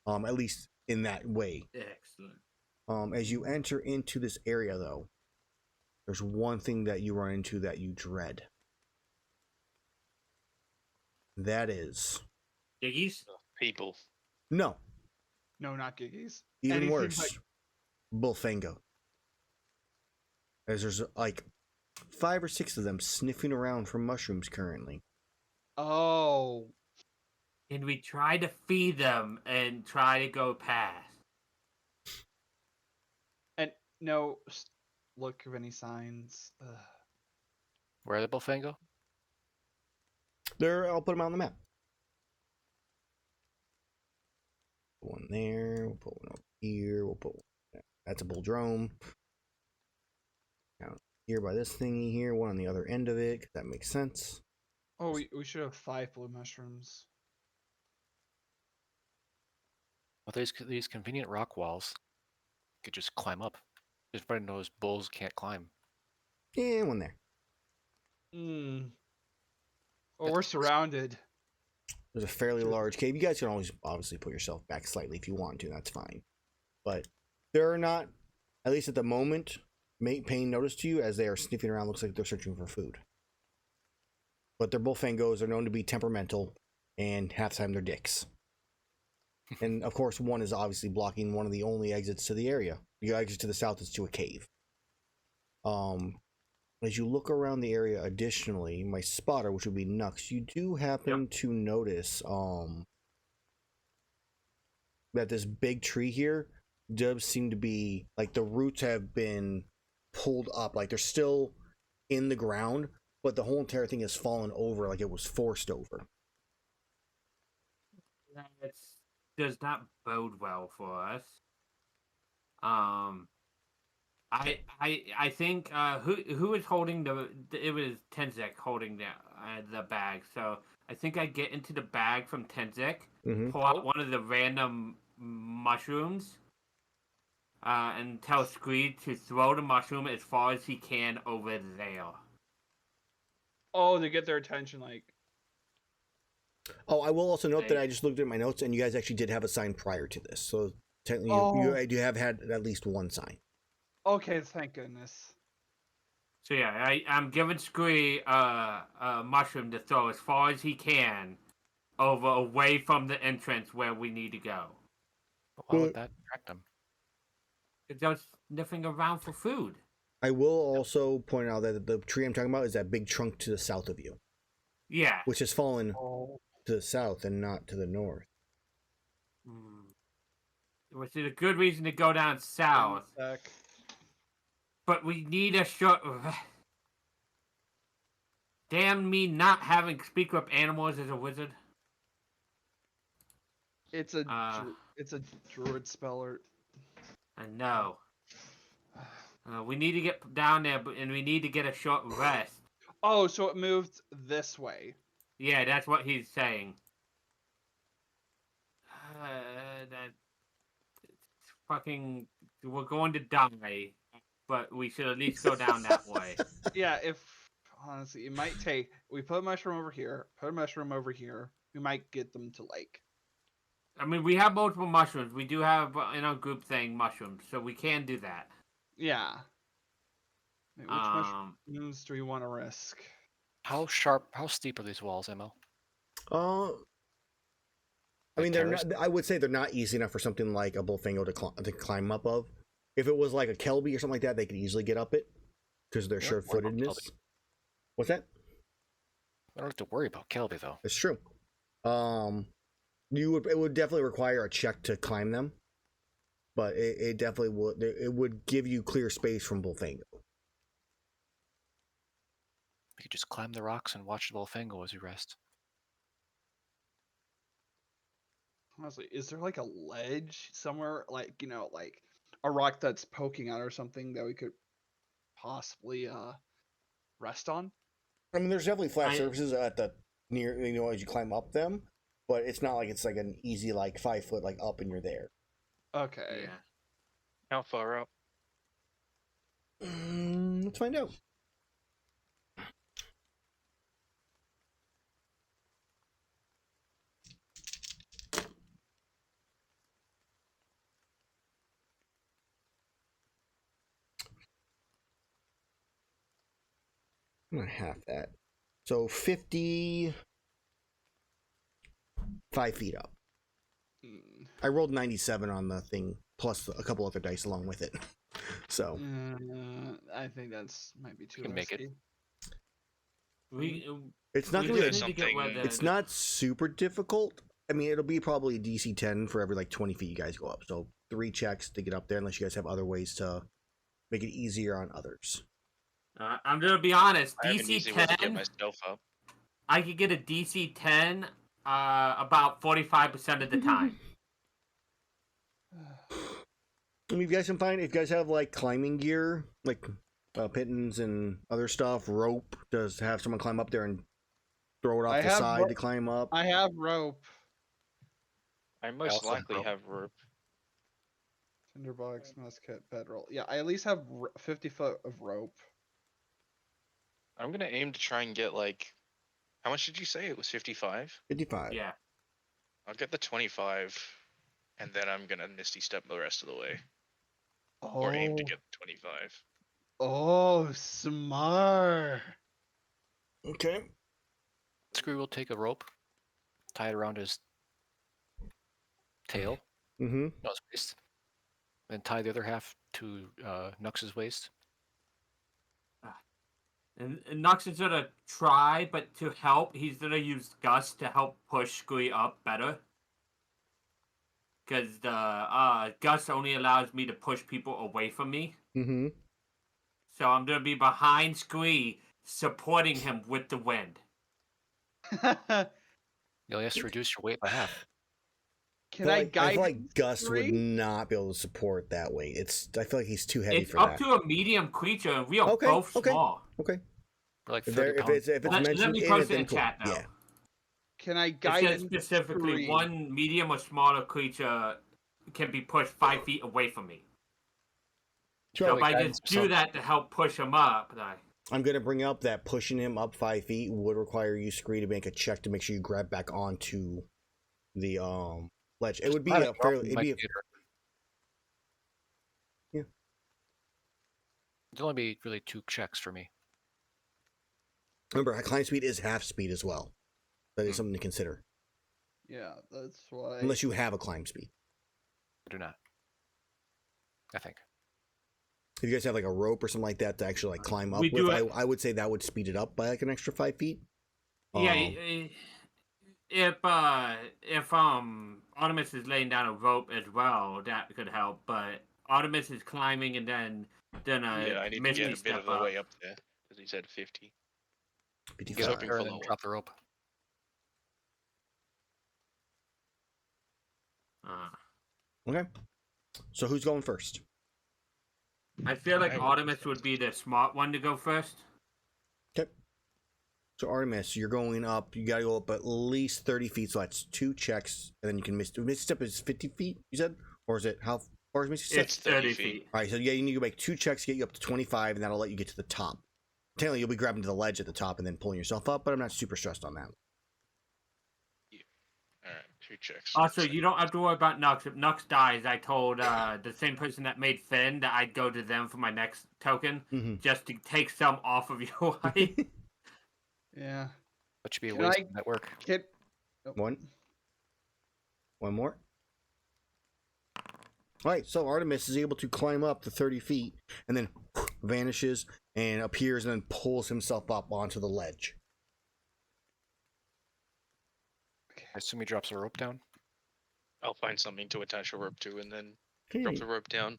you, at least in that way. Excellent. As you enter into this area, though, there's one thing that you run into that you dread. That is Diggies. People. no, No, not Giggies. even Anything worse, like- Bullfango. As there's like 5 or 6 of them sniffing around for mushrooms currently. Oh, And we try to feed them and try to go past. and no. Look of any signs. Where are the Bullfango? I'll put them on the map. Put one there. We'll put one over here. We'll put one there. That's a bulldrome. Down here by this thingy here. One on the other end of it, 'cause that makes sense. Oh, we should have 5 blue mushrooms. Well, these convenient rock walls. You could just climb up. Everybody knows bulls can't climb. Yeah, one there. Hmm. Well, we're surrounded. There's a fairly large cave. You guys can always obviously put yourself back slightly if you want to. That's fine. But there are not, at least at the moment, paying notice to you as they are sniffing around. Looks like they're searching for food. But their bullfangos are known to be temperamental, and half the time they're dicks. And of course, one is obviously blocking one of the only exits to the area. The exit to the south is to a cave. As you look around the area, additionally, my spotter, which would be Nux, you do happen to notice that this big tree here does seem to be like the roots have been pulled up, like they're still in the ground, but the whole entire thing has fallen over, like it was forced over. That does not bode well for us. I think who is holding it was Tenxic holding the bag. So I think I get into the bag from Tenxic, pull out one of the random mushrooms, and tell Scree to throw the mushroom as far as he can over there. Oh, to get their attention, like. Oh, I will also note that I just looked at my notes, and you guys actually did have a sign prior to this. So technically, you have had at least one sign. Okay, thank goodness. So yeah, I'm giving Scree a mushroom to throw as far as he can away from the entrance where we need to go. Why would that attract them? Because they're sniffing around for food. I will also point out that the tree I'm talking about is that big trunk to the south of you. Yeah. Which has fallen to the south and not to the north. Which is a good reason to go down south. But we need a short. Damn me not having speak with animals as a wizard. It's a druid speller. I know. We need to get down there, and we need to get a short rest. Oh, so it moved this way. Yeah, that's what he's saying. Fucking, we're going to die, but we should at least go down that way. Yeah, honestly, it might take. We put a mushroom over here. Put a mushroom over here. We might get them to like. I mean, we have multiple mushrooms. We do have in our group thing mushrooms, so we can do that. Yeah. Wait, which mushrooms do we want to risk? How steep are these walls, Emil? I mean, they're not. I would say they're not easy enough for something like a bullfango to climb up of. If it was like a Kelby or something like that, they could easily get up it because of their sure-footedness. What's that? I don't have to worry about Kelby though. It's true. It would definitely require a check to climb them, but it definitely would. It would give you clear space from bullfango. You could just climb the rocks and watch the bullfango as you rest. Honestly, is there like a ledge somewhere, like like a rock that's poking out or something that we could possibly rest on? I mean, there's definitely flat surfaces at the near as you climb up them, but it's not like it's like an easy 5 foot up and you're there. Okay. Yeah. How far up? Let's find out. I'm gonna half that. So 55 feet up. I rolled 97 on the thing, plus a couple other dice along with it. So I think that's might be too can make it. risky. It's not we gonna just need to get where it's not super difficult. I mean, it'll be probably DC 10 for every 20 feet you guys go up. So 3 checks to get up there, unless you guys have other ways to make it easier on others. I'm gonna be honest. I have an DC easy way to 10. get myself up. I could get a DC 10 about 45% of the time. I mean, if you guys can find, if you guys have climbing gear, pittons and other stuff, rope, does have someone climb up there and throw it off the side to climb up. I have rope. I most likely have rope. Tinderbox, musket, bedroll. Yeah, I at least have 50 foot of rope. I'm gonna aim to try and get How much did you say? It was 55? 55. Yeah. I'll get the 25, and then I'm gonna Misty Step the rest of the way. Or aim to get 25. Oh, smart. Okay. Scree will take a rope, tie it around his tail, Mm-hmm. no, his waist, then tie the other half to Nux's waist. And Nux is gonna try, but to help, he's gonna use Gus to help push Scree up better. Because the Gus only allows me to push people away from me. Mm-hmm. So I'm gonna be behind Scree, supporting him with the wind. You'll have to reduce your weight by half. Can I guide I feel like Gus Scree? would not be able to support that weight. I feel like he's too heavy It's for up that. to a medium creature, and we are Okay, both okay. small. Okay. For like If 30 pounds. it's Let mentioned me in post it, it then in cool. chat now. Yeah. Can I It guide says specifically Scree? one medium or smaller creature can be pushed 5 feet away from me. Sure. So if I guidance just do or that to help push him up, I'm going to bring up that pushing him up 5 feet would require you, Scree, to make a check to make sure you grab back onto the ledge. It would be a fairly... It'd be yeah. It'd only be really 2 checks for me. Remember, climb speed is half speed as well. That is something to consider. Yeah, that's why. Unless you have a climb speed. I do not. I think. If you guys have like a rope or something like that to actually like climb up We with, do I would say that would speed it up by like an extra 5 feet. yeah. If Artemis is laying down a rope as well, that could help. But Artemis is climbing and then Yeah, I need to Misty get a bit step of the up. way up there. Because he said 50. Get 55. up there and then drop the rope. Okay. So who's going first? I feel like I would Artemis would be the smart one to go first. Okay. So Artemis, you're going up. You got to go up at least 30 feet. So that's 2 checks, and then you can miss. Misty step is 50 feet. You said, or is it how far is Misty step? It's 30 feet. All right. So yeah, you need to make 2 checks to get you up to 25, and that'll let you get to the top. Technically, you'll be grabbing to the ledge at the top and then pulling yourself up, but I'm not super stressed on that. Alright, 2 checks. Also, you don't have to worry about Nux. If Nux dies, I told the same person that made Finn that I'd go to them for my next token, just to take some off of your height. Yeah. That should be a Can waste I of network. get? One more. All right, so Artemis is able to climb up to 30 feet and then vanishes and appears and then pulls himself up onto the ledge. I assume he drops the rope down. I'll find something to attach a rope to and then Okay. drop the rope down.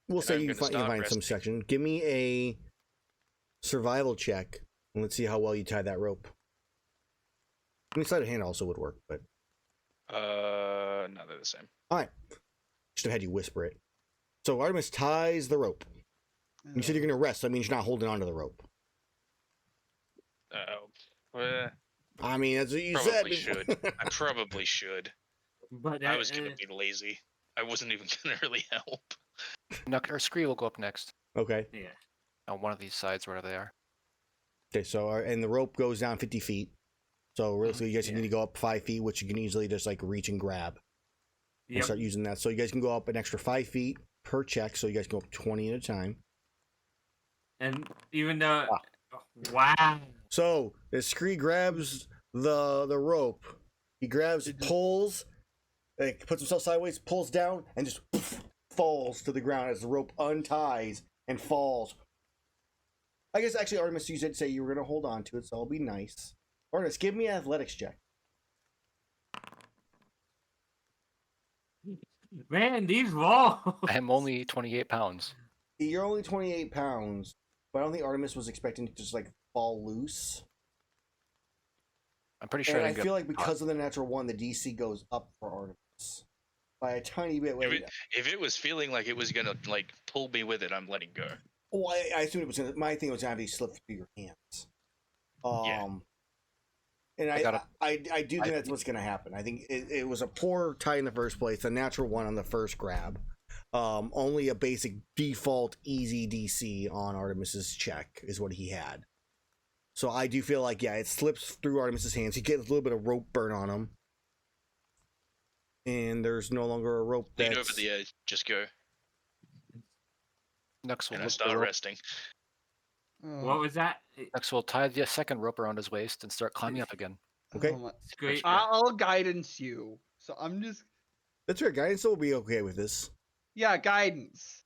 We'll And say I'm you gonna find start some resting. section. Give me a survival check, and let's see how well you tie that rope. I mean, sleight of hand also would work, but No, they're the same. all right. Should have had you whisper it. So Artemis ties the rope. You said you're going to rest. So that means you're not holding onto the rope. Well, I mean, that's what you probably said. should. I probably should. But I was gonna be lazy. I wasn't even gonna really help. Or Scree will go up next Okay. yeah. on one of these sides, wherever they are. Okay, so and the rope goes down 50 feet. So realistically, you guys need to go up 5 feet, which you can easily just like reach and grab and Yep. start using that. So you guys can go up an extra 5 feet per check. So you guys go up 20 at a time. And even though, wow. So as Scree grabs the rope, he grabs, pulls, like puts himself sideways, pulls down, and just falls to the ground as the rope unties and falls. I guess actually, Artemis, you did say you were going to hold on to it, so I'll be nice. Artemis, give me an athletics check. Man, these walls. I am only 28 pounds. You're only 28 pounds, but I don't think Artemis was expecting to just like fall loose. I'm pretty sure And I I didn't feel like because of the natural one, the DC goes up for Artemis by a tiny bit. If it was feeling like it was gonna like pull me with it, I'm letting go. Well, I assumed it was gonna. My thing was gonna have you slip through your hands. Yeah. And I do think I- that's what's gonna happen. I think it was a poor tie in the first place, a natural one on the first grab. Only a basic default easy DC on Artemis's check is what he had. So I do feel like, yeah, it slips through Artemis's hands. He gets a little bit of rope burn on him. And there's no longer a rope Lean that's... over the edge. Just go. Nux will And I loop the start rope. resting. Oh, What was that? Nux will tie the second rope around his waist and start climbing up again. Okay. oh my- Scree. I'll guidance you. So I'm just That's right. Guidance will be okay with this. yeah, guidance.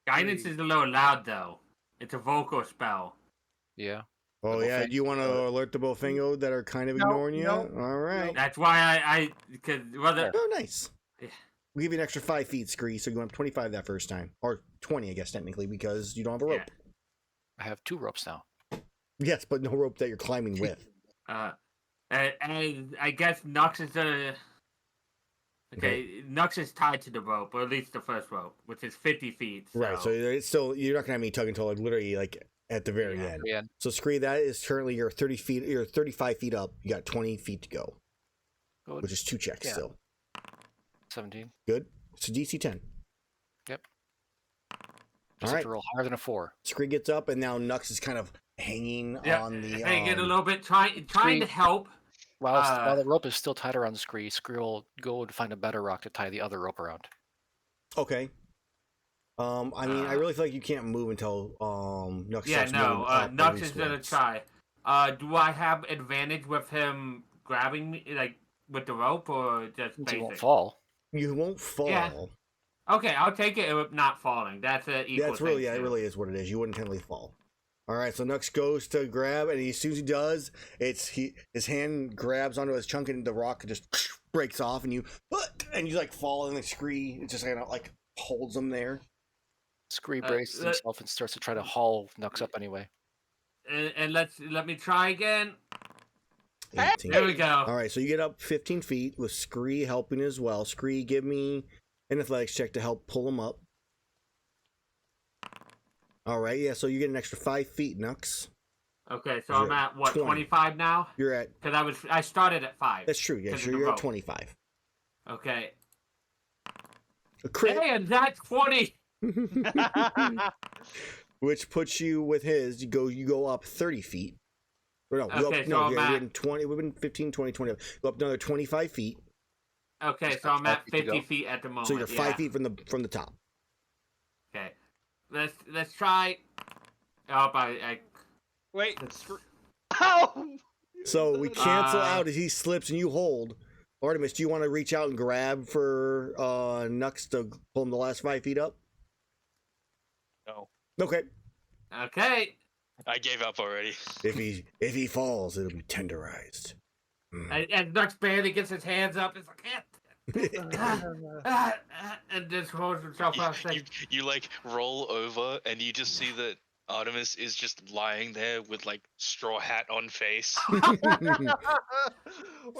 Guidance is a little loud though. It's a vocal spell. Yeah. Oh, The yeah. Bofang- Do you want to alert the Bofingo that are kind of No, ignoring you? no, All right. That's why because Oh, nice. Yeah. We'll give you an extra 5 feet, Scree, so you went up 25 that first time. Or 20, I guess, technically, because you don't have a rope. Yeah. I have 2 ropes now. Yes, but no rope that you're climbing with. And I guess Nux is Nux is tied to the rope, or at least the first rope, which is 50 feet. So. Right, so it's still, you're not going to have any tug until literally like at the very end. Yeah. So Scree, that is currently you're 35 feet up. You got 20 feet to go, Good. which is 2 checks Yeah. still. 17. Good. It's a DC 10. Just All have right. to roll higher than a 4. Scree gets up, and now Nux is kind of hanging on the. Hanging a little bit, trying to help. While the rope is still tied around Scree, Scree will go and find a better rock to tie the other rope around. Okay. I mean, I really feel like you can't move until Nux. Yeah, starts no. moving up Nux at is least gonna once. try. Do I have advantage with him grabbing me, like with the rope, or just Since he won't basic? fall. You won't fall. Yeah. Okay, I'll take it with not falling. That's an equal That's really, thing, yeah, it too. really is what it is. You wouldn't technically fall. All right, so Nux goes to grab, and as soon as he does, his hand grabs onto his chunk, and the rock just breaks off, and you like fall, and the Scree it just kind of like holds him there. Scree braces himself and starts to try to haul Nux up anyway. And let me try again. 18. There we go. All right, so you get up 15 feet with Scree helping as well. Scree, give me an athletics check to help pull him up. All right, yeah, so you get an extra 5 feet, Nux. Okay, so You're I'm at what 20. 25 now? You're at. Because I started at 5. That's true. Yeah, Because sure. of the You're at rope. 25. Okay. A crit, Hey, and that's 20. which puts you with his. You go up 30 feet. Or no, you Okay, up, so no, I'm you're at- in 20. We've been 15, 20, 20. Go up another 25 feet. Okay, Just so got I'm 5 at feet to 50 go. feet at the moment. So you're 5 yeah. feet from the top. Okay. Let's try. Oh, I Wait. Ow! So we cancel Uh, out as he slips and you hold. Artemis, do you want to reach out and grab for Nux to pull him the last 5 feet up? No. Okay. okay. I gave up already. If he falls, it'll be tenderized. And Nux barely gets his hands up. It's like, and just holds himself up. You like roll over and you just see that Artemis is just lying there with like straw hat on face.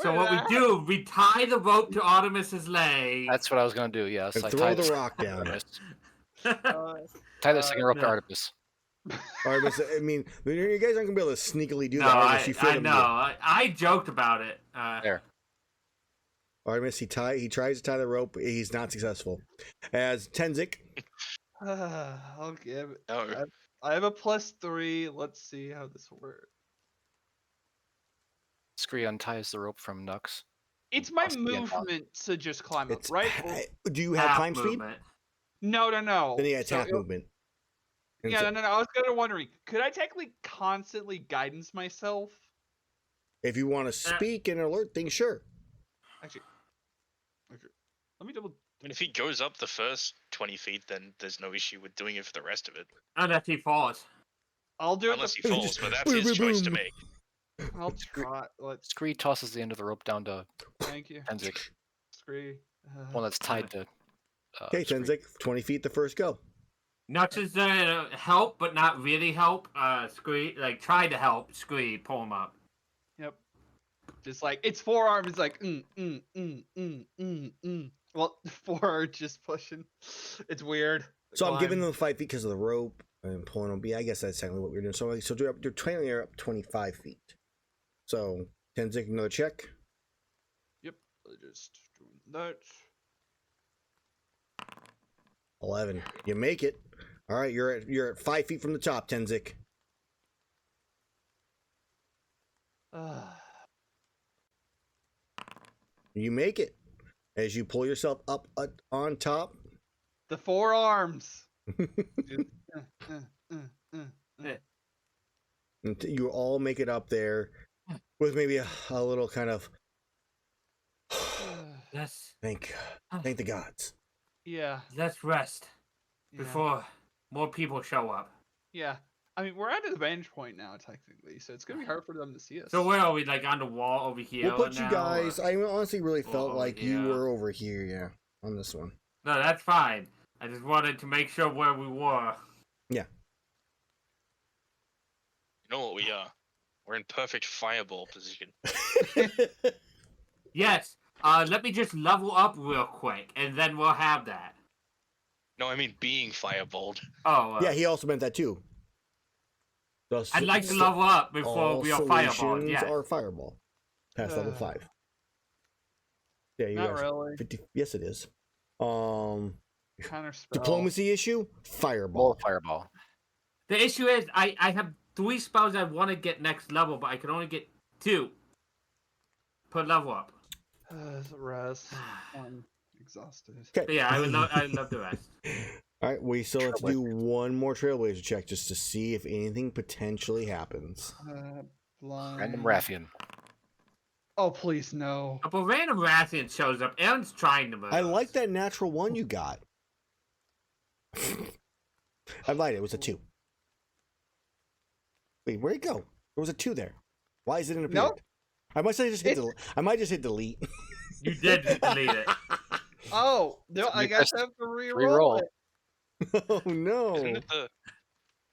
So what we do, we tie the rope to Artemis's leg. That's what I was going to do, yes. And I throw tied the rock down. Artemis. Tie the second rope to no. Artemis. Artemis, I mean, you guys aren't gonna be able to sneakily do No, that. Artemis, you feel I them know. I joked about it. There. Artemis, he tries to tie the rope. He's not successful. As Tenxic, I'll give. No. I have a +3. Let's see how this works. Scree unties the rope from Nux. It's my Possibly a top. movement to just climb up, it's right? do you have Half climb speed? movement. No. Then he has So attack it'll- movement. And Yeah, so no. I was kind of wondering, could I technically constantly guidance myself? if you want to speak and alert things, sure. Actually, let me double. I mean, if he goes up the first 20 feet, then there's no issue with doing it for the rest of it. Unless he falls. I'll do it. Unless he the- falls, but that's his choice to make. I'll try. Let's. Scree tosses the end of the rope down to Thank you. Tenxic, Scree. one that's tied to. Okay, Scree. Tenxic, 20 feet the first go. Nux is gonna help, but not really help. Scree, like, try to help. Scree, pull him up. Yep. Just like its forearm is like Well, forearm just pushing. It's weird. So I'm giving Climb. them 5 feet because of the rope and pulling them. Yeah, I guess that's exactly what we're doing. So you're technically up 25 feet. So Tenxic, another check. Yep. Just doing that. 11. You make it. All right, you're at 5 feet from the top, Tenxic. You make it as you pull yourself up on top. The forearms. And you all make it up there with maybe a little kind of Let's thank the gods. Yeah. let's rest Yeah. before more people show up. Yeah. I mean, we're at a vantage point now, technically, so it's gonna be hard for them to see us. So where are we? Like on the wall over here? We'll put you now, guys. or- I honestly really felt or like you here? were over here, yeah, on this one. No, that's fine. I just wanted to make sure where we were. Yeah. You know what we are? We're in perfect fireball position. Yes. Let me just level up real quick, and then we'll have that. No, I mean being fireballed. Oh. Yeah, he also meant that too. I'd like to level up before all we are fireballed. solutions Yes. are fireball. Past level 5. Yeah, you Not guys. really. 50. Yes, it is. Counter spell. Diplomacy issue. Fireball. More fireball. The issue is, I have 3 spells I want to get next level, but I can only get 2 per level up. Rest. I'm exhausted. Okay. But yeah, I love the rest. All right, we still have to do one more Trailblazer check just to see if anything potentially happens. Blind. Random Rathian. Oh, please, no. If a random Rathian shows up, Aaron's trying to move. I like that natural 1 you got. I lied. It was a 2. Wait, where'd it go? There was a 2 there. Why is it in a Nope. I might just hit I might just hit delete. You did delete it. Oh, no, I You guess pressed I have to re-roll re-roll. it. Oh no! Isn't it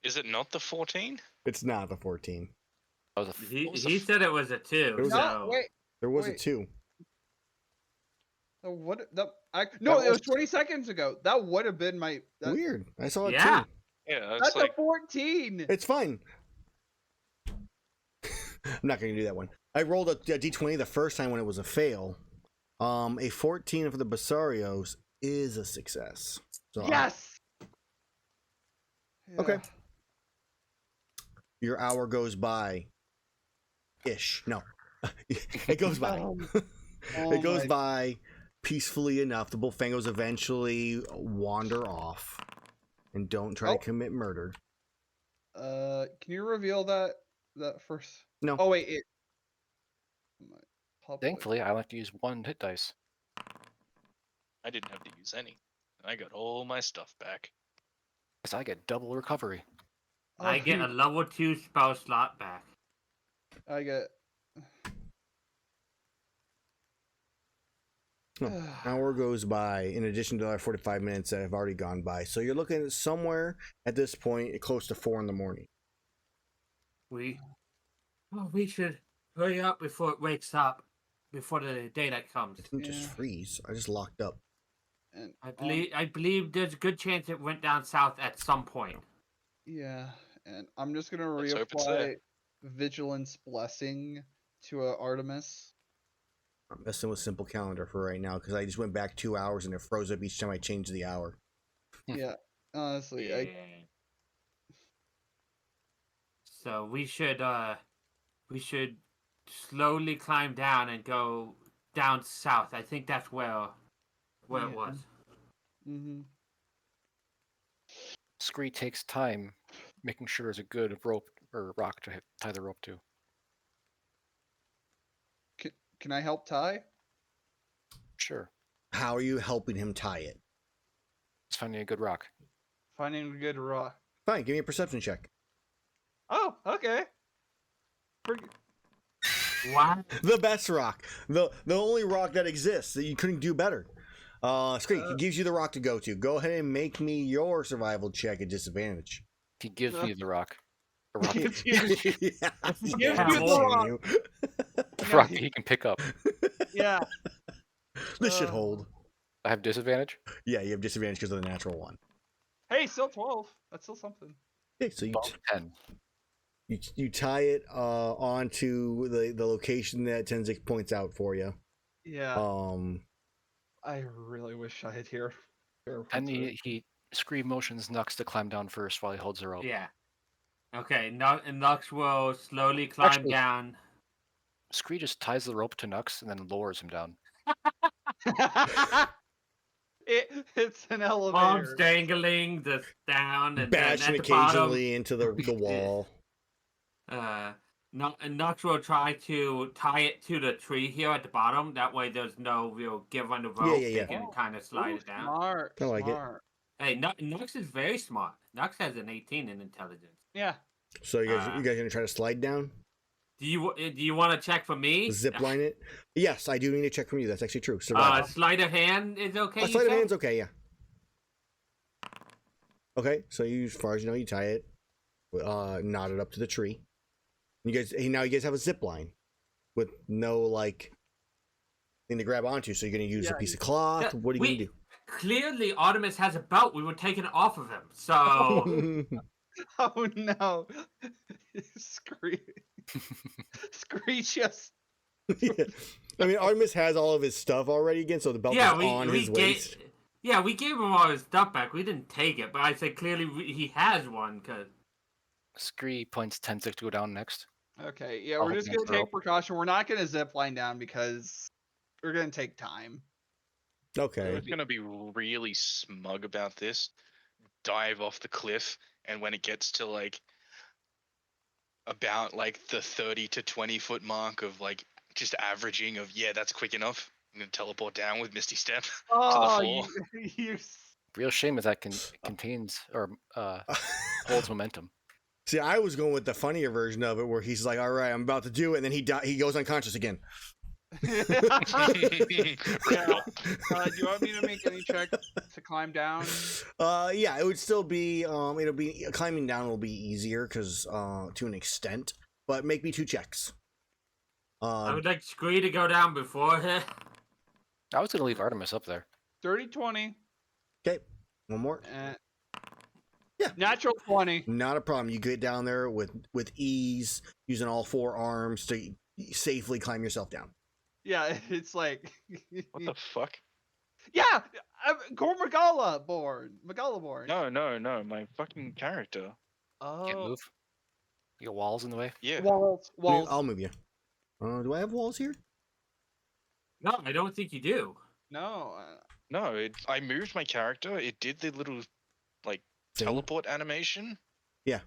is it not the 14? It's not the 14. That was a He, what was the he said it was a 2. It was No, so... wait. There was a Wait. 2. What? No, That it was was- 20 seconds ago. That would have been my. Weird. I saw it Yeah. too. Yeah, it's That's like a 14. It's fine. I'm not going to do that one. I rolled a d20 the first time when it was a fail. A 14 for the Basarios is a success. So Yes. Okay. Yeah. your hour goes by. Ish. No. It goes by. Oh It goes my- by peacefully enough. The Bullfangos eventually wander off and don't try Oh. to commit murder. Can you reveal that first? No. Oh wait, it. My public- Thankfully, I like to use 1 hit dice. I didn't have to use any. I got all my stuff back. Because I get double recovery. Oh, I get a phew. level 2 spell slot back. I get. Hour goes by in addition to our 45 minutes that have already gone by. So you're looking at somewhere at this point close to 4 in the morning. We should hurry up before it wakes up, before the daylight comes. It didn't just Yeah. freeze. I just locked up. And I believe there's a good chance it went down south at some point. yeah, and I'm just gonna Let's hope it's reapply there. Vigilance Blessing to Artemis. I'm messing with Simple Calendar for right now because I just went back 2 hours and it froze up each time I changed the hour. Yeah, honestly, So we should slowly climb down and go down south. I think that's where Yeah. it was. Mm-hmm. Scree takes time making sure there's a good rope or rock to tie the rope to. Can I help tie? Sure. How are you helping him tie it? It's finding a good rock. Finding a good rock. Fine, give me a perception check. Oh, okay. What? The best rock. The only rock that exists that you couldn't do better. Scree, he gives you the rock to go to. Go ahead and make me your survival check at disadvantage. He gives me the rock. A rock, Yeah, gives yeah, you I'm the seeing rock. you. rock that he can pick up. Yeah. This should hold. I have disadvantage. Yeah, you have disadvantage because of the natural 1. Hey, still 12. That's still something. Okay, so you 10. you tie it onto the location that Tenxic points out for you. Yeah. Um, I really wish I had here. And he Scree motions Nux to climb down first while he holds the rope. Yeah. Okay. Nux will slowly climb Actually- down. Scree just ties the rope to Nux and then lowers him down. It's an Arms elevator. dangling, just down, and then Bashing at the bottom, occasionally into the wall. Nux will try to tie it to the tree here at the bottom. That way, there's no real give on the rope. Yeah. They can kind of slide Ooh, it down. Smart. I like it. Smart. Hey, Nux is very smart. Nux has an 18 in intelligence. Yeah. So you guys gonna try to slide down? Do you want to check for me? Zip line it? Yes, I do need a check from you. That's actually true. Survival. Sleight of hand is okay. Sleight of hand's okay, yeah. Okay, so you, as far as you know, you tie it, knot it up to the tree. You guys have a zip line with no like thing to grab onto. So you're gonna use a piece of cloth. Yeah, What are you gonna do? Clearly, Artemis has a belt. We were taking it off of him. So Oh no. Scree just. Yeah. I mean, Artemis has all of his stuff already again, so the belt is on his waist. Yeah, we gave him all his stuff back. We didn't take it, but I said clearly he has one. Cause Scree points Tenxic to go down next. Okay, yeah, I'll we're hold just next gonna take rope. precaution. We're not gonna zip line down because we're gonna take time. I Okay. was gonna be really smug about this. Dive off the cliff, and when it gets to like about like the 30 to 20 foot mark of like just averaging of that's quick enough. I'm gonna teleport down with Misty Step to the Oh, floor. you Real shame is that contains or holds momentum. See, I was going with the funnier version of it, where he's like, "All right, I'm about to do it," and then he goes unconscious again. Yeah. Do you want me to make any check to climb down? Yeah, it would still be it'll be climbing down will be easier because to an extent, but make me 2 checks. I would like Scree to go down before him. I was gonna leave Artemis up there. 30, 20. Okay, one more. Yeah. Natural 20. Not a problem. You get down there with ease, using all 4 arms to safely climb yourself down. Yeah, it's like. What the fuck? Yeah, Gormagala born. Magala born. No, my fucking character. Oh. Can't move. You got walls in the way. Yeah. Walls. I'll move you. Do I have walls here? No, I don't think you do. No. No, I moved my character. It did the little like Thing? teleport animation. Yeah.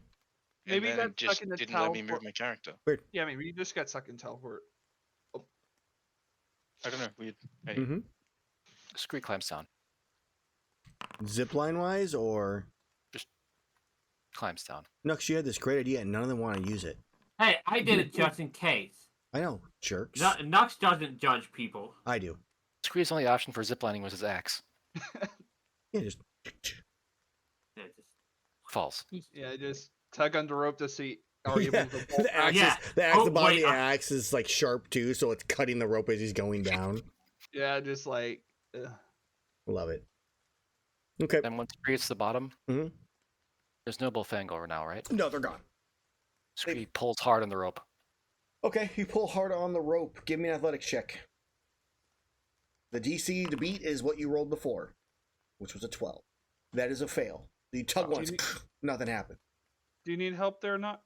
And Maybe then that's it just stuck in the didn't let me move teleport. my character. Yeah, maybe you just got stuck in teleport. I don't know. Weird. Hey. Mm-hmm. Scree climbs down. Zipline wise, or Climbs down. no? 'Cause you had this great idea, and none of them want to use it. Hey, I did it just in case. I know, jerks. Nux doesn't judge people. I do. Scree's only option for ziplining was his axe. Yeah, just Yeah, just- Falls. Yeah, just tug on the rope to see. Are you able to pull the axe, Yeah. the bottom of wait, the axe is like sharp too, so it's cutting the rope as he's going down. Yeah, just like. Love it. Okay. Then once Scree hits the bottom, Mhm. there's no Bowfang over now, right? No, they're gone. Scree pulls hard on the rope. Okay, you pull hard on the rope. Give me an athletics check. The DC to beat is what you rolled before, which was a 12. That is a fail. The tug once, nothing happened. Do you need help there or not?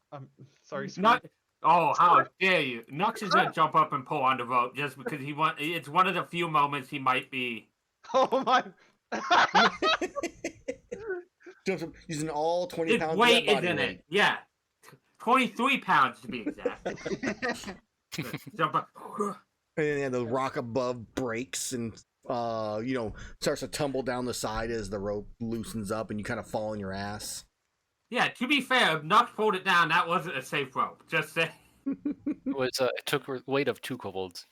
Sorry, Scree. Not. Oh, how dare you! Nux is gonna jump up and pull on the rope just because it's one of the few moments he might be. Oh my. Using all 20 His pounds of weight that is body in weight. it. Yeah, 23 pounds to be exact. Jump up. And then the rock above breaks and starts to tumble down the side as the rope loosens up and you kind of fall on your ass. Yeah, to be fair, if Nux pulled it down, that wasn't a safe rope. Just say. It took a weight of 2 kobolds.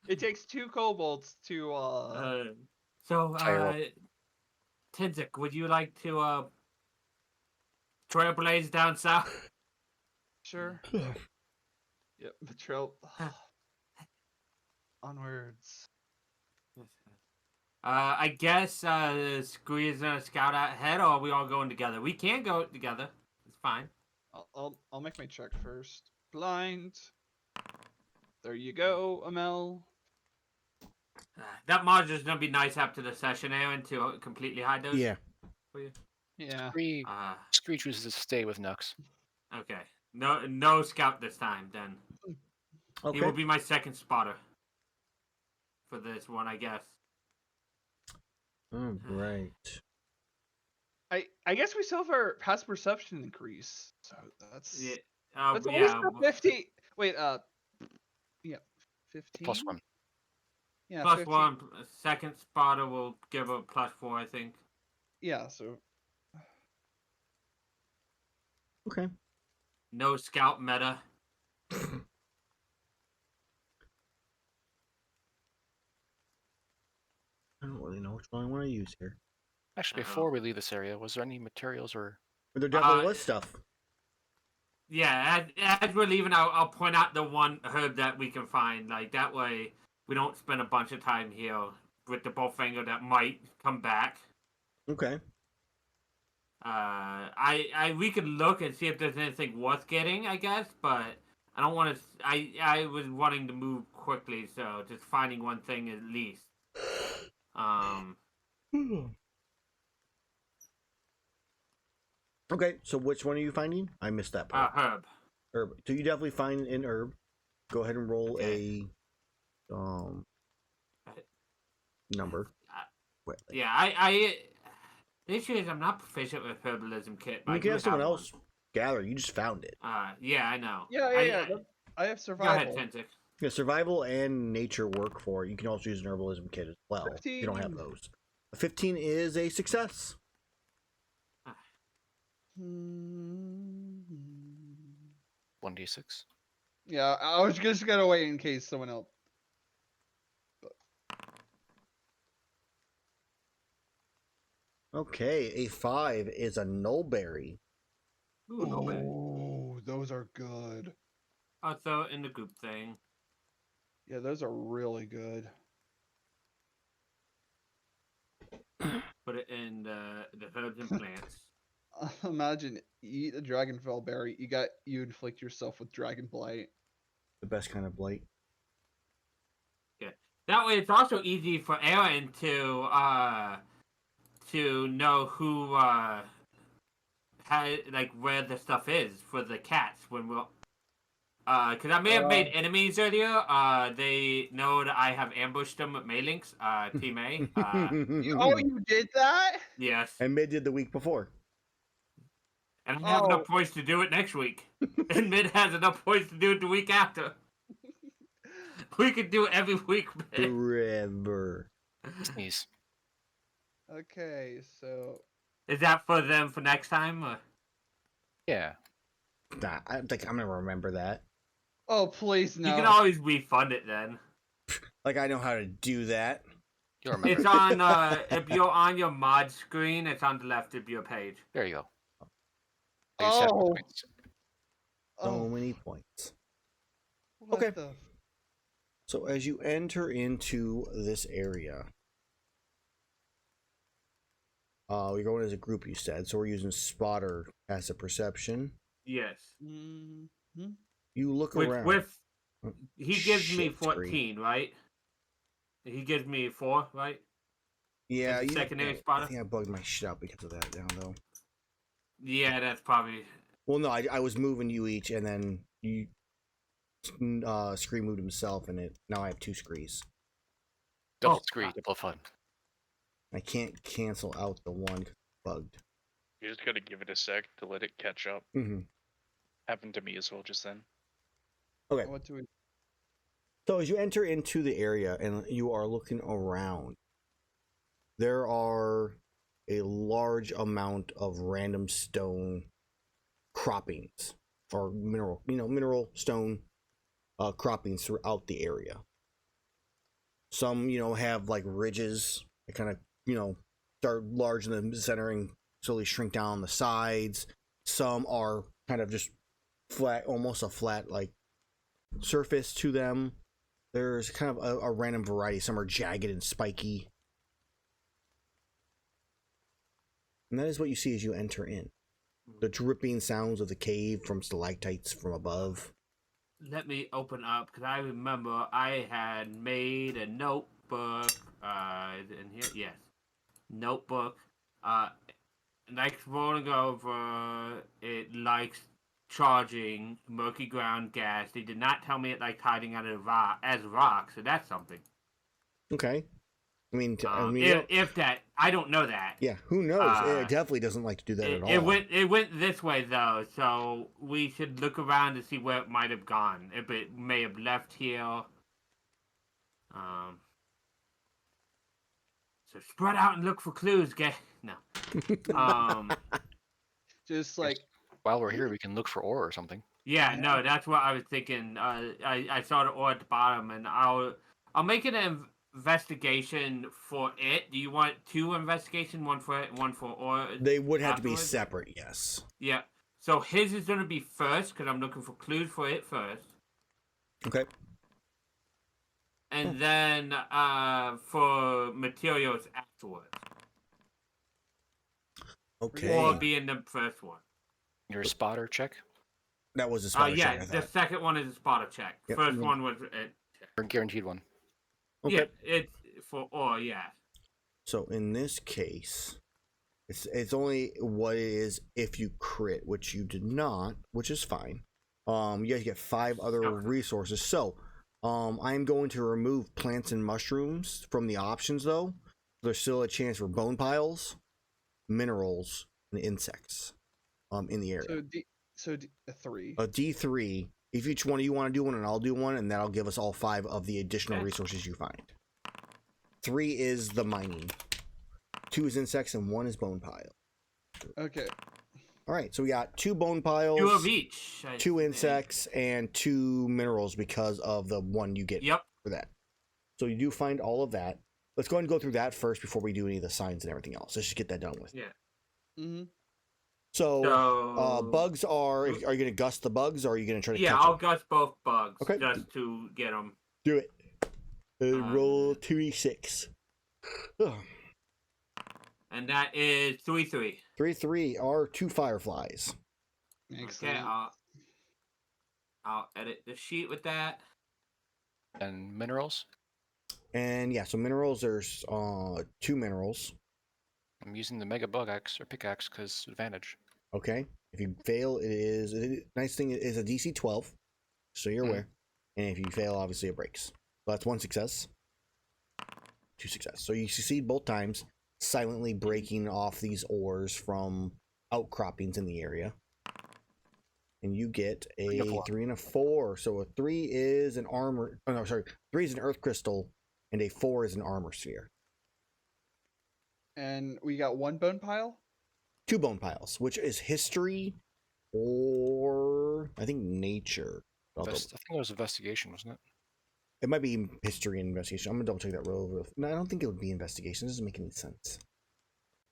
It takes 2 kobolds to. Tenxic, would you like to trailblaze down south? Sure. Yep. Patrol. Onwards. I guess Scree is gonna scout out ahead, or are we all going together? We can go together. It's fine. I'll make my check first. Blind. There you go, Amel. That mod is gonna be nice after the session, Aaron, to completely hide those. Yeah. For you. Yeah. Scree chooses to stay with Nux. Okay. No scout this time. Then he will Okay. be my second spotter. for this one, I guess. All right. I guess we still have our past perception increase. So that's Yeah. that's at Yeah. least a 50. Wait, yeah, 15. Plus 1. Yeah, Plus 15. 1. Second spotter will give a +4, I think. Yeah, so Okay. No scout meta. I don't really know which one I want to use here. Actually, Uh-oh. before we leave this area, was there any materials or... But there definitely was stuff. Yeah, as we're leaving, I'll point out the one herb that we can find. Like, that way we don't spend a bunch of time here with the bowfinger that might come back. Okay. We could look and see if there's anything worth getting, I guess, but I don't want to. I was wanting to move quickly, so just finding one thing at least. Okay, so which one are you finding? I missed that part. Herb. Herb. So you definitely find an herb. Go ahead and roll a number. Yeah, the issue is I'm not proficient with herbalism kit. But You can have someone else gather. You just found it. Yeah, I know. yeah. I have Go survival. ahead, Tenxic. Yeah, survival and nature work for it. You can also use an herbalism kit as well. 15. You don't have those. A 15 is a success. 1d6? Yeah, I was just gonna wait in case someone else. Okay, a 5 is a nullberry. Ooh, no way. Oh, those are good. I'll throw it in the group thing. Yeah, those are really good. Put it in the herbs and plants. Imagine you eat a dragonfell berry, you inflict yourself with dragon blight. The best kind of blight. That way, it's also easy for Aaron to know who where the stuff is for the cats when we'll. Because I may have made enemies earlier. They know that I have ambushed them with Maylinks. Team A. Oh, you did that? Yes. And Mid did the week before. And I have enough points to do it next week. And Mid has enough points to do it the week after. We could do it every week, man. Forever. Sneeze. Okay, so Is that for them for next time? Or? Yeah. Nah, I think I'm gonna remember that. oh please no. You can always refund it then. Like I know how to do that. You'll remember. It's on, if you're on your mod screen, it's on the left of your page. There you go. You just have Oh. points. So many points. What Okay. the- So as you enter into this area, we're going as a group, you said. So we're using spotter as a perception. Yes. Mhm. You look around. He gives me Shit, Scree. 14, right? He gives me 4, right? Yeah, as a you, secondary I spotter? think I bugged my shit out because of that now, though. Yeah, that's probably. Well, no, I was moving you each, and then you Scree moved himself, and now I have 2 Screes. Double Scree, double fun. I can't cancel out the one 'cause it's bugged. You just gotta give it a sec to let it catch up. Mm-hmm. Happened to me as well just then. Okay. What do we? So as you enter into the area and you are looking around, there are a large amount of random stone croppings or mineral stone croppings throughout the area. Some, have like ridges that kind of, start large in the center and slowly shrink down on the sides. Some are kind of just flat, almost a flat like surface to them. There's kind of a random variety. Some are jagged and spiky. And that is what you see as you enter in. The dripping sounds of the cave from stalactites from above. Let me open up, because I remember I had made a notebook. In here? Yes. Notebook. Like rolling over, it likes charging murky ground gas. They did not tell me it liked hiding under rock, as rock, so that's something. Okay. I mean, If that, I don't know that. yeah, who knows? It definitely doesn't like to do that at all. It went this way though, so we should look around to see where it might have gone. If it may have left here. So spread out and look for clues, gay. No. Just like While we're here, we can look for ore or something. Yeah, no, that's what I was thinking. I saw the ore at the bottom, and I'll make an investigation for it. Do you want 2 investigation, one for it, and one for ore? They would have to be afterwards? separate, yes. Yeah. So his is gonna be first because I'm looking for clues for it first, Okay. and then for materials afterwards. Okay. Or being the first one. Your spotter check That was a spotter Yeah, check, I the thought. second one is a spotter check. Yep. First one was it. or guaranteed one. Okay. Yeah, it's for ore. Yeah. So in this case, it's only what it is if you crit, which you did not, which is fine. You guys get 5 other Okay. resources. So, I'm going to remove plants and mushrooms from the options, though. There's still a chance for bone piles, minerals, and insects, in the area. a 3. A D3. If each one of you want to do one, and I'll do one, and that'll give us all 5 of the additional resources you find. 3 is the mining. 2 is insects, and 1 is bone pile. Okay. All right, so we got 2 bone piles, 2 of each. 2 insects, and 2 minerals because of the 1 you get Yep. for that. So you do find all of that. Let's go ahead and go through that first before we do any of the signs and everything else. Let's just get that done with. Yeah. Mm-hmm. So, bugs are you going to gust the bugs, or are you going to try to catch I'll them? gust both bugs Okay. just to get them. Do it. Roll 2d6. And that is 3-3. 3 are 2 fireflies. Excellent. Okay, I'll edit the sheet with that. And minerals. And yeah, so minerals, there's 2 minerals. I'm using the mega bug axe or pickaxe because advantage. Okay. If you fail, nice thing is a DC 12, so you're aware. And if you fail, obviously it breaks. So that's 1 success. 2 success. So you succeed both times, silently breaking off these ores from outcroppings in the area. And you get a 3 and a 4. So a 3 is an armor. Oh no, sorry. 3 is an earth crystal, and a 4 is an armor sphere. And we got 1 bone pile? 2 bone piles, which is history or I think nature. I think it was investigation, wasn't it? It might be history and investigation. I'm gonna double check that roll. No, I don't think it would be investigation. It doesn't make any sense.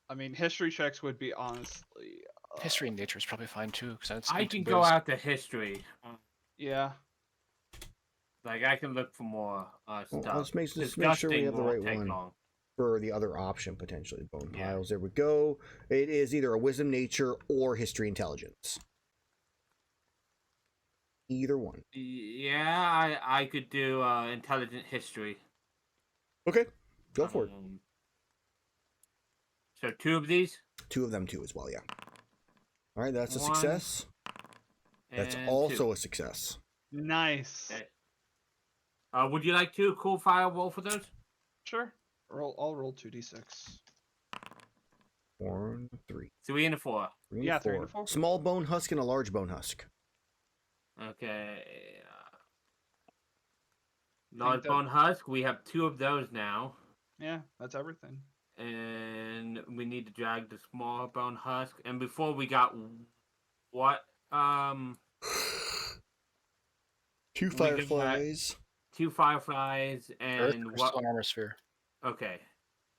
I mean, history checks would be honestly. History and nature is probably fine too. Because I can go out to history. Yeah. Like I can look for more stuff. Well, let's make sure we have the right one Long. for the other option potentially. Bone Yeah. piles. There we go. It is either a wisdom, nature, or history intelligence. Either one. Yeah, I could do intelligent history. Okay, go for it. So 2 of these. 2 of them too as well. Yeah. All right, that's a 1 success. That's and also 2. a success. Nice. Okay. Would you like to cool fire roll for those? Sure. I'll roll 2d6. 1, 3. 3 and a 4. 3 and Yeah, 4. 3 and 4. Small bone husk and a large bone husk. Okay. Large bone husk. We have 2 of those now, Yeah, that's everything. and we need to drag the small bone husk. And before we got what? 2 fireflies. 2 fireflies Earth and crystal what? and armor sphere. Okay.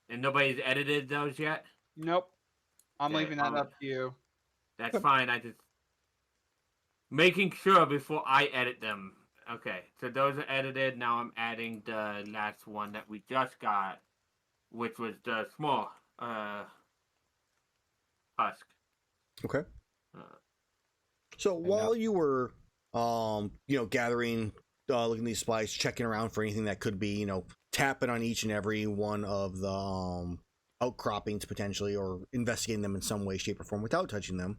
And nobody's edited those yet? Nope. I'm Okay, leaving that up to you. That's fine. I just making sure before I edit them. Okay, so those are edited. Now I'm adding the last one that we just got, which was the small husk. Okay. Uh, So while you were, gathering, looking at these supplies, checking around for anything that could be, tapping on each and every one of the outcroppings potentially, or investigating them in some way, shape, or form without touching them,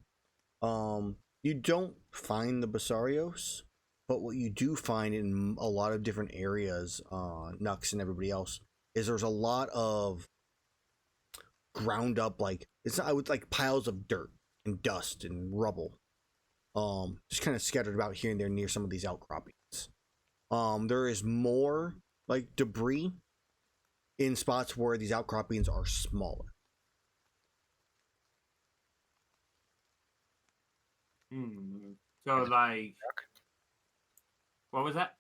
you don't find the Basarios, but what you do find in a lot of different areas, Nux and everybody else, is there's a lot of ground up, like it's not with like piles of dirt and dust and rubble, just kind of scattered about here and there near some of these outcroppings. There is more like debris in spots where these outcroppings are smaller. So like, what was that?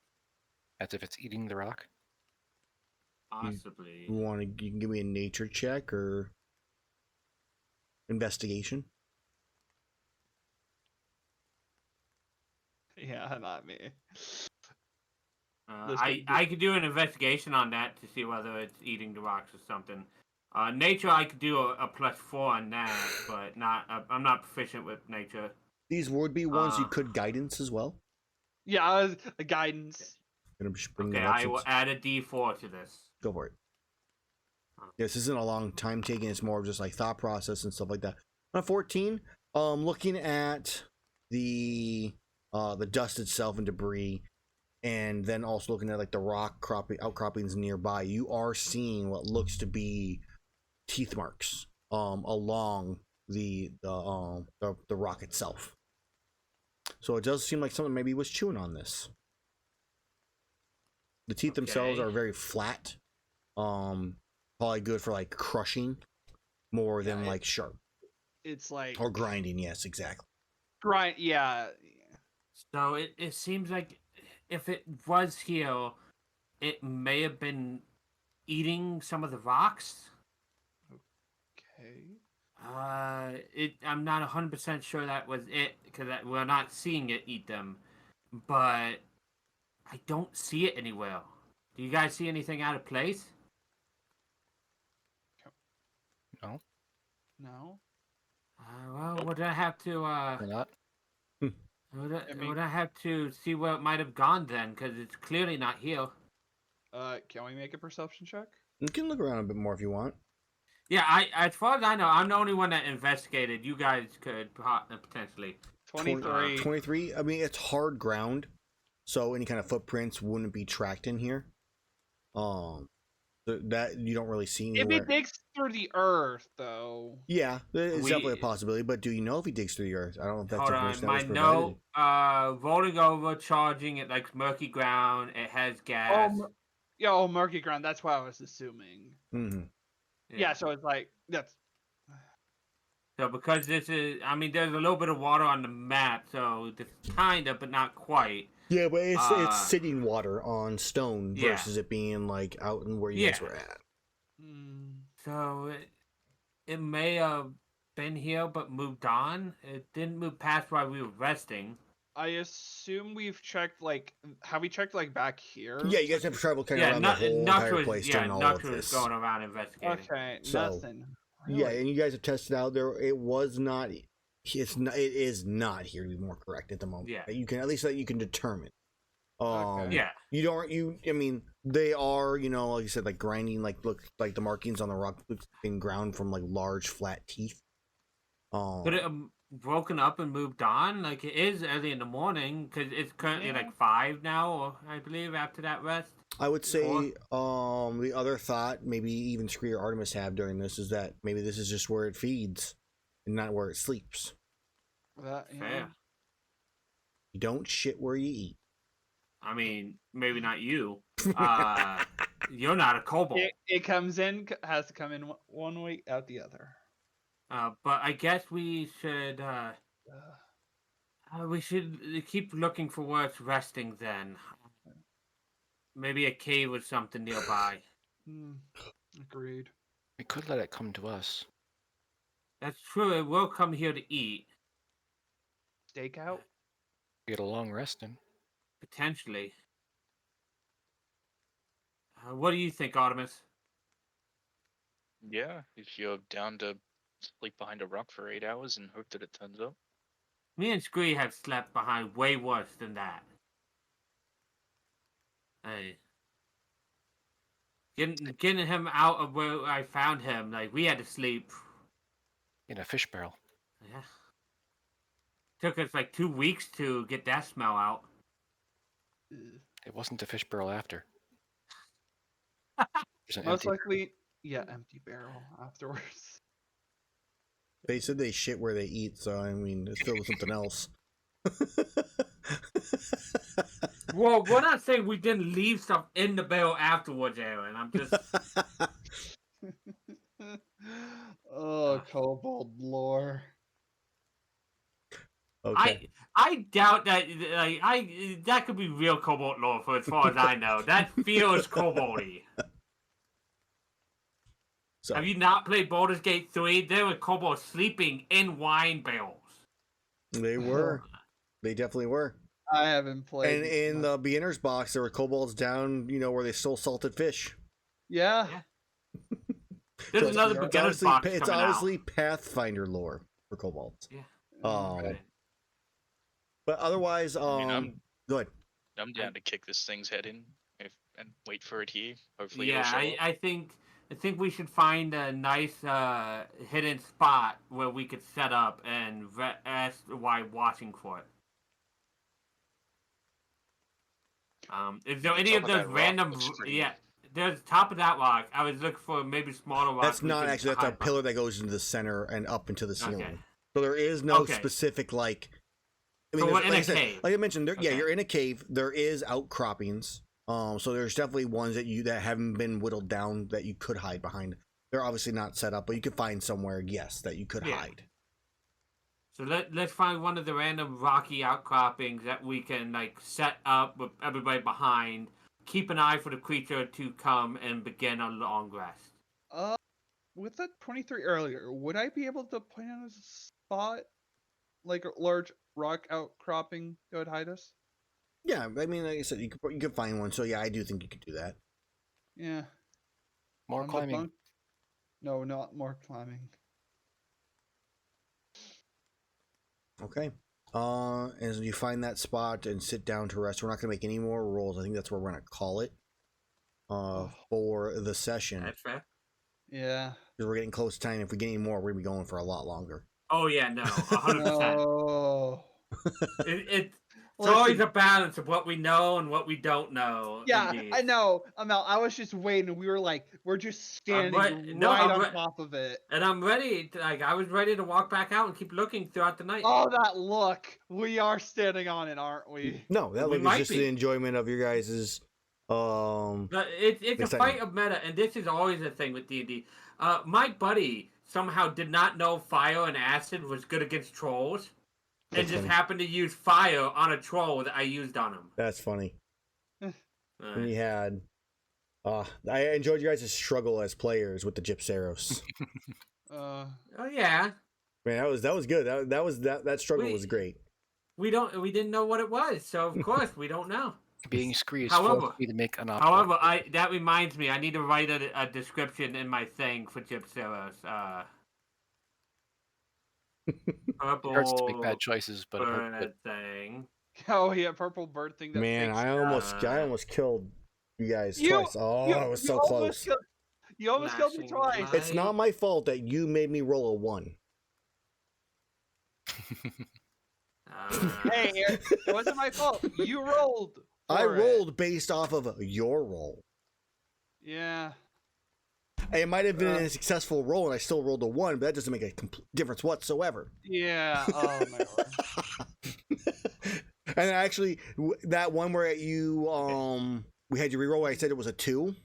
As if it's eating the rock. Possibly. You can give me a nature check or investigation. Yeah, not me. I could do an investigation on that to see whether it's eating the rocks or something. Nature, I could do a +4 on that, but I'm not proficient with nature. These would be ones you could guidance as well. Yeah, a guidance. I'm just bringing Okay, that up I will since- add a D4 to this. Go for it. This isn't a long time taking. It's more of just like thought process and stuff like that. On 14, looking at the dust itself and debris, and then also looking at like the outcroppings nearby, you are seeing what looks to be teeth marks along the rock itself. So it does seem like someone maybe was chewing on this. The teeth themselves Okay. are very flat. Probably good for like crushing more than like sharp It's like or grinding. Yes, exactly. grind. Yeah. So it seems like if it was here, it may have been eating some of the rocks. Okay. I'm not 100% sure that was it because we're not seeing it eat them, but I don't see it anywhere. Do you guys see anything out of place? No, No. Well, would I have to we're not. would I have to see where it might have gone then? Because it's clearly not here. Can we make a perception check? You can look around a bit more if you want. Yeah, as far as I know, I'm the only one that investigated. You guys could potentially. 23. 23. I mean, it's hard ground, so any kind of footprints wouldn't be tracked in here. That you don't really see If anywhere. it digs through the earth, though. Yeah, it's We- definitely a possibility. But do you know if he digs through the earth? I don't know if that's Hold information on, that was my provided. note. Rolling over, charging it like murky ground. It has gas. Murky ground. That's what I was assuming. Mm-hmm. Yeah, so it's like that's. So because this is, I mean, there's a little bit of water on the map, so it's kind of, but not quite. Yeah, but it's sitting water on stone Yeah. versus it being like out in where you guys Yeah. were at. So it may have been here, but moved on. It didn't move past while we were resting. I assume we've checked like. Have we checked like back here? Yeah, you guys have traveled kind of Yeah, around the whole entire Nux place was during all of was this. going around investigating. Okay, So, nothing. Yeah, Really? and you guys have tested out there. It was not. It's not. It is not here to be more correct at the moment. Yeah. You can at least that you can determine. Okay. Yeah. You don't. I mean, they are. Like you said, like grinding. Look like the markings on the rock being ground from like large flat teeth. Could it have broken up and moved on? Like it is early in the morning because it's currently Yeah. like 5 now, or I believe after that rest. I would say Or- the other thought maybe even Scree or Artemis have during this is that maybe this is just where it feeds and not where it sleeps. That, yeah. Fair. You don't shit where you eat. I mean, maybe not you. You're not a kobold. It comes in, has to come in one week, out the other. But I guess we should keep looking for where it's resting then. Maybe a cave or something nearby. Agreed. We could let it come to us. That's true. It will come here to eat, Stakeout? Get a long rest in. potentially. What do you think, Artemis? Yeah, if you're down to sleep behind a rock for 8 hours and hope that it turns up. Me and Scree have slept behind way worse than that. Hey. Getting him out of where I found him, like, we had to sleep. In a fish barrel. Yeah. Took us like 2 weeks to get that smell out. It wasn't a fish barrel after. There's an Most empty. likely, yeah, empty barrel afterwards. They said they shit where they eat, so I mean, it's filled with something else. Well, we're not saying we didn't leave stuff in the barrel afterwards, Aaron. I'm just. Oh, kobold lore. Okay. I doubt that. That could be real cobalt lore for as far as I know. That feels koboldy. So Have you not played Baldur's Gate 3? There were kobolds sleeping in wine barrels. they were. They definitely were. I haven't played. And in the beginner's box, there were kobolds down, where they stole salted fish. Yeah. There's So another it's beginner's honestly, box it's coming honestly out. Pathfinder lore for kobolds. Yeah. Um, but otherwise, I mean, go ahead. I'm down to kick this thing's head in and wait for it here. Hopefully, Yeah, it'll show up. I think we should find a nice hidden spot where we could set up and rest while watching for it. Is there any Top of of those that rock random? looks pretty- Yeah, there's top of that rock. I was looking for maybe smaller rocks. That's we not could actually. That's a hide pillar that goes into the center and up into the ceiling. Okay. So there is no Okay. specific like. So there's- we're in like a I said, cave. like I mentioned, yeah, Okay. you're in a cave. There is outcroppings. So there's definitely ones that haven't been whittled down that you could hide behind. They're obviously not set up, but you could find somewhere, yes, that you could Yeah. hide. So let's find one of the random rocky outcroppings that we can set up with everybody behind. Keep an eye for the creature to come and begin a long rest. With the 23 earlier, would I be able to point out a spot, like a large rock outcropping that would hide us? Yeah, I mean, like I said, you could find one. So yeah, I do think you could do that. Yeah. More On the climbing. bunk- No, not more climbing. Okay. As you find that spot and sit down to rest, we're not gonna make any more rolls. I think that's where we're gonna call it. For the session, That's fair. Yeah. because we're getting close to time. If we get any more, we're gonna be going for a lot longer. Oh yeah, no, 100%. No. It's Listen. always a balance of what we know and what we don't know. Yeah, indeed. I know. Amel, I was just waiting. We were like, we're just standing I'm right on re- top of it. And I'm ready. I was ready to walk back out and keep looking throughout the night. Oh, that look. We are standing on it, aren't we? No, that We was might just be. the enjoyment of your guys's. But it's a Excitement. fight of meta, and this is always a thing with D&D. My buddy somehow did not know fire and acid was good against trolls, and That's just funny. happened to use fire on a troll that I used on him. That's funny. Uh, And you had. I enjoyed you guys' struggle as players with the Gypseros. Uh, oh yeah, Man, that was good. That struggle Wait. was great. we didn't know what it was, so of course we don't know. Being Scree is However- forced me to make an opera. However, that reminds me, I need to write a description in my thing for Gypseros. Purple It hurts to make bad choices, but it hurts. bird thing. oh, yeah, purple bird thing. That Man, makes- I almost killed you guys You- twice. Oh, I was so close. You almost killed me Flashing twice. It's not my fault that you made me roll a 1. Hey, it wasn't my fault. You rolled. I for it. rolled based off of your roll. Yeah. It might have been a successful roll, and I still rolled a 1, but that doesn't make a difference whatsoever. Yeah. Oh my word. And actually, that one where you we had you reroll, I said it was a 2.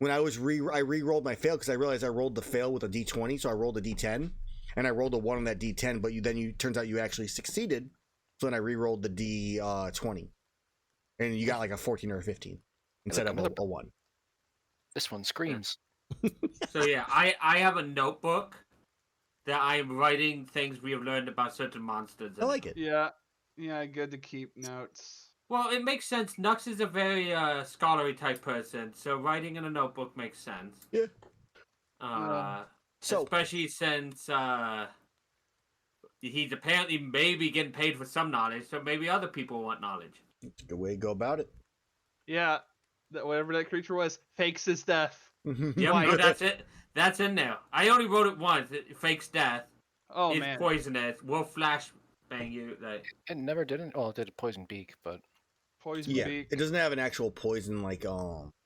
When I re-rolled my fail because I realized I rolled the fail with a D20, so I rolled a D10, and I rolled a 1 on that D10. But turns out you actually succeeded, so then I re-rolled the D20, and you got like a 14 or a 15 instead of a 1. This one screams. So yeah, I have a notebook that I am writing things we have learned about certain monsters. I like it. Yeah. Yeah. Good to keep notes. Well, it makes sense. Nux is a very scholarly type person, so writing in a notebook makes sense. Yeah. So Especially since he's apparently maybe getting paid for some knowledge, so maybe other people want knowledge. it's a good way to go about it. Yeah. That whatever that creature was fakes his death. Yep, Why? no, that's it. That's in there. I only wrote it once. It fakes death. Oh It's man. poisonous. Will flash bang you. Like, It never didn't. Well, it did a poison beak, but Poison Yeah, beak. it doesn't have an actual poison like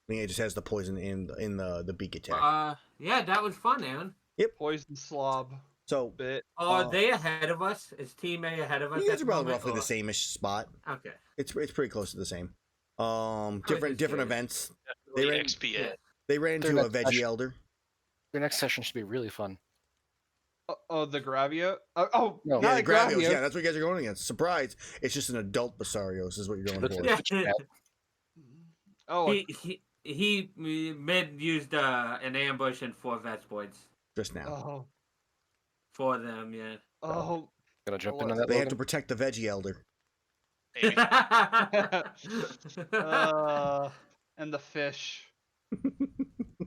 I mean, it just has the poison in the beak attack. Yeah, that was fun, Aaron. Poison slob So bit. Are they ahead of us? Is Team A ahead of us? you guys at are the probably moment, roughly the or- same-ish spot. Okay. It's pretty close to the same. just Different curious. events. The ran- XP. Yeah. They ran Their into a next veggie session- elder. Your next session should be really fun. Oh, the Gravia. No. Not Yeah, a the Gravios. Gravia. Yeah, that's what you guys are going against. Surprise! It's just an adult Basarios is what you're going Looks for. like Yeah. such a bad- Oh, He mid used an ambush and 4 Vespoids Just now. oh, for them. Yeah. oh. Gonna jump in Well, on that. They have to Logan? protect the veggie elder. Maybe. And the fish.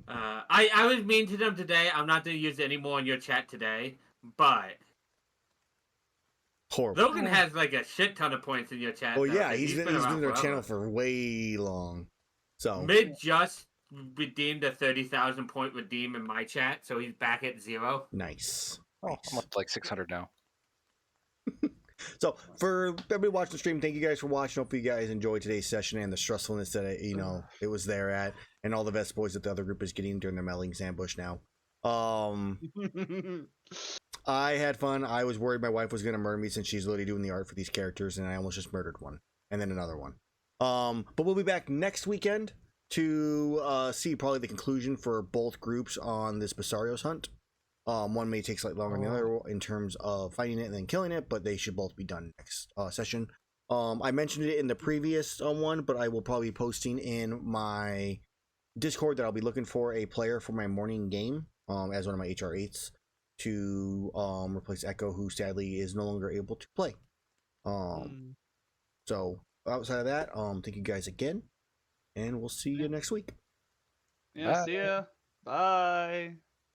I was mean to them today. I'm not gonna use it anymore in your chat today, but Horrible. Logan has like a shit ton of points in your chat. Well, though, yeah, 'cause he's been around in their forever. channel for way long. So Mid just redeemed a 30,000 point redeem in my chat, so he's back at 0. nice. Oh, Nice. I'm up to like 600 now. So for everybody watching the stream, thank you guys for watching. Hopefully you guys enjoyed today's session and the stressfulness that it was there at, and all the Vest boys that the other group is getting during their Mellings ambush now. I had fun. I was worried my wife was gonna murder me since she's literally doing the art for these characters, and I almost just murdered one and then another one. But we'll be back next weekend to see probably the conclusion for both groups on this Basarios hunt. One may take slightly longer than the other in terms of fighting it and then killing it, but they should both be done next session. I mentioned it in the previous one, but I will probably be posting in my Discord that I'll be looking for a player for my morning game as one of my HR8s to replace Echo, who sadly is no longer able to play. So outside of that, thank you guys again, and we'll see you next week. Yeah, see ya. Bye.